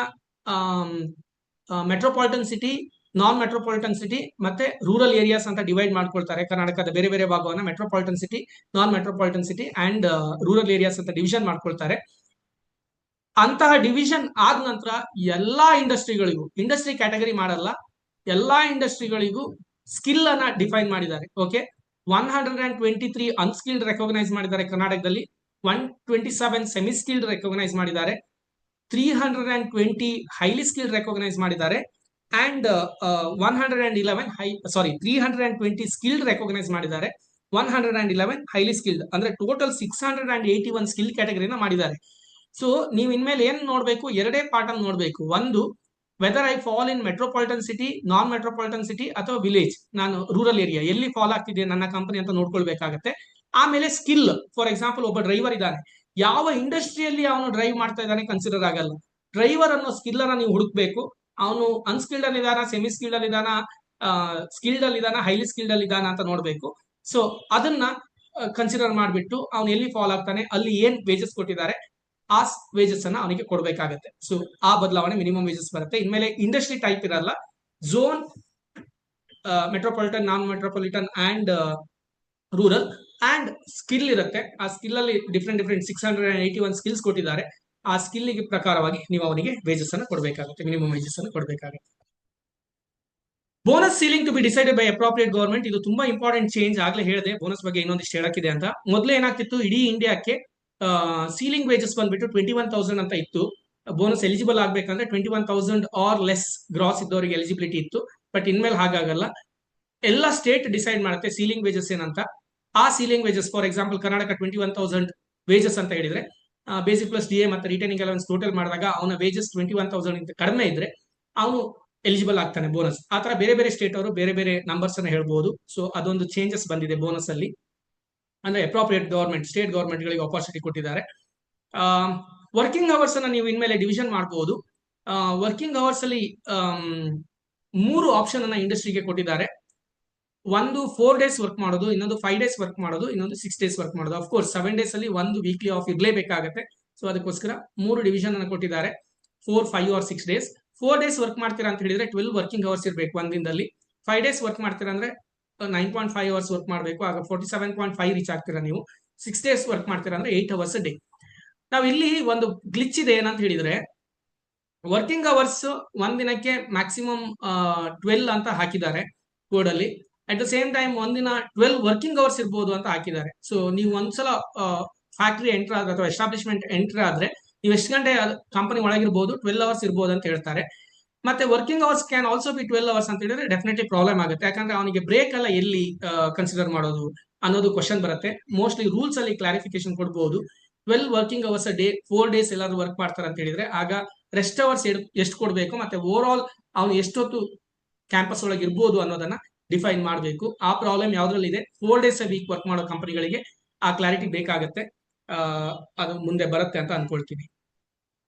ಮೆಟ್ರೋಪಾಲಿಟನ್ ಸಿಟಿ, ನಾನ್ ಮೆಟ್ರೋಪಾಲಿಟನ್ ಸಿಟಿ ಮತ್ತೆ ರೂರಲ್ ಏರಿಯಾಸ್ ಅಂತ ಡಿವೈಡ್ ಮಾಡ್ಕೊಳ್ತಾರೆ. ಕರ್ನಾಟಕದ ಬೇರೆ ಬೇರೆ ಭಾಗವನ್ನ metropolitan city, non metropolitan city and rural areas ಅಂತ ಡಿವಿಷನ್ ಮಾಡ್ಕೊಳ್ತಾರೆ. ಅಂತಹ ಡಿವಿಷನ್ ಆದ ನಂತರ ಎಲ್ಲಾ ಇಂಡಸ್ಟ್ರಿಗಳಿಗೂ, ಇಂಡಸ್ಟ್ರಿ ಕ್ಯಾಟಗರಿ ಮಾಡಲ್ಲ, ಎಲ್ಲಾ ಇಂಡಸ್ಟ್ರಿಗಳಿಗೂ ಸ್ಕಿಲ್ ಅನ್ನ ಡಿಫೈನ್ ಮಾಡಿದ್ದಾರೆ. ಓಕೆ, 123 ಅನ್ಸ್ಕಿಲ್ಡ್ ರೆಕಗ್ನೈಸ್ ಮಾಡಿದ್ದಾರೆ ಕರ್ನಾಟಕದಲ್ಲಿ, 127 ಸೆಮಿ ಸ್ಕಿಲ್ಡ್ ರೆಕಗ್ನೈಸ್ ಮಾಡಿದ್ದಾರೆ, 320 ಹೈಲಿ ಸ್ಕಿಲ್ಡ್ ರೆಕಗ್ನೈಸ್ ಮಾಡಿದ್ದಾರೆ, ಅಂಡ್ 320 ಸ್ಕಿಲ್ಡ್ ರೆಕಗ್ನೈಸ್ ಮಾಡಿದ್ದಾರೆ, 111 ಹೈಲಿ ಸ್ಕಿಲ್ಡ್, ಅಂದ್ರೆ ಟೋಟಲ್ 681 ಸ್ಕಿಲ್ ಕ್ಯಾಟಗರಿನ ಮಾಡಿದ್ದಾರೆ. ಸೊ ನೀವು ಇನ್ಮೇಲೆ ಏನ್ ನೋಡ್ಬೇಕು, ಎರಡೇ ಪಾರ್ಟ್ ಅನ್ನು ನೋಡ್ಬೇಕು. ಒಂದು, whether I fall in metropolitan city, non metropolitan city ಅಥವಾ ವಿಲೇಜ್, ನಾನು ರೂರಲ್ ಏರಿಯಾ ಎಲ್ಲಿ ಫಾಲ್ ಆಗ್ತಿದೆ ನನ್ನ ಕಂಪನಿ ಅಂತ ನೋಡ್ಕೊಳ್ಬೇಕಾಗತ್ತೆ. ಆಮೇಲೆ ಸ್ಕಿಲ್, ಫಾರ್ ಎಕ್ಸಾಂಪಲ್ ಒಬ್ಬ ಡ್ರೈವರ್ ಇದ್ದಾನೆ, ಯಾವ ಇಂಡಸ್ಟ್ರಿಯಲ್ಲಿ ಅವನು ಡ್ರೈವ್ ಮಾಡ್ತಾ ಇದ್ದಾನೆ ಕನ್ಸಿಡರ್ ಆಗಲ್ಲ. ಡ್ರೈವರ್ ಅನ್ನೋ ಸ್ಕಿಲ್ ಅನ್ನ ನೀವು ಹುಡುಕ್ಬೇಕು. ಅವನು ಅನ್ಸ್ಕಿಲ್ಡ್ ಅಲ್ಲಿ ಇದಾನ, ಸೆಮಿ ಸ್ಕಿಲ್ಡ್ ಅಲ್ಲಿ ಇದಾನ, ಸ್ಕಿಲ್ಡ್ ಅಲ್ಲಿ ಇದಾನ, ಹೈಲಿ ಸ್ಕಿಲ್ಡ್ ಅಲ್ಲಿ ಇದಾನ ಅಂತ ನೋಡ್ಬೇಕು. ಸೊ ಅದನ್ನ ಕನ್ಸಿಡರ್ ಮಾಡಿಬಿಟ್ಟು ಅವನು ಎಲ್ಲಿ ಫಾಲ್ ಆಗ್ತಾನೆ, ಅಲ್ಲಿ ಏನ್ ವೇಜಸ್ ಕೊಟ್ಟಿದ್ದಾರೆ ಆ ವೇಜಸ್ ಅನ್ನ ಅವನಿಗೆ ಕೊಡಬೇಕಾಗತ್ತೆ. ಸೊ ಆ ಬದಲಾವಣೆ ಮಿನಿಮಮ್ ವೇಜಸ್ ಬರುತ್ತೆ. ಇನ್ಮೇಲೆ ಇಂಡಸ್ಟ್ರಿ ಟೈಪ್ ಇರಲ್ಲ, zone, metropolitan, non metropolitan and rural and skill ಇರುತ್ತೆ. ಆ ಸ್ಕಿಲ್ ಅಲ್ಲಿ ಡಿಫ್ರೆಂಟ್ 681 ಸ್ಕಿಲ್ಸ್ ಕೊಟ್ಟಿದ್ದಾರೆ. ಆ ಸ್ಕಿಲ್ ಪ್ರಕಾರವಾಗಿ ನೀವು ಅವನಿಗೆ ವೇಜಸ್ ಅನ್ನು ಕೊಡಬೇಕಾಗುತ್ತೆ, ಮಿನಿಮಮ್ ವೇಜಸ್ ಅನ್ನು ಕೊಡಬೇಕಾಗುತ್ತೆ. Bonus ceiling to be decided by appropriate government, ಇದು ತುಂಬಾ ಇಂಪಾರ್ಟೆಂಟ್ ಚೇಂಜ್. ಆಗ್ಲೇ ಹೇಳಿದೆ ಬೋನಸ್ ಬಗ್ಗೆ ಇನ್ನೊಂದಿಷ್ಟು ಹೇಳಕ್ಕಿದೆ ಅಂತ. ಮೊದಲೇ ಏನಾಗ್ತಿತ್ತು, ಇಡೀ ಇಂಡಿಯಾಕ್ಕೆ ಸೀಲಿಂಗ್ ವೇಜಸ್ ಬಂದ್ಬಿಟ್ಟು 21,000 ಅಂತ ಇತ್ತು. ಬೋನಸ್ ಎಲಿಜಿಬಲ್ ಆಗ್ಬೇಕಂದ್ರೆ 21,000 ಆರ್ ಲೆಸ್ ಗ್ರಾಸ್ ಇದ್ದವರಿಗೆ ಎಲಿಜಿಬಿಲಿಟಿ ಇತ್ತು. ಬಟ್ ಇನ್ಮೇಲೆ ಹಾಗಾಗಲ್ಲ, ಎಲ್ಲ ಸ್ಟೇಟ್ ಡಿಸೈಡ್ ಮಾಡುತ್ತೆ ಸೀಲಿಂಗ್ ವೇಜಸ್ ಏನಂತ. ಆ ceiling wages, for example Karnataka 21,000 wages ಅಂತ ಹೇಳಿದ್ರೆ, ಬೇಸಿಕ್ ಪ್ಲಸ್ ಡಿ ಎ ಮತ್ತೆ ರಿಟೈನಿಂಗ್ ಅಲವೆನ್ಸ್ ಟೋಟಲ್ ಮಾಡಿದಾಗ ಅವನ ವೇಜಸ್ 21,000 ಇಂತ ಕಡಿಮೆ ಇದ್ರೆ ಅವನು ಎಲಿಜಿಬಲ್ ಆಗ್ತಾನೆ ಬೋನಸ್. ಆ ತರ ಬೇರೆ ಬೇರೆ ಸ್ಟೇಟ್ ಅವರು ಬೇರೆ ಬೇರೆ ನಂಬರ್ಸ್ ಅನ್ನ ಹೇಳ್ಬಹುದು. ಸೊ ಅದೊಂದು ಚೇಂಜಸ್ ಬಂದಿದೆ ಬೋನಸ್ ಅಲ್ಲಿ. ಅಂದ್ರೆ ಅಪ್ರೋಪ್ರಿಯೇಟ್ ಗವರ್ಮೆಂಟ್, ಸ್ಟೇಟ್ ಗವರ್ಮೆಂಟ್ ಗಳಿಗೆ ಆಪರ್ಚುನಿಟಿ ಕೊಟ್ಟಿದ್ದಾರೆ. ವರ್ಕಿಂಗ್ ಅವರ್ಸ್ ಅನ್ನ ನೀವು ಇನ್ಮೇಲೆ ಡಿವಿಷನ್ ಮಾಡಬಹುದು. ವರ್ಕಿಂಗ್ ಅವರ್ಸ್ ಅಲ್ಲಿ 3 ಆಪ್ಷನ್ ಅನ್ನ ಇಂಡಸ್ಟ್ರಿಗೆ ಕೊಟ್ಟಿದ್ದಾರೆ. ಒಂದು 4 ಡೇಸ್ ವರ್ಕ್ ಮಾಡೋದು, ಇನ್ನೊಂದು 5 ಡೇಸ್ ವರ್ಕ್ ಮಾಡೋದು, ಇನ್ನೊಂದು 6 ಡೇಸ್ ವರ್ಕ್ ಮಾಡೋದು. ಅಫ್ಕೋರ್ಸ್ 7 ಡೇಸ್ ಅಲ್ಲಿ ಒಂದು ವೀಕ್ಲಿ ಆಫ್ ಇರ್ಲೇಬೇಕಾಗತ್ತೆ. ಸೊ ಅದಕ್ಕೋಸ್ಕರ 3 ಡಿವಿಷನ್ ಅನ್ನು ಕೊಟ್ಟಿದ್ದಾರೆ, 4, 5 ಆರ್ 6 ಡೇಸ್. 4 ಡೇಸ್ ವರ್ಕ್ ಮಾಡ್ತೀರಾ ಅಂತ ಹೇಳಿದ್ರೆ 12 ವರ್ಕಿಂಗ್ ಅವರ್ಸ್ ಇರಬೇಕು ಒಂದಿನದಲ್ಲಿ. 5 ಡೇಸ್ ವರ್ಕ್ ಮಾಡ್ತೀರಾ ಅಂದ್ರೆ 9.5 ಅವರ್ಸ್ ವರ್ಕ್ ಮಾಡಬೇಕು, ಆಗ 47.5 ರೀಚ್ ಆಗ್ತೀರಾ ನೀವು. 6 ಡೇಸ್ ವರ್ಕ್ ಮಾಡ್ತೀರಾ ಅಂದ್ರೆ 8 ಅವರ್ಸ್ ಡೇ. ನಾವು ಇಲ್ಲಿ ಒಂದು ಗ್ಲಿಚ್ ಇದೆ ಏನಂತ ಹೇಳಿದ್ರೆ, ವರ್ಕಿಂಗ್ ಅವರ್ಸ್ ಒಂದಿನಕ್ಕೆ ಮ್ಯಾಕ್ಸಿಮಮ್ 12 ಅಂತ ಹಾಕಿದ್ದಾರೆ ಕೋಡ್ ಅಲ್ಲಿ. ಅಟ್ ದ ಸೇಮ್ ಟೈಮ್ ಒಂದಿನ 12 ವರ್ಕಿಂಗ್ ಅವರ್ಸ್ ಇರ್ಬೋದು ಅಂತ ಹಾಕಿದ್ದಾರೆ. ಸೊ ನೀವು ಒಂದ್ಸಲ ಫ್ಯಾಕ್ಟ್ರಿ ಎಂಟರ್ ಆದ್ರೆ ಅಥವಾ ಎಸ್ಟಾಬ್ಲಿಷ್ಮೆಂಟ್ ಎಂಟರ್ ಆದ್ರೆ ನೀವು ಎಷ್ಟು ಗಂಟೆ ಕಂಪನಿ ಒಳಗಿರ್ಬೋದು, 12 ಅವರ್ಸ್ ಇರ್ಬೋದು ಅಂತ ಹೇಳ್ತಾರೆ. ಮತ್ತೆ working hours can also be 12 hours ಅಂತ ಹೇಳಿದ್ರೆ ಡೆಫಿನೆಟ್ಲಿ ಪ್ರಾಬ್ಲಮ್ ಆಗುತ್ತೆ. ಯಾಕಂದ್ರೆ ಅವನಿಗೆ ಬ್ರೇಕ್ ಎಲ್ಲ ಎಲ್ಲಿ ಕನ್ಸಿಡರ್ ಮಾಡೋದು ಅನ್ನೋದು ಕ್ವಶನ್ ಬರುತ್ತೆ. ಮೋಸ್ಟ್ಲಿ ರೂಲ್ಸ್ ಅಲ್ಲಿ ಕ್ಲಾರಿಫಿಕೇಶನ್ ಕೊಡ್ಬೋದು. 12 ವರ್ಕಿಂಗ್ ಅವರ್ಸ್ ಡೇ, 4 ಡೇಸ್ ಎಲ್ಲಾದ್ರೂ ವರ್ಕ್ ಮಾಡ್ತಾರೆ ಅಂತ ಹೇಳಿದ್ರೆ ಆಗ ರೆಸ್ಟ್ ಅವರ್ಸ್ ಎಷ್ಟು ಕೊಡಬೇಕು, ಮತ್ತೆ ಓವರ್ ಆಲ್ ಅವನು ಎಷ್ಟೊತ್ತು ಕ್ಯಾಂಪಸ್ ಒಳಗೆ ಇರ್ಬೋದು ಅನ್ನೋದನ್ನ ಡಿಫೈನ್ ಮಾಡಬೇಕು. ಆ ಪ್ರಾಬ್ಲಮ್ ಯಾವ್ದ್ರಲ್ಲಿ ಇದೆ, 4 ಡೇಸ್ ವೀಕ್ ವರ್ಕ್ ಮಾಡೋ ಕಂಪನಿಗಳಿಗೆ ಆ ಕ್ಲಾರಿಟಿ ಬೇಕಾಗುತ್ತೆ. ಅದು ಮುಂದೆ ಬರುತ್ತೆ ಅಂತ ಅನ್ಕೊಳ್ತೀನಿ.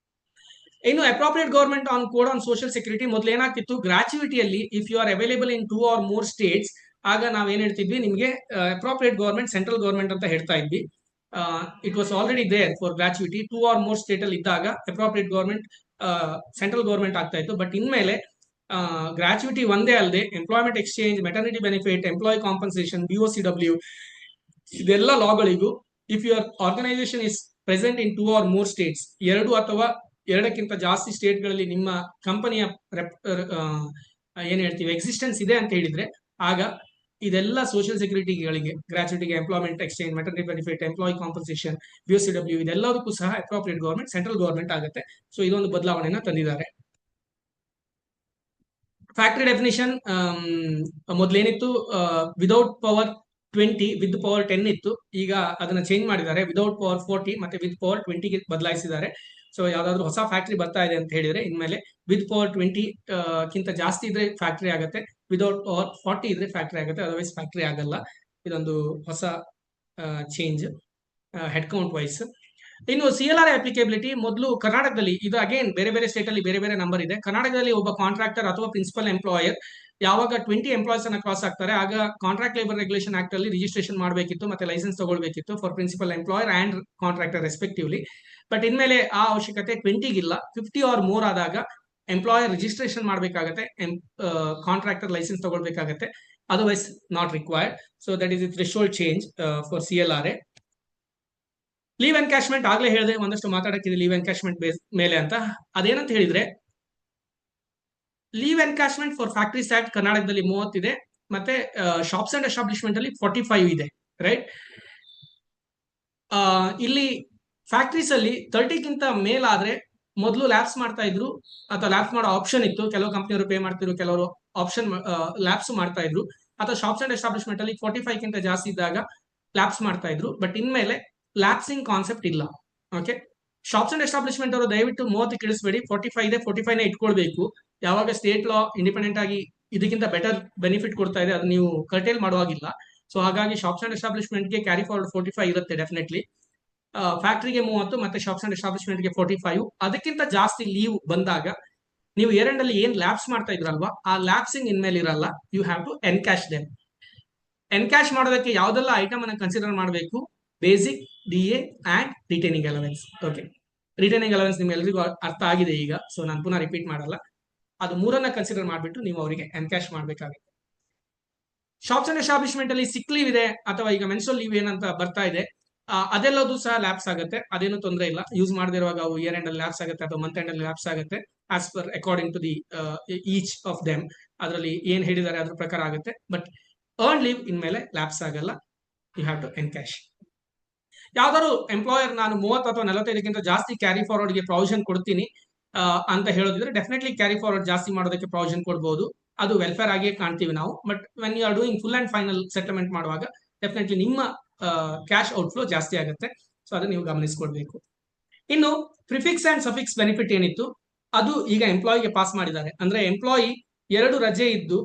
ಇನ್ನು appropriate government on code on social security, ಮೊದಲು ಏನಾಗ್ತಿತ್ತು, ಗ್ರಾಚ್ಯುಯಿಟಿಯಲ್ಲಿ if you are available in 2 or more states, ಆಗ ನಾವ್ ಏನ್ ಹೇಳ್ತಿದ್ವಿ, ನಿಮಗೆ ಅಪ್ರೋಪ್ರಿಯೇಟ್ ಗವರ್ಮೆಂಟ್ ಸೆಂಟ್ರಲ್ ಗವರ್ಮೆಂಟ್ ಅಂತ ಹೇಳ್ತಾ ಇದ್ವಿ. It was already there for gratuity. 2 or more state ಅಲ್ಲಿ ಇದ್ದಾಗ ಅಪ್ರೋಪ್ರಿಯೇಟ್ ಗವರ್ಮೆಂಟ್ ಸೆಂಟ್ರಲ್ ಗವರ್ಮೆಂಟ್ ಆಗ್ತಾ ಇತ್ತು. ಬಟ್ ಇನ್ಮೇಲೆ ಗ್ರಾಚ್ಯುಯಿಟಿ ಒಂದೇ ಅಲ್ಲದೆ employment exchange, maternity benefit, employee compensation, BOCW, ಇದೆಲ್ಲ ಲಾಗಳಿಗೂ if your organisation is present in 2 or more states, 2 ಅಥವಾ 2ಕ್ಕಿಂತ ಜಾಸ್ತಿ ಸ್ಟೇಟ್ಗಳಲ್ಲಿ ನಿಮ್ಮ ಕಂಪನಿಯ ಏನ್ ಹೇಳ್ತೀವಿ ಎಕ್ಸಿಸ್ಟೆನ್ಸ್ ಇದೆ ಅಂತ ಹೇಳಿದ್ರೆ, ಆಗ ಇದೆಲ್ಲ ಸೋಷಿಯಲ್ ಸೆಕ್ಯೂರಿಟಿಗಳಿಗೆ, ಗ್ರಾಚ್ಯುಟಿಗೆ, employment exchange, maternity benefit, employee compensation, BOCW, ಇದೆಲ್ಲದಕ್ಕೂ ಸಹ ಅಪ್ರೋಪ್ರಿಯೇಟ್ ಗವರ್ಮೆಂಟ್ ಸೆಂಟ್ರಲ್ ಗವರ್ಮೆಂಟ್ ಆಗುತ್ತೆ. ಸೊ ಇದೊಂದು ಬದಲಾವಣೆನ ತಂದಿದ್ದಾರೆ. ಫ್ಯಾಕ್ಟರಿ ಡೆಫಿನಿಷನ್ ಮೊದಲೇನಿತ್ತು, ವಿದೌಟ್ ಪವರ್ 20 ವಿತ್ ಪವರ್ 10 ಇತ್ತು. ಈಗ ಅದನ್ನ ಚೇಂಜ್ ಮಾಡಿದ್ದಾರೆ, ವಿದೌಟ್ ಪವರ್ 40 ಮತ್ತೆ ವಿತ್ ಪವರ್ 20ಗೆ ಬದಲಾಯಿಸಿದ್ದಾರೆ. ಸೊ ಯಾವ್ದಾದ್ರು ಹೊಸ ಫ್ಯಾಕ್ಟರಿ ಬರ್ತಾ ಇದೆ ಅಂತ ಹೇಳಿದ್ರೆ ಇನ್ಮೇಲೆ ವಿತ್ ಪವರ್ 20 ಕಿಂತ ಜಾಸ್ತಿ ಇದ್ರೆ ಫ್ಯಾಕ್ಟರಿ ಆಗುತ್ತೆ, ವಿದೌಟ್ ಪವರ್ 40 ಇದ್ರೆ ಫ್ಯಾಕ್ಟರಿ ಆಗುತ್ತೆ, ಅದರ್ವೈಸ್ ಫ್ಯಾಕ್ಟರಿ ಆಗಲ್ಲ. ಇದೊಂದು ಹೊಸ ಚೇಂಜ್ ಹೆಡ್ ಕೌಂಟ್ ವೈಸ್. ಇನ್ನು CLR ಅಪ್ಲಿಕೇಬಿಲಿಟಿ, ಮೊದಲು ಕರ್ನಾಟಕದಲ್ಲಿ, ಇದು ಅಗೇನ್ ಬೇರೆ ಬೇರೆ ಸ್ಟೇಟ್ ಅಲ್ಲಿ ಬೇರೆ ಬೇರೆ ನಂಬರ್ ಇದೆ. ಕರ್ನಾಟಕದಲ್ಲಿ ಒಬ್ಬ ಕಾಂಟ್ರಾಕ್ಟರ್ ಅಥವಾ ಪ್ರಿನ್ಸಿಪಲ್ ಎಂಪ್ಲಾಯರ್ ಯಾವಾಗ 20 ಎಂಪ್ಲಾಯ್ಸ್ ಅನ್ನ ಕ್ರಾಸ್ ಆಗ್ತಾರೆ, ಆಗ ಕಾಂಟ್ರಾಕ್ಟ್ ಲೇಬರ್ ರೆಗ್ಯುಲೇಷನ್ ಆಕ್ಟ್ ಅಲ್ಲಿ ರಿಜಿಸ್ಟ್ರೇಷನ್ ಮಾಡಬೇಕಿತ್ತು, ಮತ್ತೆ ಲೈಸೆನ್ಸ್ ತಗೊಳ್ಬೇಕಿತ್ತು for principal employer and contractor respectively. But ಇನ್ಮೇಲೆ ಆ ಅವಶ್ಯಕತೆ 20ಗಿಲ್ಲ. 50 or more ಆದಾಗ ಎಂಪ್ಲಾಯರ್ ರಿಜಿಸ್ಟ್ರೇಷನ್ ಮಾಡಬೇಕಾಗತ್ತೆ, ಕಾಂಟ್ರಾಕ್ಟರ್ ಲೈಸೆನ್ಸ್ ತಗೊಳ್ಬೇಕಾಗತ್ತೆ, otherwise not required. So that is the threshold change for CLRA. Leave encashment, ಆಗ್ಲೇ ಹೇಳಿದೆ, ಒಂದಷ್ಟು ಮಾತಾಡಕ್ಕಿದೆ ಲೀವ್ ಎನ್ಕ್ಯಾಶ್ಮೆಂಟ್ ಮೇಲೆ ಅಂತ. ಅದೇನಂತ ಹೇಳಿದ್ರೆ, leave encashment for factories act ಕರ್ನಾಟಕದಲ್ಲಿ 30 ಇದೆ, ಮತ್ತೆ ಶಾಪ್ಸ್ ಅಂಡ್ ಎಸ್ಟಾಬ್ಲಿಷ್ಮೆಂಟ್ ಅಲ್ಲಿ 45 ಇದೆ, ರೈಟ್. ಇಲ್ಲಿ ಫ್ಯಾಕ್ಟ್ರೀಸ್ ಅಲ್ಲಿ 30ಗಿಂತ ಮೇಲಾದ್ರೆ ಮೊದಲು ಲ್ಯಾಬ್ಸ್ ಮಾಡ್ತಾ ಇದ್ರು, ಅಥವಾ ಲ್ಯಾಬ್ಸ್ ಮಾಡೋ ಆಪ್ಷನ್ ಇತ್ತು. ಕೆಲವು ಕಂಪನಿಯವರು ಪೇ ಮಾಡ್ತಿದ್ರು, ಕೆಲವರು ಆಪ್ಷನ್ ಲ್ಯಾಬ್ಸ್ ಮಾಡ್ತಾ ಇದ್ರು. ಅಥವಾ ಶಾಪ್ಸ್ ಅಂಡ್ ಎಸ್ಟಾಬ್ಲಿಷ್ಮೆಂಟ್ ಅಲ್ಲಿ 45ಗಿಂತ ಜಾಸ್ತಿ ಇದ್ದಾಗ ಲ್ಯಾಬ್ಸ್ ಮಾಡ್ತಾ ಇದ್ರು. ಬಟ್ ಇನ್ಮೇಲೆ ಲ್ಯಾಬ್ಸಿಂಗ್ ಕಾನ್ಸೆಪ್ಟ್ ಇಲ್ಲ. ಓಕೆ, ಶಾಪ್ಸ್ ಅಂಡ್ ಎಸ್ಟಾಬ್ಲಿಷ್ಮೆಂಟ್ ಅವರು ದಯವಿಟ್ಟು 30 ಇಳಿಸಬೇಡಿ, 45 ಇದೆ, 45ನೇ ಇಟ್ಕೊಳ್ಬೇಕು. ಯಾವಾಗ ಸ್ಟೇಟ್ ಲಾ ಇಂಡಿಪೆಂಡೆಂಟ್ ಆಗಿ ಇದಕ್ಕಿಂತ ಬೆಟರ್ ಬೆನಿಫಿಟ್ ಕೊಡ್ತಾ ಇದೆ, ಅದು ನೀವು ಕರ್ಟೇಲ್ ಮಾಡುವಾಗಿಲ್ಲ. ಸೊ ಹಾಗಾಗಿ ಶಾಪ್ಸ್ ಅಂಡ್ ಎಸ್ಟಾಬ್ಲಿಷ್ಮೆಂಟ್ಗೆ ಕ್ಯಾರಿ ಫಾರ್ವರ್ಡ್ 45 ಇರುತ್ತೆ ಡೆಫಿನೆಟ್ಲಿ. ಫ್ಯಾಕ್ಟ್ರಿಗೆ 30 ಮತ್ತೆ ಶಾಪ್ಸ್ ಅಂಡ್ ಎಸ್ಟಾಬ್ಲಿಷ್ಮೆಂಟ್ಗೆ 45. ಅದಕ್ಕಿಂತ ಜಾಸ್ತಿ ಲೀವ್ ಬಂದಾಗ ನೀವು ಎರಡಲ್ಲಿ ಏನ್ ಲ್ಯಾಬ್ಸ್ ಮಾಡ್ತಾ ಇದ್ರಲ್ವಾ, ಆ ಲ್ಯಾಬ್ಸಿಂಗ್ ಇನ್ಮೇಲೆ ಇರಲ್ಲ. You have to encash them. Encash ಮಾಡೋದಕ್ಕೆ ಯಾವ್ದೆಲ್ಲ ಐಟಮ್ ಅನ್ನ ಕನ್ಸಿಡರ್ ಮಾಡಬೇಕು, basic, DA and retaining allowance. Okay, retaining allowance ನಿಮ್ಗೆ ಎಲ್ರಿಗೂ ಅರ್ಥ ಆಗಿದೆ ಈಗ, ಸೊ ನಾನು ಪುನಃ ರಿಪೀಟ್ ಮಾಡಲ್ಲ. ಅದು ಮೂರನ್ನ ಕನ್ಸಿಡರ್ ಮಾಡಿಬಿಟ್ಟು ನೀವು ಅವರಿಗೆ ಎನ್ಕ್ಯಾಶ್ ಮಾಡಬೇಕಾಗುತ್ತೆ. ಶಾಪ್ಸ್ ಅಂಡ್ ಎಸ್ಟಾಬ್ಲಿಷ್ಮೆಂಟ್ ಅಲ್ಲಿ ಸಿಕ್ ಲೀವ್ ಇದೆ ಅಥವಾ ಈಗ ಮೆನ್ಸ್ಟ್ರಲ್ ಲೀವ್ ಏನಂತ ಬರ್ತಾ ಇದೆ, ಅದೆಲ್ಲದು ಸಹ ಲ್ಯಾಪ್ಸ್ ಆಗುತ್ತೆ, ಅದೇನು ತೊಂದರೆ ಇಲ್ಲ. ಯೂಸ್ ಮಾಡದಿರುವಾಗ ಅವು ಇಯರ್ ಎಂಡ್ ಅಲ್ಲಿ ಲ್ಯಾಪ್ಸ್ ಆಗುತ್ತೆ ಅಥವಾ ಮಂತ್ ಎಂಡ್ ಅಲ್ಲಿ ಲ್ಯಾಪ್ಸ್ ಆಗುತ್ತೆ, as per according to the each of them. ಅದರಲ್ಲಿ ಏನ್ ಹೇಳಿದ್ದಾರೆ ಅದ್ರ ಪ್ರಕಾರ ಆಗುತ್ತೆ. ಬಟ್ ಅರ್ನ್ ಲೀವ್ ಇನ್ಮೇಲೆ ಲ್ಯಾಪ್ಸ್ ಆಗಲ್ಲ, ಯು ಹ್ಯಾವ್ ಟು ಎನ್ಕ್ಯಾಶ್. ಯಾವ್ದಾದ್ರು ಎಂಪ್ಲಾಯರ್ ನಾನು 30 ಅಥವಾ 45ಕ್ಕಿಂತ ಜಾಸ್ತಿ ಕ್ಯಾರಿ ಫಾರ್ವರ್ಡ್ಗೆ ಪ್ರಾವಿಷನ್ ಕೊಡ್ತೀನಿ ಅಂತ ಹೇಳೋದಿದ್ರೆ ಡೆಫಿನೆಟ್ಲಿ ಕ್ಯಾರಿ ಫಾರ್ವರ್ಡ್ ಜಾಸ್ತಿ ಮಾಡೋದಕ್ಕೆ ಪ್ರಾವಿಷನ್ ಕೊಡ್ಬೋದು. ಅದು ವೆಲ್ಫೇರ್ ಆಗಿಯೇ ಕಾಣ್ತೀವಿ ನಾವು. But when you are doing full and final settlement ಮಾಡುವಾಗ ಡೆಫಿನೆಟ್ಲಿ ನಿಮ್ಮ ಕ್ಯಾಶ್ ಔಟ್ಫ್ಲೋ ಜಾಸ್ತಿ ಆಗುತ್ತೆ. ಸೊ ಅದನ್ನ ನೀವು ಗಮನಿಸ್ಕೊಡ್ಬೇಕು. ಇನ್ನು ಪ್ರಿಫಿಕ್ಸ್ ಅಂಡ್ ಸಫಿಕ್ಸ್ ಬೆನಿಫಿಟ್ ಏನಿತ್ತು ಅದು ಈಗ ಎಂಪ್ಲಾಯಿಗೆ ಪಾಸ್ ಮಾಡಿದ್ದಾರೆ. ಅಂದ್ರೆ ಎಂಪ್ಲಾಯಿ 2 ರಜೆ ಇದ್ದು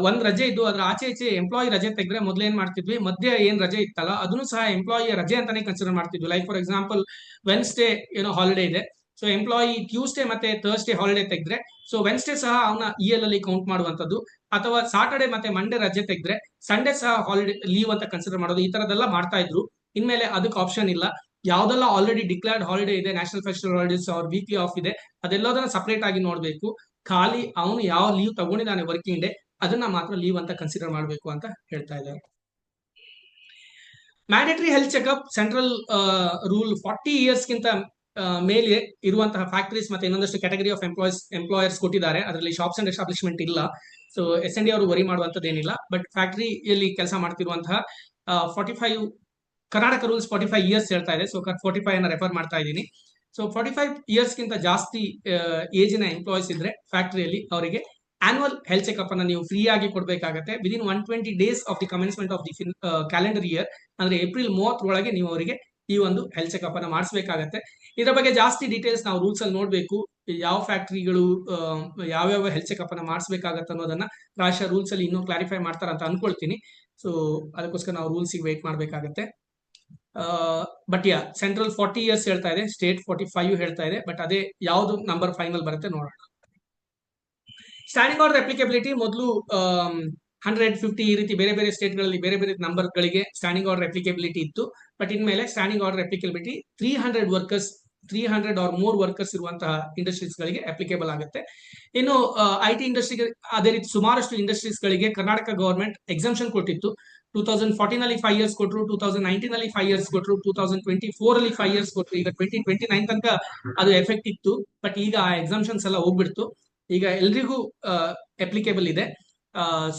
ಒಂದ್ ರಜೆ ಇದ್ದು ಅದ್ರ ಆಚೆ ಈಚೆ ಎಂಪ್ಲಾಯಿ ರಜೆ ತೆಗೆದ್ರೆ ಮೊದ್ಲೇನ್ ಮಾಡ್ತಿದ್ವಿ, ಮಧ್ಯೆ ಏನ್ ರಜೆ ಇತ್ತಲ್ಲ ಅದನ್ನು ಸಹ ಎಂಪ್ಲಾಯಿಯ ರಜೆ ಅಂತಾನೆ ಕನ್ಸಿಡರ್ ಮಾಡ್ತಿದ್ವಿ. ಲೈಕ್ ಫಾರ್ ಎಕ್ಸಾಂಪಲ್ ವೆನ್ಸ್ಡೇ ಏನೋ ಹಾಲಿಡೇ ಇದೆ, ಸೊ ಎಂಪ್ಲಾಯಿ ಟ್ಯೂಸ್ಡೇ ಮತ್ತೆ ಥರ್ಸ್ಡೇ ಹಾಲಿಡೇ ತೆಗೆದ್ರೆ ಸೊ ವೆನ್ಸ್ಡೇ ಸಹ ಅವನ ಇಎಲ್ ಅಲ್ಲಿ ಕೌಂಟ್ ಮಾಡುವಂತದ್ದು, ಅಥವಾ ಸಾಟರ್ಡೆ ಮತ್ತೆ ಮಂಡೇ ರಜೆ ತೆಗೆದ್ರೆ ಸಂಡೇ ಸಹ ಹಾಲಿಡೇ ಲೀವ್ ಅಂತ ಕನ್ಸಿಡರ್ ಮಾಡೋದು, ಈ ತರದೆಲ್ಲ ಮಾಡ್ತಾ ಇದ್ರು. ಇನ್ಮೇಲೆ ಅದಕ್ಕೆ ಆಪ್ಷನ್ ಇಲ್ಲ. ಯಾವ್ದೆಲ್ಲ ಆಲ್ರೆಡಿ ಡಿಕ್ಲೇರ್ಡ್ ಹಾಲಿಡೇ ಇದೆ, ನ್ಯಾಷನಲ್ ಫೆಸ್ಟಿವಲ್ ಹಾಲಿಡೇಸ್ ಅವ್ರ ವೀಕ್ಲಿ ಆಫ್ ಇದೆ, ಅದೆಲ್ಲದನ್ನ ಸಪರೇಟ್ ಆಗಿ ನೋಡ್ಬೇಕು. ಖಾಲಿ ಅವನು ಯಾವ ಲೀವ್ ತಗೊಂಡಿದ್ದಾನೆ ವರ್ಕಿಂಗ್ ಡೇ ಅದನ್ನ ಮಾತ್ರ ಲೀವ್ ಅಂತ ಕನ್ಸಿಡರ್ ಮಾಡಬೇಕು ಅಂತ ಹೇಳ್ತಾ ಇದ್ದಾರೆ. Mandatory health checkup central rule 40 ಇಯರ್ಸ್ಗಿಂತ ಮೇಲೆ ಇರುವಂತಹ ಫ್ಯಾಕ್ಟರೀಸ್ ಮತ್ತೆ ಇನ್ನೊಂದಷ್ಟು ಕ್ಯಾಟಗರಿ ಆಫ್ ಎಂಪ್ಲಾಯರ್ಸ್ ಕೊಟ್ಟಿದ್ದಾರೆ. ಅದರಲ್ಲಿ ಶಾಪ್ಸ್ ಅಂಡ್ ಎಸ್ಟಾಬ್ಲಿಷ್ಮೆಂಟ್ ಇಲ್ಲ. ಸೊ SND ಅವರು ವರಿ ಮಾಡುವಂತದ್ದೇನಿಲ್ಲ. ಬಟ್ ಫ್ಯಾಕ್ಟರಿಯಲ್ಲಿ ಕೆಲಸ ಮಾಡ್ತಿರುವಂತಹ 45 ಕರ್ನಾಟಕ ರೂಲ್ಸ್ 45 ಇಯರ್ಸ್ ಹೇಳ್ತಾ ಇದೆ. ಸೊ 45 ಅನ್ನ ರೆಫರ್ ಮಾಡ್ತಾ ಇದ್ದೀನಿ. ಸೊ 45 ಇಯರ್ಸ್ಗಿಂತ ಜಾಸ್ತಿ ಏಜಿನ ಎಂಪ್ಲಾಯೀಸ್ ಇದ್ರೆ ಫ್ಯಾಕ್ಟರಿಯಲ್ಲಿ ಅವರಿಗೆ ಆನ್ಯುವಲ್ ಹೆಲ್ತ್ ಚೆಕ್ಅಪ್ ಅನ್ನ ನೀವು ಫ್ರೀ ಆಗಿ ಕೊಡಬೇಕಾಗುತ್ತೆ within 120 days of the commencement of the calendar year. ಅಂದ್ರೆ ಏಪ್ರಿಲ್ 30 ಒಳಗೆ ನೀವು ಅವರಿಗೆ ಈ ಒಂದು ಹೆಲ್ತ್ ಚೆಕ್ಅಪ್ ಅನ್ನ ಮಾಡಿಸಬೇಕಾಗತ್ತೆ. ಇದರ ಬಗ್ಗೆ ಜಾಸ್ತಿ ಡೀಟೇಲ್ಸ್ ನಾವು ರೂಲ್ಸ್ ಅಲ್ಲಿ ನೋಡ್ಬೇಕು. ಯಾವ ಫ್ಯಾಕ್ಟರಿಗಳು ಯಾವ್ಯಾವ ಹೆಲ್ತ್ ಚೆಕ್ಅಪ್ ಅನ್ನ ಮಾಡಿಸಬೇಕಾಗತ್ತೆ ಅನ್ನೋದನ್ನ ಪ್ರಾಯಶಃ ರೂಲ್ಸ್ ಅಲ್ಲಿ ಇನ್ನೂ ಕ್ಲಾರಿಫೈ ಮಾಡ್ತಾರ ಅಂತ ಅನ್ಕೊಳ್ತೀನಿ. ಸೊ ಅದಕ್ಕೋಸ್ಕರ ನಾವು ರೂಲ್ಸ್ ವೇಟ್ ಮಾಡಬೇಕಾಗತ್ತೆ. ಬಟ್ ಯಾ ಸೆಂಟ್ರಲ್ 40 ಇಯರ್ಸ್ ಹೇಳ್ತಾ ಇದೆ, ಸ್ಟೇಟ್ 45 ಹೇಳ್ತಾ ಇದೆ. ಬಟ್ ಅದೇ ಯಾವ್ದು ನಂಬರ್ ಫೈನಲ್ ಬರುತ್ತೆ ನೋಡೋಣ. ಸ್ಟ್ಯಾಂಡಿಂಗ್ ಆರ್ಡರ್ ಅಪ್ಲಿಕಬಿಲಿಟಿ ಮೊದಲು 150 ಈ ರೀತಿ ಬೇರೆ ಬೇರೆ ಸ್ಟೇಟ್ಗಳಲ್ಲಿ ಬೇರೆ ಬೇರೆ ನಂಬರ್ಗಳಿಗೆ ಸ್ಟ್ಯಾಂಡಿಂಗ್ ಆರ್ಡರ್ ಅಪ್ಲಿಕಬಿಲಿಟಿ ಇತ್ತು. ಬಟ್ ಇನ್ಮೇಲೆ standing order applicability 300 workers 300 or more workers ಇರುವಂತಹ ಇಂಡಸ್ಟ್ರೀಸ್ ಗಳಿಗೆ ಅಪ್ಲಿಕೇಬಲ್ ಆಗುತ್ತೆ. ಇನ್ನು IT ಇಂಡಸ್ಟ್ರಿಗೆ ಅದೇ ರೀತಿ ಸುಮಾರಷ್ಟು ಇಂಡಸ್ಟ್ರೀಸ್ ಗಳಿಗೆ ಕರ್ನಾಟಕ ಗವರ್ಮೆಂಟ್ ಎಕ್ಸಂಪ್ಷನ್ ಕೊಟ್ಟಿತ್ತು. 2014 ಅಲ್ಲಿ 5 ಇಯರ್ಸ್ ಕೊಟ್ಟರು, 2019 ಅಲ್ಲಿ 5 ಇಯರ್ಸ್ ಕೊಟ್ಟರು, 2024 ಅಲ್ಲಿ 5 ಇಯರ್ಸ್ ಕೊಟ್ಟರು. ಈಗ 2029 ತನಕ ಅದು ಎಫೆಕ್ಟ್ ಇತ್ತು. ಬಟ್ ಈಗ ಆ ಎಕ್ಸಂಪ್ಷನ್ಸ್ ಎಲ್ಲ ಹೋಗ್ಬಿಡ್ತು. ಈಗ ಎಲ್ರಿಗೂ ಅಪ್ಲಿಕೇಬಲ್ ಇದೆ.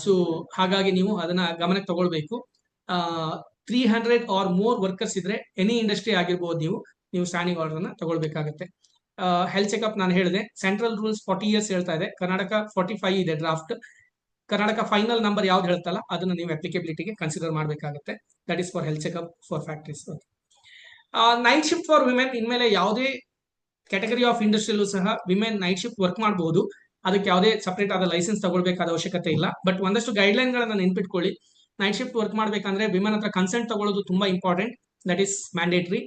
ಸೊ ಹಾಗಾಗಿ ನೀವು ಅದನ್ನ ಗಮನಕ್ಕೆ ತಗೊಳ್ಬೇಕು. 300 ಆರ್ ಮೋರ್ ವರ್ಕರ್ಸ್ ಇದ್ರೆ ಎನಿ ಇಂಡಸ್ಟ್ರಿ ಆಗಿರ್ಬೋದು, ನೀವು ಸ್ಟ್ಯಾಂಡಿಂಗ್ ಆರ್ಡರ್ ಅನ್ನ ತಗೊಳ್ಬೇಕಾಗತ್ತೆ. ಹೆಲ್ತ್ ಚೆಕ್ಅಪ್ ನಾನು ಹೇಳಿದೆ, ಸೆಂಟ್ರಲ್ ರೂಲ್ಸ್ 40 ಇಯರ್ಸ್ ಹೇಳ್ತಾ ಇದೆ, ಕರ್ನಾಟಕ 45 ಇದೆ ಡ್ರಾಫ್ಟ್. ಕರ್ನಾಟಕ ಫೈನಲ್ ನಂಬರ್ ಯಾವ್ದು ಹೇಳ್ತಲ್ಲ ಅದನ್ನ ನೀವು ಅಪ್ಲಿಕಬಿಲಿಟಿಗೆ ಕನ್ಸಿಡರ್ ಮಾಡಬೇಕಾಗುತ್ತೆ. That is for health checkup for factories. Night shift for women ಇನ್ಮೇಲೆ ಯಾವುದೇ ಕ್ಯಾಟಗರಿ ಆಫ್ ಇಂಡಸ್ಟ್ರಿಯಲ್ಲೂ ಸಹ ವಿಮೆನ್ ನೈಟ್ ಶಿಫ್ಟ್ ವರ್ಕ್ ಮಾಡಬಹುದು. ಅದಕ್ಕೆ ಯಾವುದೇ ಸಪರೇಟ್ ಆದ ಲೈಸೆನ್ಸ್ ತಗೊಳ್ಬೇಕಾದ ಅವಶ್ಯಕತೆ ಇಲ್ಲ. ಬಟ್ ಒಂದಷ್ಟು ಗೈಡ್ ಲೈನ್ ಗಳನ್ನ ನೆನ್ಪಿಟ್ಕೊಳ್ಳಿ. ನೈಟ್ ಶಿಫ್ಟ್ ವರ್ಕ್ ಮಾಡ್ಬೇಕಂದ್ರೆ ವಿಮೆನ್ ಹತ್ರ ಕನ್ಸೆಂಟ್ ತಗೊಳ್ಳೋದು ತುಂಬಾ important. That is mandatory.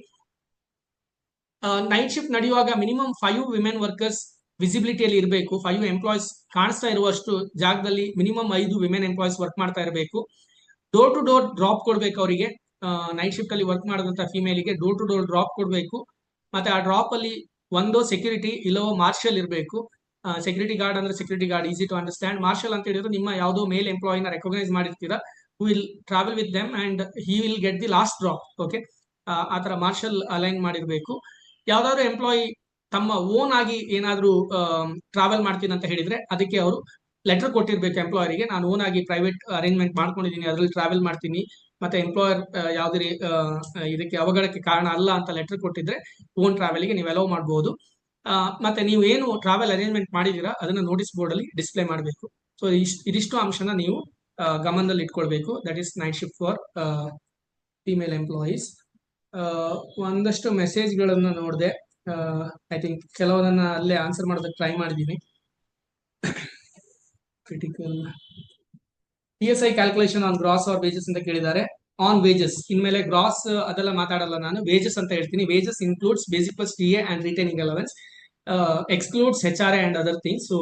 Night shift ನಡೆಯುವಾಗ ಮಿನಿಮಮ್ 5 ವಿಮೆನ್ ವರ್ಕರ್ಸ್ ವಿಸಿಬಿಲಿಟಿಯಲ್ಲಿ ಇರಬೇಕು. 5 ಎಂಪ್ಲಾಯ್ಸ್ ಕಾಣಿಸ್ತಾ ಇರುವಷ್ಟು ಜಾಗದಲ್ಲಿ ಮಿನಿಮಮ್ 5 ವಿಮೆನ್ ಎಂಪ್ಲಾಯ್ಸ್ ವರ್ಕ್ ಮಾಡ್ತಾ ಇರಬೇಕು. ಡೋರ್ ಟು ಡೋರ್ ಡ್ರಾಪ್ ಕೊಡ್ಬೇಕು ಅವರಿಗೆ. ನೈಟ್ ಶಿಫ್ಟ್ ಅಲ್ಲಿ ವರ್ಕ್ ಮಾಡಿದಂತ ಫಿಮೇಲಿಗೆ ಡೋರ್ ಟು ಡೋರ್ ಡ್ರಾಪ್ ಕೊಡ್ಬೇಕು. ಮತ್ತೆ ಆ ಡ್ರಾಪ್ ಅಲ್ಲಿ ಒಂದೋ ಸೆಕ್ಯೂರಿಟಿ ಇಲ್ಲವೋ ಮಾರ್ಷಲ್ ಇರಬೇಕು. ಸೆಕ್ಯೂರಿಟಿ ಗಾರ್ಡ್ ಅಂದ್ರೆ security guard easy to understand. Marshal ಅಂತ ಹೇಳಿದ್ರೆ ನಿಮ್ಮ ಯಾವುದೋ ಮೇಲ್ ಎಂಪ್ಲಾಯಿನ ರೆಕಗ್ನೈಸ್ ಮಾಡಿರ್ತೀರಾ, who will travel with them and he will get the last drop. Okay, ಆ ತರ ಮಾರ್ಷಲ್ ಅಲೈನ್ ಮಾಡಿರ್ಬೇಕು. ಯಾವ್ದಾದ್ರು ಎಂಪ್ಲಾಯಿ ತಮ್ಮ ಓನ್ ಆಗಿ ಏನಾದ್ರೂ ಟ್ರಾವೆಲ್ ಮಾಡ್ತೀನಿ ಅಂತ ಹೇಳಿದ್ರೆ ಅದಕ್ಕೆ ಅವರು ಲೆಟರ್ ಕೊಟ್ಟಿರ್ಬೇಕು ಎಂಪ್ಲಾಯರಿಗೆ. ನಾನು ಓನ್ ಆಗಿ ಪ್ರೈವೇಟ್ ಅರೇಂಜ್ಮೆಂಟ್ ಮಾಡ್ಕೊಂಡಿದ್ದೀನಿ, ಅದರಲ್ಲಿ ಟ್ರಾವೆಲ್ ಮಾಡ್ತೀನಿ, ಮತ್ತೆ ಎಂಪ್ಲಾಯರ್ ಯಾವುದೇ ಇದಕ್ಕೆ ಅವಘಡಕ್ಕೆ ಕಾರಣ ಅಲ್ಲ ಅಂತ ಲೆಟರ್ ಕೊಟ್ಟಿದ್ರೆ ಓನ್ ಟ್ರಾವೆಲ್ಗೆ ನೀವು ಅಲೋ ಮಾಡಬಹುದು. ಮತ್ತೆ ನೀವು ಏನು ಟ್ರಾವೆಲ್ ಅರೇಂಜ್ಮೆಂಟ್ ಮಾಡಿದೀರಾ ಅದನ್ನ ನೋಟಿಸ್ ಬೋರ್ಡ್ ಅಲ್ಲಿ ಡಿಸ್ಪ್ಲೇ ಮಾಡಬೇಕು. ಸೊ ಇದಿಷ್ಟು ಅಂಶನ ನೀವು ಗಮನದಲ್ಲಿ ಇಟ್ಕೊಳ್ಬೇಕು. That is night shift for female employees. ಒಂದಷ್ಟು ಮೆಸೇಜ್ಗಳನ್ನ ನೋಡಿದೆ. ಐ ಥಿಂಕ್ ಕೆಲವರನ್ನ ಅಲ್ಲೇ ಆನ್ಸರ್ ಮಾಡೋದಕ್ಕೆ ಟ್ರೈ ಮಾಡಿದ್ದೀನಿ. Critical PSI calculation on gross or wages ಅಂತ ಕೇಳಿದ್ದಾರೆ. ಆನ್ ವೇಜಸ್ ಇನ್ಮೇಲೆ ಗ್ರಾಸ್ ಅದೆಲ್ಲ ಮಾತಾಡಲ್ಲ, ನಾನು ವೇಜಸ್ ಅಂತ ಹೇಳ್ತೀನಿ. Wages includes basic plus TA and retaining allowance, excludes HRA and other things. So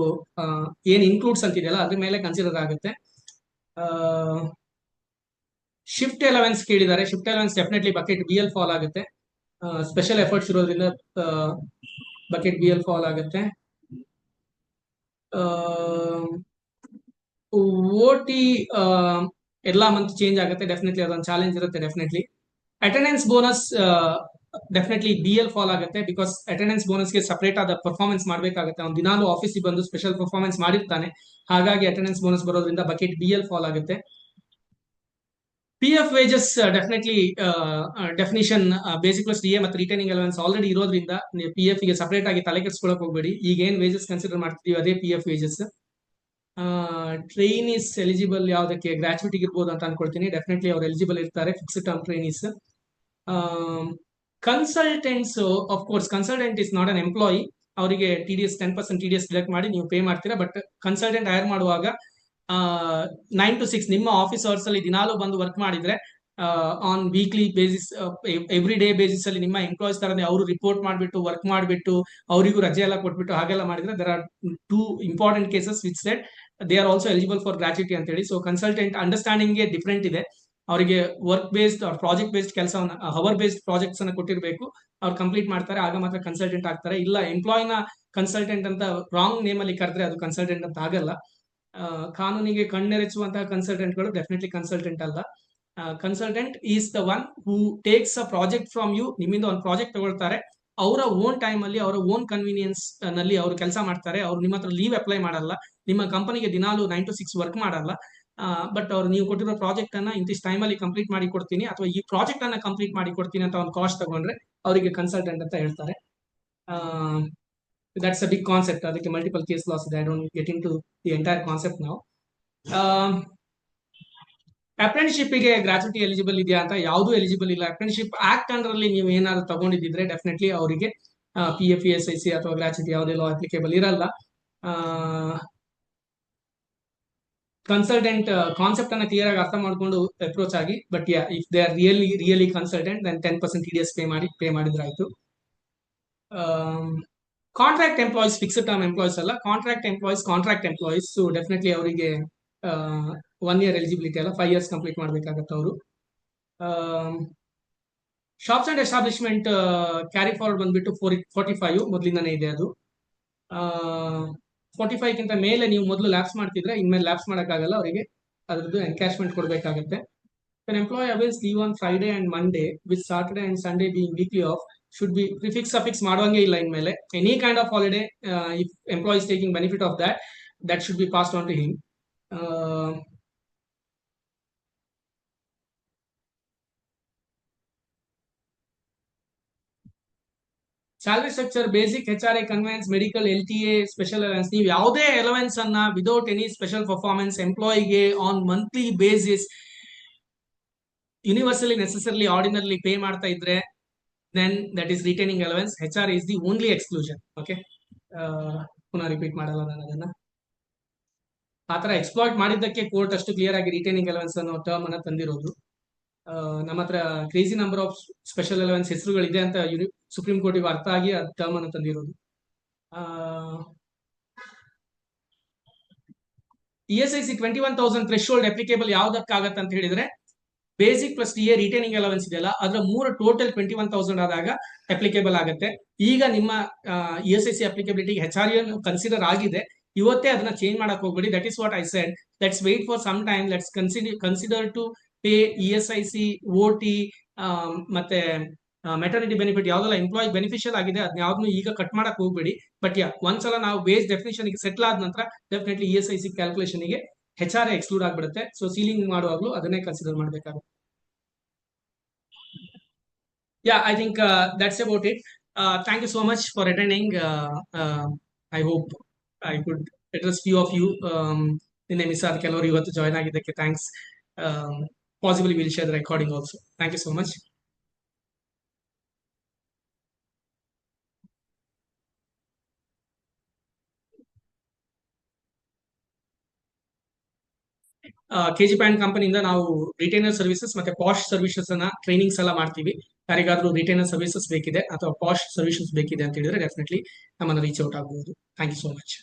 ಏನ್ ಇನ್ಕ್ಲೂಡ್ಸ್ ಅಂತಿದೆಯಲ್ಲ ಅದ್ರ ಮೇಲೆ ಕನ್ಸಿಡರ್ ಆಗುತ್ತೆ. ಶಿಫ್ಟ್ ಅಲವೆನ್ಸ್ ಕೇಳಿದ್ದಾರೆ. Shift allowance definitely bucket BL fall ಆಗುತ್ತೆ. ಸ್ಪೆಷಲ್ ಎಫರ್ಟ್ಸ್ ಇರೋದ್ರಿಂದ ಬಕೆಟ್ ಬಿ ಎಲ್ ಫಾಲ್ ಆಗುತ್ತೆ. ಓ ಟಿ ಎಲ್ಲಾ ಮಂತ್ ಚೇಂಜ್ ಆಗುತ್ತೆ, ಡೆಫಿನೆಟ್ಲಿ ಅದೊಂದು ಚಾಲೆಂಜ್ ಇರುತ್ತೆ definitely. Attendance bonus definitely B L fall ಆಗುತ್ತೆ, ಬಿಕಾಸ್ ಅಟೆಂಡೆನ್ಸ್ ಬೋನಸ್ಗೆ ಸಪರೇಟ್ ಆದ ಪರ್ಫಾರ್ಮೆನ್ಸ್ ಮಾಡಬೇಕಾಗುತ್ತೆ. ಅವ್ನು ದಿನಾಲು ಆಫೀಸಿಗೆ ಬಂದು ಸ್ಪೆಷಲ್ ಪರ್ಫಾರ್ಮೆನ್ಸ್ ಮಾಡಿರ್ತಾನೆ, ಹಾಗಾಗಿ ಅಟೆಂಡೆನ್ಸ್ ಬೋನಸ್ ಬರೋದ್ರಿಂದ ಬಕೆಟ್ ಬಿ ಎಲ್ ಫಾಲ್ ಆಗುತ್ತೆ. P F wages definitely definition basic plus D A ಮತ್ತು ರಿಟೈನಿಂಗ್ ಅಲವೆನ್ಸ್ ಆಲ್ರೆಡಿ ಇರೋದ್ರಿಂದ ಪಿ ಎಫ್ ಗೆ ಸಪರೇಟ್ ಆಗಿ ತಲೆ ಕೆಡಿಸ್ಕೊಳಕ್ ಹೋಗ್ಬೇಡಿ. ಈಗ ಏನ್ ವೇಜಸ್ ಕನ್ಸಿಡರ್ ಮಾಡ್ತೀವಿ ಅದೇ P F wages. Trainees eligible ಯಾವುದಕ್ಕೆ ಗ್ರಾಚ್ಯುಟಿಗೆ ಇರ್ಬೋದು ಅಂತ ಅನ್ಕೊಳ್ತೀನಿ. ಡೆಫಿನೆಟ್ಲಿ ಅವ್ರು ಎಲಿಜಿಬಲ್ ಇರ್ತಾರೆ, fixed term trainees. Consultants, of course consultant is not an employee. ಅವರಿಗೆ T D S 10% T D S deduct ಮಾಡಿ ನೀವು ಪೇ ಮಾಡ್ತೀರಾ. ಬಟ್ ಕನ್ಸಲ್ಟೆಂಟ್ ಹೈರ್ ಮಾಡುವಾಗ 9 to 6 ನಿಮ್ಮ ಆಫೀಸ್ ಅವರ್ಸ್ ಅಲ್ಲಿ ದಿನಾಲು ಬಂದು ವರ್ಕ್ ಮಾಡಿದ್ರೆ on weekly basis, every day basis ಅಲ್ಲಿ ನಿಮ್ಮ ಎಂಪ್ಲಾಯ್ಸ್ ತರನೇ ಅವರು ರಿಪೋರ್ಟ್ ಮಾಡಿಬಿಟ್ಟು ವರ್ಕ್ ಮಾಡಿಬಿಟ್ಟು ಅವರಿಗೂ ರಜೆ ಎಲ್ಲ ಕೊಟ್ಬಿಟ್ಟು ಹಾಗೆಲ್ಲ ಮಾಡಿದ್ರೆ there are 2 important cases which set they are also eligible for gratuity ಅಂತ ಹೇಳಿ. ಸೊ ಕನ್ಸಲ್ಟೆಂಟ್ ಅಂಡರ್ಸ್ಟ್ಯಾಂಡಿಂಗ್ ಡಿಫ್ರೆಂಟ್ ಇದೆ. ಅವರಿಗೆ work based or project based ಕೆಲಸವನ್ನ, ಹವರ್ ಬೇಸ್ಡ್ ಪ್ರಾಜೆಕ್ಟ್ಸ್ ಅನ್ನ ಕೊಟ್ಟಿರಬೇಕು, ಅವ್ರು ಕಂಪ್ಲೀಟ್ ಮಾಡ್ತಾರೆ, ಆಗ ಮಾತ್ರ ಕನ್ಸಲ್ಟೆಂಟ್ ಆಗ್ತಾರೆ. ಇಲ್ಲ ಎಂಪ್ಲಾಯ್ನ ಕನ್ಸಲ್ಟೆಂಟ್ ಅಂತ ರಾಂಗ್ ನೇಮ್ ಅಲ್ಲಿ ಕರೆದ್ರೆ ಅದು ಕನ್ಸಲ್ಟೆಂಟ್ ಅಂತ ಆಗಲ್ಲ. ಕಾನೂನಿಗೆ ಕಣ್ಣೆರೆಚುವಂತಹ ಕನ್ಸಲ್ಟೆಂಟ್ಗಳು ಡೆಫಿನೆಟ್ಲಿ ಕನ್ಸಲ್ಟೆಂಟ್ ಅಲ್ಲ. Consultant is the one who takes a project from you. ನಿಮ್ಮಿಂದ ಒಂದು ಪ್ರಾಜೆಕ್ಟ್ ತಗೊಳ್ತಾರೆ, ಅವರ ಓನ್ ಟೈಮ್ ಅಲ್ಲಿ ಅವರ ಓನ್ ಕನ್ವೀನಿಯನ್ಸ್ ನಲ್ಲಿ ಅವರು ಕೆಲಸ ಮಾಡ್ತಾರೆ. ಅವ್ರು ನಿಮ್ಮ ಹತ್ರ ಲೀವ್ ಅಪ್ಲೈ ಮಾಡಲ್ಲ, ನಿಮ್ಮ ಕಂಪನಿಗೆ ದಿನಾಲು 9 to 6 ವರ್ಕ್ ಮಾಡಲ್ಲ. ಬಟ್ ಅವ್ರು ನೀವು ಕೊಟ್ಟಿರೋ ಪ್ರಾಜೆಕ್ಟ್ ಅನ್ನ ಇಂತಿಷ್ಟು ಟೈಮ್ ಅಲ್ಲಿ ಕಂಪ್ಲೀಟ್ ಮಾಡಿ ಕೊಡ್ತೀನಿ ಅಥವಾ ಈ ಪ್ರಾಜೆಕ್ಟ್ ಅನ್ನ ಕಂಪ್ಲೀಟ್ ಮಾಡಿ ಕೊಡ್ತೀನಿ ಅಂತ ಒಂದು ಕಾಸ್ಟ್ ತಗೊಂಡ್ರೆ ಅವರಿಗೆ ಕನ್ಸಲ್ಟೆಂಟ್ ಅಂತ ಹೇಳ್ತಾರೆ. That's a big concept. ಅದಕ್ಕೆ ಮಲ್ಟಿಪಲ್ ಕೇಸ್ ಲಾಸ್ ಇದೆ. I don't get into the entire concept ನಾವು. ಅಪ್ರೆಂಟಿಸ್ಶಿಪ್ಗೆ ಗ್ರಾಚ್ಯುಟಿ ಎಲಿಜಿಬಲ್ ಇದೆಯಾ ಅಂತ, ಯಾವುದು ಎಲಿಜಿಬಲ್ ಇಲ್ಲ. ಅಪ್ರೆಂಟಿಸ್ಶಿಪ್ ಆಕ್ಟ್ ಅಂಡರ್ ಅಲ್ಲಿ ನೀವು ಏನಾದ್ರು ತಗೊಂಡಿದ್ರೆ ಡೆಫಿನೆಟ್ಲಿ ಅವರಿಗೆ P F E S I C ಅಥವಾ ಗ್ರಾಚ್ಯುಟಿ ಯಾವುದೇ ಲಾ ಅಪ್ಲಿಕೇಬಲ್ ಇರಲ್ಲ. ಕನ್ಸಲ್ಟೆಂಟ್ ಕಾನ್ಸೆಪ್ಟ್ ಅನ್ನ ಕ್ಲಿಯರ್ ಆಗಿ ಅರ್ಥ ಮಾಡ್ಕೊಂಡು ಅಪ್ರೋಚ್ ಆಗಿ. But yeah, if they are really consultant then 10% T D S pay ಮಾಡಿದ್ರೆ ಆಯ್ತು. Contract employees fixed term employees ಅಲ್ಲ, ಕಾಂಟ್ರಾಕ್ಟ್ ಎಂಪ್ಲಾಯೀಸ್. ಸೊ ಡೆಫಿನೆಟ್ಲಿ ಅವರಿಗೆ 1 year ಎಲಿಜಿಬಿಲಿಟಿ ಅಲ್ಲ, 5 years ಕಂಪ್ಲೀಟ್ ಮಾಡ್ಬೇಕಾಗತ್ತೆ ಅವರು. Shops and establishment carry forward ಬಂದ್ಬಿಟ್ಟು 45 ಮೊದಲಿಂದನೇ ಇದೆ ಅದು. 45ಗಿಂತ ಮೇಲೆ ನೀವು ಮೊದಲು ಲ್ಯಾಪ್ಸ್ ಮಾಡ್ತಿದ್ರೆ ಇನ್ಮೇಲೆ ಲ್ಯಾಪ್ಸ್ ಮಾಡೋಕ್ಕಾಗಲ್ಲ, ಅವರಿಗೆ ಅದ್ರದ್ದು ಎನ್ಕ್ಯಾಶ್ಮೆಂಟ್ ಕೊಡಬೇಕಾಗುತ್ತೆ. An employee avails leave on Friday and Monday, with Saturday and Sunday being weekly off, should be prefix suffix ಮಾಡುವಂಗೆ ಇಲ್ಲ ಇನ್ಮೇಲೆ. Any kind of holiday, if employee is taking benefit of that, that should be passed on to him. Salary structure, basic H R A, conveyance, medical, L T A, special allowance. ನೀವು ಯಾವುದೇ allowance ಅನ್ನ without any special performance ಎಂಪ್ಲಾಯಿಗೆ on monthly basis universally necessarily ordinarily pay ಮಾಡ್ತಾ ಇದ್ರೆ then that is retaining allowance. HR is the only exclusion. Okay, ಪುನಃ repeat ಮಾಡಲ್ಲ ನಾನು ಅದನ್ನ. ಆತರ ಎಕ್ಸ್ಪ್ಲಾಯ್ಟ್ ಮಾಡಿದ್ದಕ್ಕೆ ಕೋರ್ಟ್ ಅಷ್ಟು ಕ್ಲಿಯರ್ ಆಗಿ ರಿಟೈನಿಂಗ್ ಅಲವೆನ್ಸ್ ಅನ್ನೋ ಟರ್ಮ್ ಅನ್ನ ತಂದಿರೋದು. ನಮ್ಮ ಹತ್ರ crazy number of special allowance ಹೆಸರುಗಳಿದೆ ಅಂತ ಸುಪ್ರೀಂ ಕೋರ್ಟಿಗೆ ಅರ್ಥ ಆಗಿ ಆ ಟರ್ಮ್ ಅನ್ನು ತಂದಿರೋದು. ESIC 21,000 ಥ್ರೆಶೋಲ್ಡ್ ಅಪ್ಲಿಕೇಬಲ್ ಯಾವ್ದಕ್ಕಾಗತ್ತೆ ಅಂತ ಹೇಳಿದ್ರೆ, basic plus T A retaining allowance ಇದೆಯಲ್ಲ ಅದರ 3 ಟೋಟಲ್ 21,000 ಆದಾಗ ಅಪ್ಲಿಕೇಬಲ್ ಆಗುತ್ತೆ. ಈಗ ನಿಮ್ಮ ESIC ಅಪ್ಲಿಕೇಬಿಲಿಟಿಗೆ HRA ಕನ್ಸಿಡರ್ ಆಗಿದೆ, ಇವತ್ತೇ ಅದನ್ನ ಚೇಂಜ್ ಮಾಡಕ್ ಹೋಗ್ಬೇಡಿ. That is what I said. Let's wait for some time. Let's consider to pay ESIC, OT ಮತ್ತೆ ಮೆಟರ್ನಿಟಿ ಬೆನಿಫಿಟ್ ಯಾವ್ದೆಲ್ಲ ಎಂಪ್ಲಾಯ್ ಬೆನಿಫಿಷಿಯಲ್ ಆಗಿದೆ ಅದನ್ನ ಯಾವ್ದನ್ನು ಈಗ ಕಟ್ ಮಾಡಕ್ ಹೋಗ್ಬೇಡಿ. ಬಟ್ ಯಾ, ಒಂದ್ಸಲ ನಾವು ಬೇಸ್ ಡೆಫಿನೇಷನ್ ಸೆಟ್ಲ್ ಆದ ನಂತರ ಡೆಫಿನೆಟ್ಲಿ ESIC ಕ್ಯಾಲ್ಕುಲೇಷನ್ ಗೆ HRA ಎಕ್ಸ್ಕ್ಲೂಡ್ ಆಗ್ಬಿಡುತ್ತೆ. ಸೊ ಸೀಲಿಂಗ್ ಮಾಡುವಾಗಲೂ ಅದನ್ನೇ ಕನ್ಸಿಡರ್ ಮಾಡಬೇಕಾಗುತ್ತೆ. Yeah, I think that's about it. Thank you so much for attending. I hope I could address few of you. ನಿನ್ನೆ miss ಆದ ಕೆಲವರು ಇವತ್ತು ಜಾಯ್ನ್ ಆಗಿದ್ದಕ್ಕೆ thanks. Possibly we'll share the recording also. Thank you so much. KG Pan ಕಂಪನಿಯಿಂದ ನಾವು retainer services ಮತ್ತೆ posh services ಅನ್ನ trainings ಎಲ್ಲ ಮಾಡ್ತೀವಿ. ಯಾರಿಗಾದ್ರೂ ರಿಟೈನರ್ ಸರ್ವಿಸಸ್ ಬೇಕಿದೆ ಅಥವಾ ಪಾಶ್ ಸರ್ವಿಸಸ್ ಬೇಕಿದೆ ಅಂತ ಹೇಳಿದ್ರೆ ಡೆಫಿನೆಟ್ಲಿ ನಮ್ಮನ್ನು ರೀಚ್ ಔಟ್ ಆಗಬಹುದು. Thank you so much.